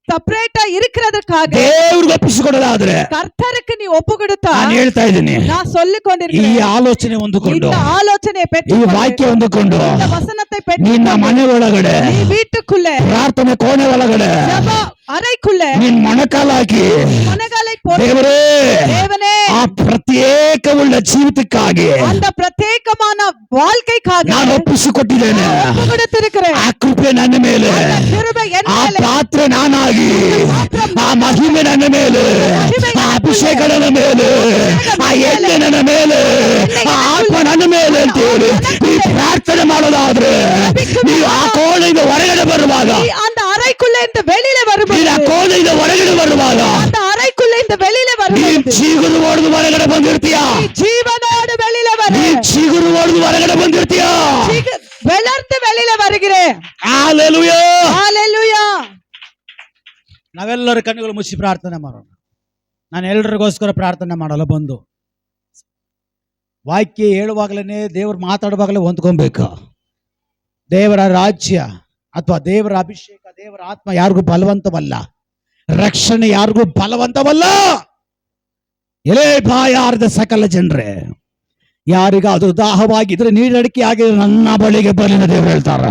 செப்பரேட்டா இருக்கிறதுக்காக ದೇವ್ರಿಗೆ ಒಪ್ಪಿಸಿಕೊಡೋದಾದ್ರೆ கர்த்தருக்கு நீ ஒப்பு கொடுத்தா ನಾನು ಹೇಳ್ತಾ ಇದ್ದೀನಿ, நான் சொல்லிக் ಈ கொண்டிருக்கிறேன். ಆಲೋಚನೆ ಹೊಂದಿಕೊಂಡು, இந்த ஆலோசனையை ಈ பெற்று ವಾಕ್ಯ ಹೊಂದಿಕೊಂಡು இந்த வசனத்தை ನಿನ್ನ பெற்று ಮನೆ ಒಳಗಡೆ, நீ வீட்டுக்குள்ள ಪ್ರಾರ್ಥನೆ ಕೋಣೆ ಒಳಗಡೆ ஜெப அறைக்குள்ள ನಿನ್ ಮೊಣಕಾಲ ಹಾಕಿ, மனகாலை போட்டு ದೇವರೇ தேவனே ಆ ಪ್ರತ್ಯೇಕವುಳ್ಳ ಜೀವಿತಕ್ಕಾಗಿ அந்த பிரத்யேகமான வாழ்க்கைக்காக ನಾನು ಒಪ್ಪಿಸಿಕೊಟ್ಟಿದ್ದೇನೆ. ஒப்பு கொடுத்திருக்கிறேன். ಆ ಕೃಪೆ ನನ್ನ ಮೇಲೆ, அந்த கிருபை என் ಆ மேலே, ಪಾತ್ರೆ ನಾನಾಗಿ, ಆ ಮಹಿಮೆ ನನ್ನ ಮೇಲೆ, ಆ ಅಭಿಷೇಕ ನನ್ನ ಮೇಲೆ, ಆ ಎಣ್ಣೆ ನನ್ನ ಮೇಲೆ, ಆ ಆತ್ಮ ನನ್ನ ಮೇಲೆ ಅಂತೇಳಿ ಈ ಪ್ರಾರ್ಥನೆ ಮಾಡೋದಾದ್ರೆ, ನೀವು ಆ ಕೋಣೆಯಿಂದ ಹೊರಗಡೆ ಬರುವಾಗ, நீ அந்த அறைக்குள்ள இந்த வெளியில ನೀನು ಆ வரும்போது, ಕೋಣೆಯಿಂದ ಹೊರಗಡೆ ಬರುವಾಗ அந்த ಅறைக்குள்ள இந்த வெளியில ನೀನ್ வரும்போது ಚಿಗುರು ಹೊಡೆದು ಹೊರಗಡೆ ಬಂದಿರ್ತೀಯ. நீ ஜீவனோடு வெளியில வர, ನೀನ್ ಚಿಗುರು ಹೊಡೆದು ಹೊರಗಡೆ ಬಂದಿರ್ತೀಯ. வளர்ந்து வெளியில வருகிறேன். ಹಲ್ಲೆಲೂಯಾ. ஹalleluya. ನಾವೆಲ್ಲರೂ ಕಣ್ಣುಗಳು ಮುಚ್ಚಿ ಪ್ರಾರ್ಥನೆ ಮಾಡೋಣ. ನಾನು ಎಲ್ಲರಿಗೋಸ್ಕರ ಪ್ರಾರ್ಥನೆ ಮಾಡಲ್ಲ. ಬಂದು ವಾಕ್ಯ ಹೇಳುವಾಗಲೇ, ದೇವರು ಮಾತಾಡುವಾಗಲೇ ಹೊಂದ್ಕೊಬೇಕು. ದೇವರ ರಾಜ್ಯ ಅಥವಾ ದೇವರ ಅಭಿಷೇಕ, ದೇವರ ಆತ್ಮ ಯಾರಿಗೂ ಬಲವಂತವಲ್ಲ. ರಕ್ಷಣೆ ಯಾರಿಗೂ ಬಲವಂತವಲ್ಲ. ಎಲೆ ಬಾಯಾರದ ಸಕಲ ಜನರೇ, ಯಾರಿಗಾದ್ರೂ ದಾಹವಾಗಿದ್ರೆ, ನೀರಡಿಕೆ ಆಗಿದ್ರೆ ನನ್ನ ಬಳಿಗೆ ಬರಲಿನ ದೇವರು ಹೇಳ್ತಾರ.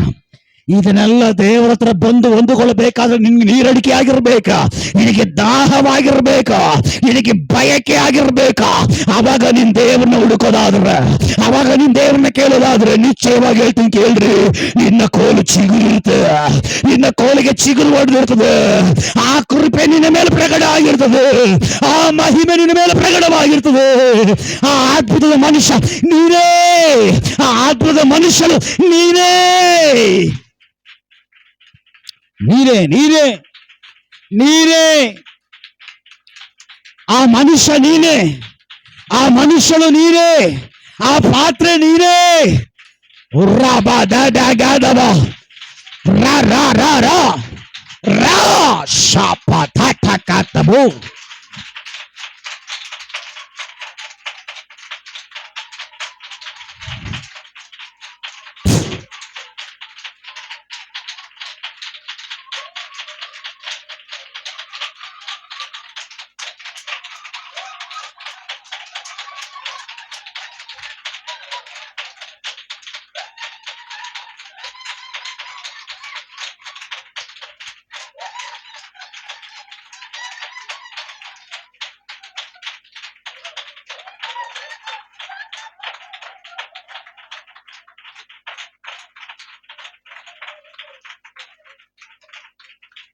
ಇದನ್ನೆಲ್ಲ ದೇವರ ಹತ್ರ ಬಂದು ಹೊಂದಿಕೊಳ್ಳಬೇಕಾದ್ರೆ ನಿನ್ಗೆ ನೀರಡಿಕೆ ಆಗಿರ್ಬೇಕಾ, ನಿನಗೆ ದಾಹವಾಗಿರ್ಬೇಕಾ, ನಿನಗೆ ಬಯಕೆ ಆಗಿರ್ಬೇಕಾ. ಅವಾಗ ನಿನ್ ದೇವರನ್ನ ಹುಡುಕೋದಾದ್ರೆ, ಅವಾಗ ನಿನ್ ದೇವರನ್ನ ಕೇಳೋದಾದ್ರೆ, ನಿಶ್ಚಯವಾಗಿ ಹೇಳ್ತೀನಿ ಕೇಳ್ರಿ, ನಿನ್ನ ಕೋಲು ಚಿಗುರಿರುತ್ತೆ. ನಿನ್ನ ಕೋಲಿಗೆ ಚಿಗುರು ಹೊಡೆದಿರ್ತದೆ. ಆ ಕೃಪೆ ನಿನ್ನ ಮೇಲೆ ಪ್ರಕಟ ಆಗಿರ್ತದೆ. ಆ ಮಹಿಮೆ ನಿನ್ನ ಮೇಲೆ ಪ್ರಕಟವಾಗಿರ್ತದೆ. ಆ ಅದ್ಭುತದ ಮನುಷ್ಯ ನೀನೇ, ಆ ಅದ್ಭುತದ ಮನುಷ್ಯನು ನೀನೇ, ನೀನೇ, ನೀನೇ, ನೀನೇ. ಆ ಮನುಷ್ಯ ನೀನೇ, ಆ ಮನುಷ್ಯನು ನೀನೇ, ಆ ಪಾತ್ರೆ ನೀನೇ. ಶಾಪ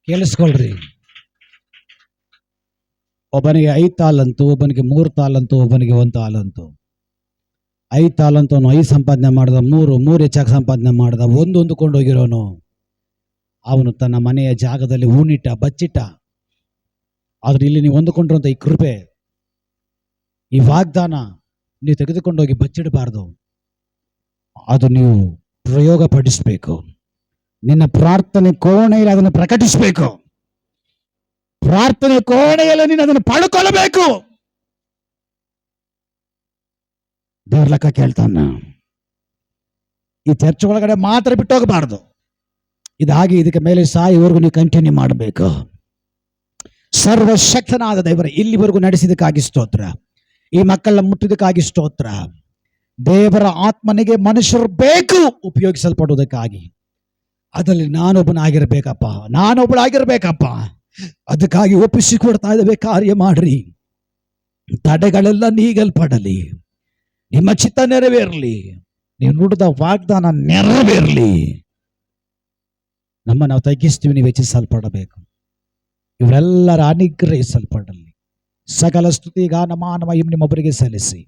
ಕೇಳಿಸ್ಕೊಳ್ರಿ. ಒಬ್ಬನಿಗೆ 5 ತಾಲಂತು, ಒಬ್ಬನಿಗೆ 3 ತಾಲಂತು, ಒಬ್ಬನಿಗೆ 1 ತಾಲಂತು. 5 ತಾಲಂತು ಅವನು 5 ಸಂಪಾದನೆ ಮಾಡ್ದ, 3 ಹೆಚ್ಚಾಗಿ ಸಂಪಾದನೆ ಮಾಡ್ದ. ಒಂದು ಹೊಂದ್ಕೊಂಡು ಹೋಗಿರೋನು ಅವನು ತನ್ನ ಮನೆಯ ಜಾಗದಲ್ಲಿ ಹೂಣಿಟ್ಟ, ಬಚ್ಚಿಟ್ಟ. ಆದ್ರೆ ಇಲ್ಲಿ ನೀವು ಹೊಂದ್ಕೊಂಡಿರುವಂತ ಈ ಕೃಪೆ, ಈ ವಾಗ್ದಾನ ನೀವು ತೆಗೆದುಕೊಂಡೋಗಿ ಬಚ್ಚಿಡಬಾರ್ದು. ಅದು ನೀವು ಪ್ರಯೋಗ ಪಡಿಸಬೇಕು. ನಿನ್ನ ಪ್ರಾರ್ಥನೆ ಕೋಣೆಯಲ್ಲಿ ಅದನ್ನು ಪ್ರಕಟಿಸಬೇಕು. ಪ್ರಾರ್ಥನೆ ಕೋಣೆಯಲ್ಲಿ ನೀನು ಅದನ್ನು ಪಡ್ಕೊಳ್ಳಬೇಕು. ದೇವ್ರ ಲೆಕ್ಕ ಕೇಳ್ತಾನ. ಈ ಚರ್ಚ್ ಒಳಗಡೆ ಮಾತ್ರ ಬಿಟ್ಟು ಹೋಗಬಾರ್ದು. ಇದಾಗಿ ಇದಕ್ಕೆ ಮೇಲೆ ಸಾಯುವವರೆಗೂ ನೀವು ಕಂಟಿನ್ಯೂ ಮಾಡಬೇಕು. ಸರ್ವಶಕ್ತನಾದ ದೇವರ ಇಲ್ಲಿವರೆಗೂ ನಡೆಸಿದಕ್ಕಾಗಿ ಸ್ತೋತ್ರ. ಈ ಮಕ್ಕಳನ್ನ ಮುಟ್ಟಿದಕ್ಕಾಗಿ ಸ್ತೋತ್ರ. ದೇವರ ಆತ್ಮನಿಗೆ ಮನುಷ್ಯರು ಬೇಕು ಉಪಯೋಗಿಸಲ್ಪಡುವುದಕ್ಕಾಗಿ. ಅದರಲ್ಲಿ ನಾನೊಬ್ಬಳಾಗಿರ್ಬೇಕಪ್ಪ. ಅದಕ್ಕಾಗಿ ಒಪ್ಪಿಸಿಕೊಡ್ತಾ ಇದ್ದೇವೆ. ಕಾರ್ಯ ಮಾಡ್ರಿ. ತಡೆಗಳೆಲ್ಲ ನೀಗಲ್ಪಡಲಿ. ನಿಮ್ಮ ಚಿತ್ತ ನೆರವೇರಲಿ. ನೀವು ನುಡಿದ ವಾಗ್ದಾನ ನೆರವೇರಲಿ. ನಾವು ತಗ್ಗಿಸ್ತೀವಿ, ನೀವು ಹೆಚ್ಚಿಸಲ್ಪಡಬೇಕು. ಇವರೆಲ್ಲರ ಅನುಗ್ರಹಿಸಲ್ಪಡಲಿ. ಸಕಲ ಸ್ತುತಿ ಗಾನ ಮಾನವ ನಿಮ್ಮೊಬ್ಬರಿಗೆ ಸಲ್ಲಿಸಿ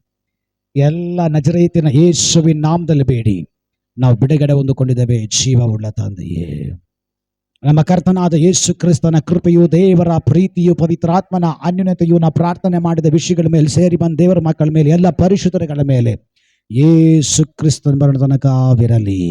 ಎಲ್ಲ ನಜರೇತಿನ ಯೇಸುವಿನ ನಾಮದಲ್ಲಿ ಬೇಡಿ ನಾವು ಬಿಡುಗಡೆ ಹೊಂದಿಕೊಂಡಿದ್ದೇವೆ. ಜೀವವುಳ್ಳ ತಂದೆಯೇ, ನಮ್ಮ ಕರ್ತನಾದ ಯೇಸು ಕ್ರಿಸ್ತನ ಕೃಪೆಯು, ದೇವರ ಪ್ರೀತಿಯು, ಪವಿತ್ರಾತ್ಮನ ಅನ್ಯೋನ್ಯತೆಯು ನಾವು ಪ್ರಾರ್ಥನೆ ಮಾಡಿದ ವಿಷಯಗಳ ಮೇಲೆ ಸೇರಿ ಬಂದ ದೇವರ ಮಕ್ಕಳ ಮೇಲೆ, ಎಲ್ಲ ಪರಿಶುದ್ಧಗಳ ಮೇಲೆ ಯೇಸು ಕ್ರಿಸ್ತನ ಮರಣ ತನಕ ವಿರಲಿ.